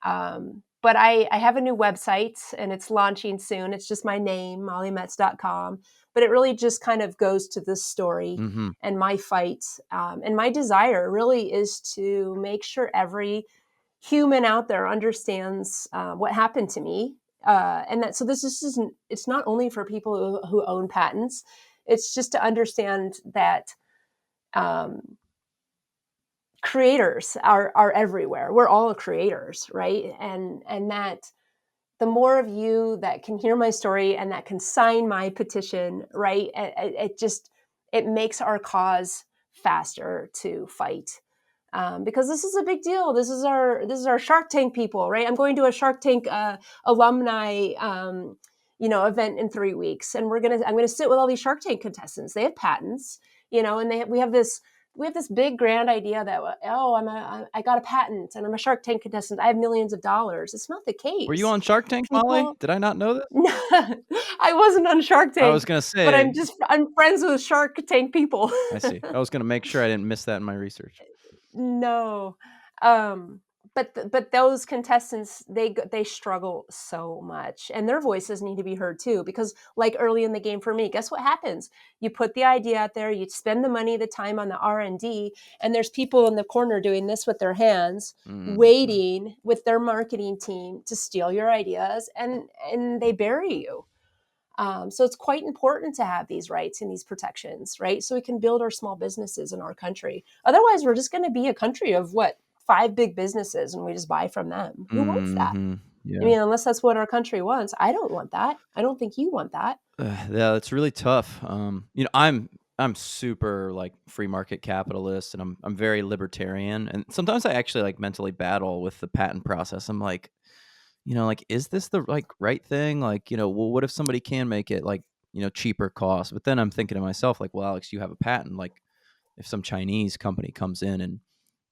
Speaker 2: But I have a new website, and it's launching soon. It's just my name, mollymetz.com. But it really just kind of goes to this story
Speaker 1: Hmm.
Speaker 2: and my fight. And my desire really is to make sure every human out there understands what happened to me, and that, so isn't, it's not only for people who own patents. It's just to understand that um, creators are everywhere. We're all creators, right? And that the more of you that can hear my story and that can sign my petition, right, it just, it makes our cause faster to fight. Because this is a big deal. This is our Shark Tank people, right? I'm going to a Shark Tank alumni, event in 3 weeks, and I'm gonna sit with all these Shark Tank contestants. They have patents, and we have this big grand idea that, oh, I got a patent and I'm a Shark Tank contestant. I have millions of dollars. It's not the
Speaker 1: Were you
Speaker 2: case.
Speaker 1: on Shark Tank, Molly?
Speaker 2: People,
Speaker 1: Did I not know this?
Speaker 2: I wasn't on Shark
Speaker 1: I was
Speaker 2: Tank,
Speaker 1: gonna
Speaker 2: but
Speaker 1: say.
Speaker 2: I'm friends with Shark Tank people.
Speaker 1: I see. I was gonna make sure I didn't miss that in my research.
Speaker 2: No. Um, but those contestants, they struggle so much, and their voices need to be heard too, because like early in the game for me, guess what happens? You put the idea out there, you spend the money, the time on the R&D, and there's people in the corner doing this with their hands,
Speaker 1: Mhm.
Speaker 2: waiting with their marketing team to steal your ideas, and they bury you. So it's quite important to have these rights and these protections, right? So we can build our small businesses in our country. Otherwise, we're just going to be a country of what, 5 big businesses, and we just buy from them. Who wants that?
Speaker 1: Mhm.
Speaker 2: I
Speaker 1: Yeah.
Speaker 2: mean, unless that's what our country wants. I don't want that. I don't think you want that.
Speaker 1: Yeah, it's really tough. I'm super like free market capitalist, and I'm very libertarian, and sometimes I actually like mentally battle with the patent process. I'm like, like, is this the like right thing? Like, well, what if somebody can make it like cheaper cost? But then I'm thinking to myself, like, well, Alex, you have a patent. Like, if some Chinese company comes in and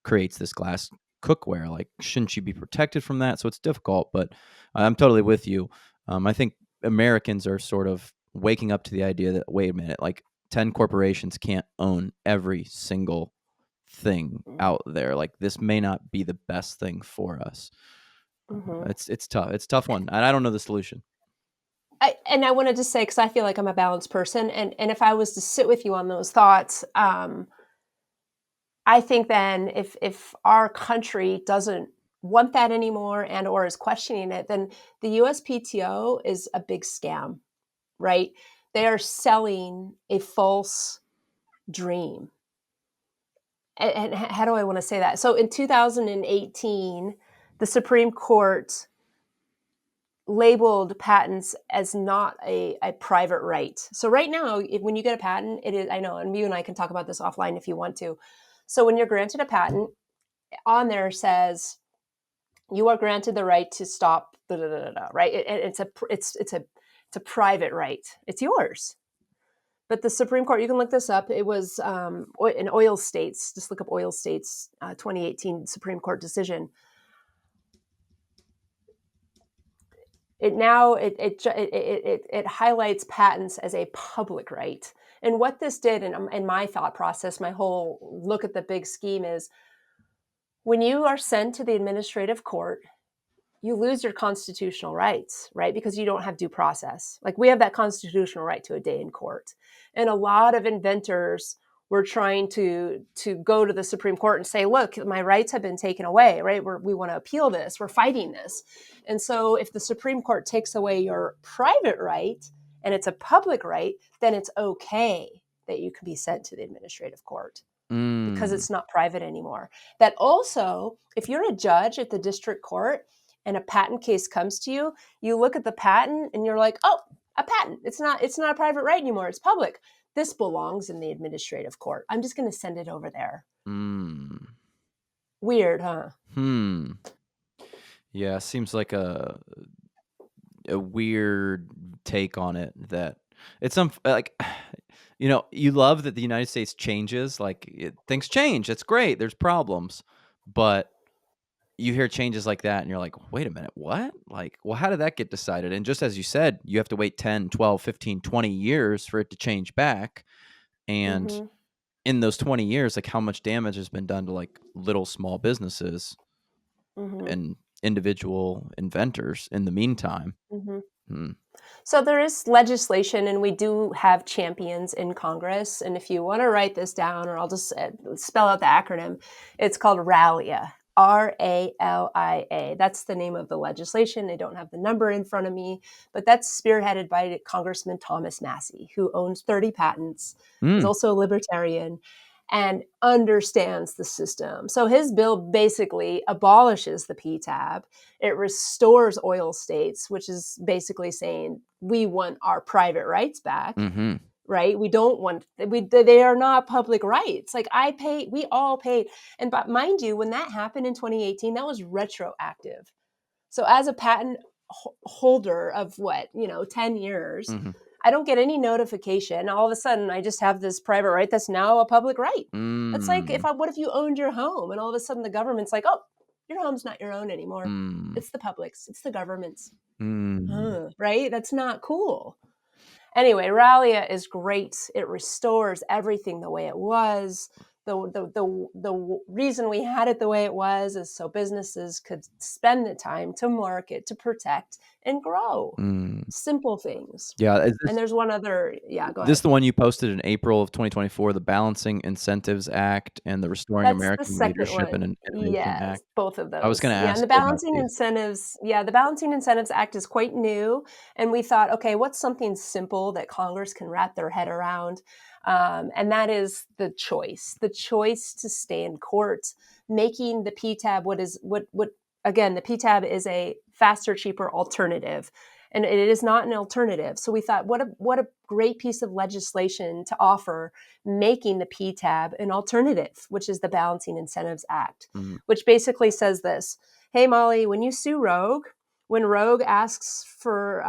Speaker 1: creates this glass cookware, like, shouldn't you be protected from that? So it's difficult, but I'm totally with you. I think Americans are sort of waking up to the idea that, wait a minute, like 10 corporations can't own every single thing out there. Like, this may not be the best thing for us.
Speaker 2: Mm-hmm.
Speaker 1: It's tough. It's a tough one. And I don't know the solution.
Speaker 2: I wanted to say, because I feel like I'm a balanced person, and if I was to sit with you on those thoughts, I think then if our country doesn't want that anymore and or is questioning it, then the USPTO is a big scam, right? They are selling a false dream. And how do I want to say that? So in 2018, the Supreme Court labeled patents as not a private right. So right now, when you get a patent, it is, I know, and you and I can talk about this offline if you want to. So when you're granted a patent, on there says you are granted the right to stop, da, da, da, da, right? It's a private right. It's yours. But the Supreme Court, you can look this up. It was in oil states. Just look up oil states 2018 Supreme Court decision. It highlights patents as a public right. And what this did, in my thought process, my whole look at the big scheme is, when you are sent to the administrative court, you lose your constitutional rights, right? Because you don't have due process. Like, we have that constitutional right to a day in court. And a lot of inventors were trying to go to the Supreme Court and say, look, my rights have been taken away, right? We want to appeal this. We're fighting this. And so if the Supreme Court takes away your private right and it's a public right, then it's okay that you can be sent to the administrative court because
Speaker 1: Mm.
Speaker 2: it's not private anymore. That also, if you're a judge at the district court and a patent case comes to you, you look at the patent and you're like, oh, a patent. It's not a private right anymore. It's public. This belongs in the administrative court. I'm just going to send it over there.
Speaker 1: Mm.
Speaker 2: Weird, huh?
Speaker 1: Hmm. Yeah, seems like a weird take on it that it's like you love that the United States changes, like things change. It's great. There's problems, but you hear changes like that and you're like, wait a minute, what? Like, well, how did that get decided? And just as you said, you have to wait 10, 12, 15, 20 years for it to change back. And
Speaker 2: Mm-hmm.
Speaker 1: in those 20 years, like, how much damage has been done to like little small businesses
Speaker 2: Mm-hmm.
Speaker 1: and individual inventors in the meantime?
Speaker 2: Mm-hmm.
Speaker 1: Hmm.
Speaker 2: So there is legislation, and we do have champions in Congress. And if you want to write this down, or I'll just spell out the acronym, it's called RALIA. RALIA. That's the name of the legislation. I don't have the number in front of me, but that's spearheaded by Congressman Thomas Massey, who owns 30 patents, is
Speaker 1: Mm.
Speaker 2: also a libertarian, and understands the system. So his bill basically abolishes the PTAB. It restores oil states, which is basically saying we want our private rights back,
Speaker 1: Hmm.
Speaker 2: right? We don't want, they are not public rights. Like, we all paid. And but mind you, when that happened in 2018, that was retroactive. So as a patent holder of 10 years,
Speaker 1: Hmm.
Speaker 2: I don't get any notification. All of a sudden, I just have this private right that's now a public right. That's like,
Speaker 1: Mm.
Speaker 2: what if you owned your home and all of a sudden the government's like, oh, your home's not your own anymore.
Speaker 1: Mm.
Speaker 2: It's the public's, it's the government's.
Speaker 1: Mm.
Speaker 2: Right? That's not cool. Anyway, Rallia is great. It restores everything the way it was. The reason we had it the way it was is so businesses could spend the time to market, to protect, and grow.
Speaker 1: Mm.
Speaker 2: Simple things.
Speaker 1: Yeah, is
Speaker 2: And there's one other, yeah, go
Speaker 1: this
Speaker 2: ahead.
Speaker 1: the one you posted in April of 2024, the Balancing Incentives Act and the Restoring
Speaker 2: That's the
Speaker 1: American
Speaker 2: second
Speaker 1: Leadership and
Speaker 2: one.
Speaker 1: Innovation
Speaker 2: Yes,
Speaker 1: Act?
Speaker 2: both of
Speaker 1: I was
Speaker 2: those.
Speaker 1: gonna
Speaker 2: Yeah, and
Speaker 1: ask you about these.
Speaker 2: The Balancing Incentives Act is quite new, and we thought, okay, what's something simple that Congress can wrap their head around? And that is the choice to stay in court, making the PTAB what again, the PTAB is a faster, cheaper alternative. And it is not an alternative. So we thought, what a great piece of legislation to offer, making the PTAB an alternative, which is the Balancing Incentives Act,
Speaker 1: Mm.
Speaker 2: which basically says this: hey, Molly, when you sue Rogue, when Rogue asks for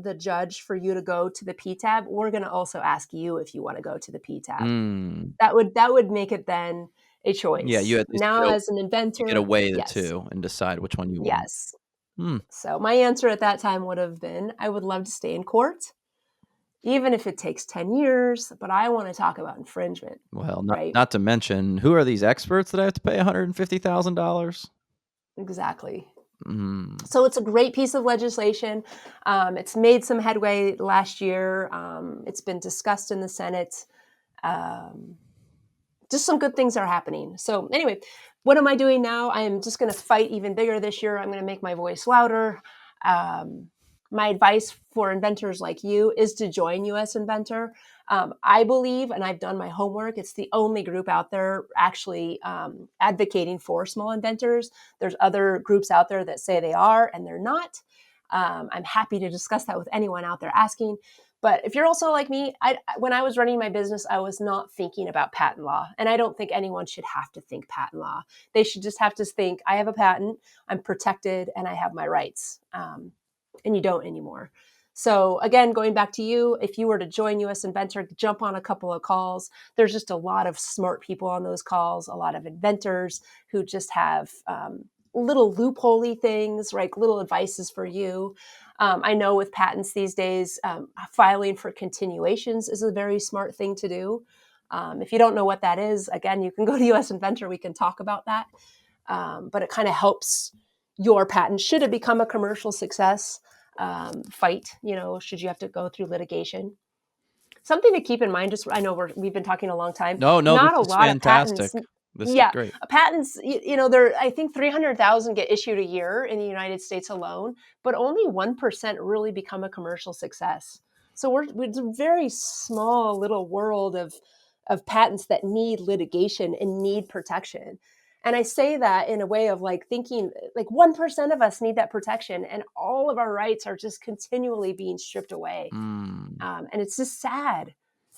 Speaker 2: the judge for you to go to the PTAB, we're going to also ask you if you want to go to the PTAB.
Speaker 1: Mm.
Speaker 2: That would make it then a
Speaker 1: Yeah,
Speaker 2: choice.
Speaker 1: you at least
Speaker 2: Now, as an
Speaker 1: get to
Speaker 2: inventor,
Speaker 1: weigh the
Speaker 2: yes,
Speaker 1: two and decide which one you want.
Speaker 2: yes.
Speaker 1: Hmm.
Speaker 2: So my answer at that time would have been, I would love to stay in court, even if it takes 10 years, but I want to talk about infringement,
Speaker 1: Well,
Speaker 2: right?
Speaker 1: not to mention, who are these experts that I have to pay $150,000?
Speaker 2: Exactly.
Speaker 1: Mm.
Speaker 2: So it's a great piece of legislation. It's made some headway last year. It's been discussed in the Senate. Just some good things are happening. So anyway, what am I doing now? I am just going to fight even bigger this year. I'm going to make my voice louder. My advice for inventors like you is to join US Inventor. I believe, and I've done my homework, it's the only group out there actually advocating for small inventors. There's other groups out there that say they are, and they're not. I'm happy to discuss that with anyone out there asking. But if you're also like me, when I was running my business, I was not thinking about patent law. And I don't think anyone should have to think patent law. They should just have to think, I have a patent, I'm protected, and I have my rights. And you don't anymore. So again, going back to you, if you were to join US Inventor, jump on a couple of calls. There's just a lot of smart people on those calls, a lot of inventors who just have little loophole-y things, right? Little advices for you. I know with patents these days, filing for continuations is a very smart thing to do. If you don't know what that is, again, you can go to US Inventor. We can talk about that. But it kind of helps your patent, should it become a commercial success, fight, should you have to go through litigation. Something to keep in mind, just I know we've been talking a long time,
Speaker 1: No, this
Speaker 2: not a
Speaker 1: is
Speaker 2: lot of patents.
Speaker 1: fantastic. This is
Speaker 2: Yeah,
Speaker 1: great.
Speaker 2: patents, there, I think 300,000 get issued a year in the United States alone, but only 1% really become a commercial success. So it's a very small little world of patents that need litigation and need protection. And I say that in a way of like thinking like 1% of us need that protection, and all of our rights are just continually being stripped away.
Speaker 1: Mm.
Speaker 2: And it's just sad.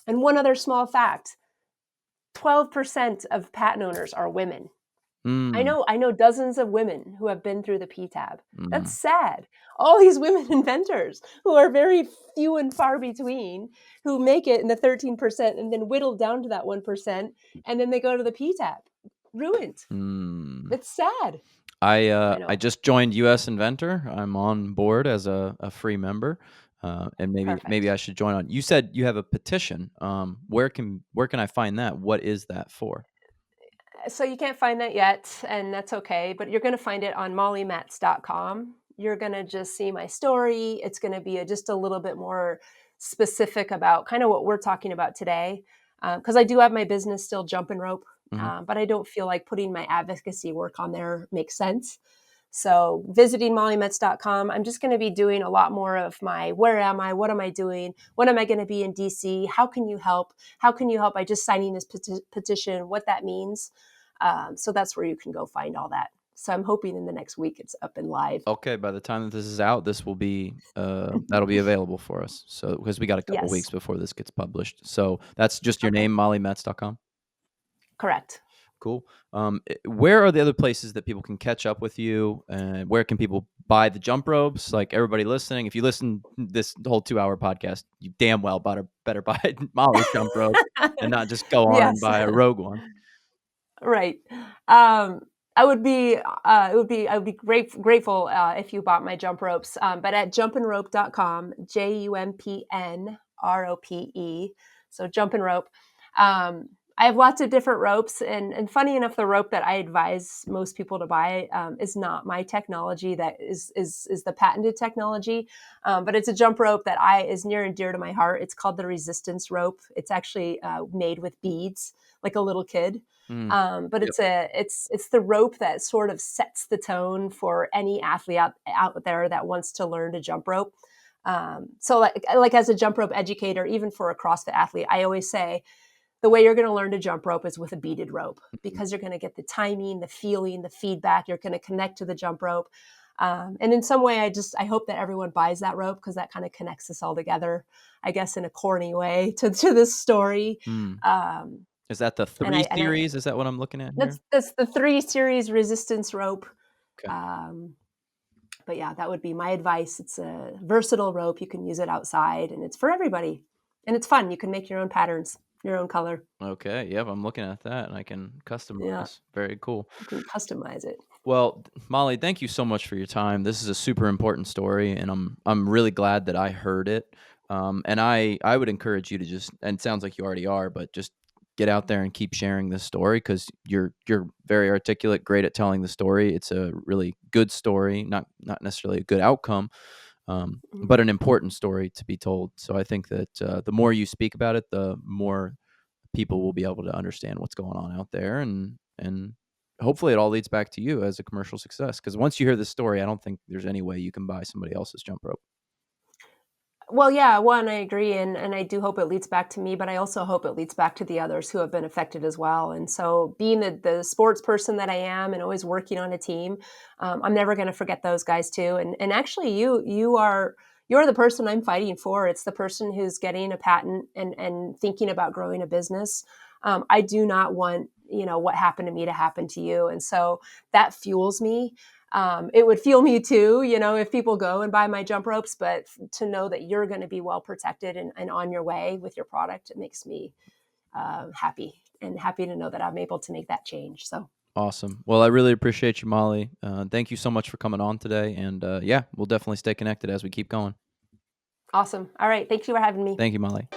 Speaker 2: And one other small fact, 12% of patent owners are women.
Speaker 1: Mm.
Speaker 2: I know dozens of women who have been through the PTAB. That's
Speaker 1: Mm.
Speaker 2: sad. All these women inventors who are very few and far between, who make it in the 13% and then whittle down to that 1%, and then they go to the PTAB. Ruined.
Speaker 1: Mm.
Speaker 2: It's sad. I
Speaker 1: I
Speaker 2: know.
Speaker 1: just joined US Inventor. I'm on board as a free member, and maybe
Speaker 2: Perfect.
Speaker 1: I should join on. You said you have a petition. Where can I find that? What is that for?
Speaker 2: So you can't find that yet, and that's okay, but you're going to find it on mollymetz.com. You're going to just see my story. It's going to be just a little bit more specific about kind of what we're talking about today. Because I do have my business still, JumpNrope,
Speaker 1: Mhm.
Speaker 2: but I don't feel like putting my advocacy work on there makes sense. So visiting mollymetz.com, I'm just going to be doing a lot more of my where am I? What am I doing? When am I going to be in DC? How can you help? How can you help by just signing this petition? What that means. So that's where you can go find all that. So I'm hoping in the next week it's up and live.
Speaker 1: Okay, by the time that this is out, this will be that'll be available for us. So because we got a couple weeks
Speaker 2: Yes,
Speaker 1: before this gets published. So that's just your
Speaker 2: okay,
Speaker 1: name, mollymetz.com.
Speaker 2: correct.
Speaker 1: Cool. Where are the other places that people can catch up with you? And where can people buy the jump ropes? Like everybody listening, if you listen this whole 2-hour podcast, you damn well better buy Molly's jump rope and not just go on and
Speaker 2: Yes.
Speaker 1: buy a Rogue one.
Speaker 2: Right. I would be grateful if you bought my jump ropes. But at jumpnrope.com, JumpNrope. So jump and rope. I have lots of different ropes, and funny enough, the rope that I advise most people to buy is not my technology. That is the patented technology, but it's a jump rope that is near and dear to my heart. It's called the resistance rope. It's actually made with beads, like a little kid.
Speaker 1: Mm,
Speaker 2: But
Speaker 1: yep.
Speaker 2: it's the rope that sort of sets the tone for any athlete out there that wants to learn to jump rope. So like as a jump rope educator, even for a CrossFit athlete, I always say the way you're going to learn to jump rope is with a beaded rope,
Speaker 1: Mhm.
Speaker 2: because you're going to get the timing, the feeling, the feedback. You're going to connect to the jump rope. And in some way, I hope that everyone buys that rope because that kind of connects us all together, I guess, in a corny way to this story.
Speaker 1: Mm.
Speaker 2: Um,
Speaker 1: Is that the
Speaker 2: and
Speaker 1: 3
Speaker 2: I
Speaker 1: series? Is that what I'm looking at here?
Speaker 2: that's the 3 series resistance rope.
Speaker 1: Okay.
Speaker 2: Um, but yeah, that would be my advice. It's a versatile rope. You can use it outside, and it's for everybody. And it's fun. You can make your own patterns, your own color.
Speaker 1: Okay, yep, I'm looking at that, and I can
Speaker 2: Yeah,
Speaker 1: customize. Very cool.
Speaker 2: you can customize it.
Speaker 1: Well, Molly, thank you so much for your time. This is a super important story, and I'm really glad that I heard it. And I would encourage you to just, and it sounds like you already are, but just get out there and keep sharing this story because you're very articulate, great at telling the story. It's a really good story, not necessarily a good outcome,
Speaker 2: Mhm.
Speaker 1: but an important story to be told. So I think that the more you speak about it, the more people will be able to understand what's going on out there, and hopefully it all leads back to you as a commercial success, because once you hear this story, I don't think there's any way you can buy somebody else's jump rope.
Speaker 2: Well, yeah, one, I agree, and I do hope it leads back to me, but I also hope it leads back to the others who have been affected as well. And so, being the sports person that I am, and always working on a team, I'm never going to forget those guys too. And actually, you're the person I'm fighting for. It's the person who's getting a patent and thinking about growing a business. I do not want what happened to me to happen to you, and so that fuels me. It would fuel me too, if people go and buy my jump ropes, but to know that you're going to be well protected and on your way with your product, it makes me happy, and happy to know that I'm able to make that change. So
Speaker 1: Awesome. Well, I really appreciate you, Molly. Thank you so much for coming on today, and yeah, we'll definitely stay connected as we keep going.
Speaker 2: awesome. All right. Thank you for having me.
Speaker 1: Thank you, Molly.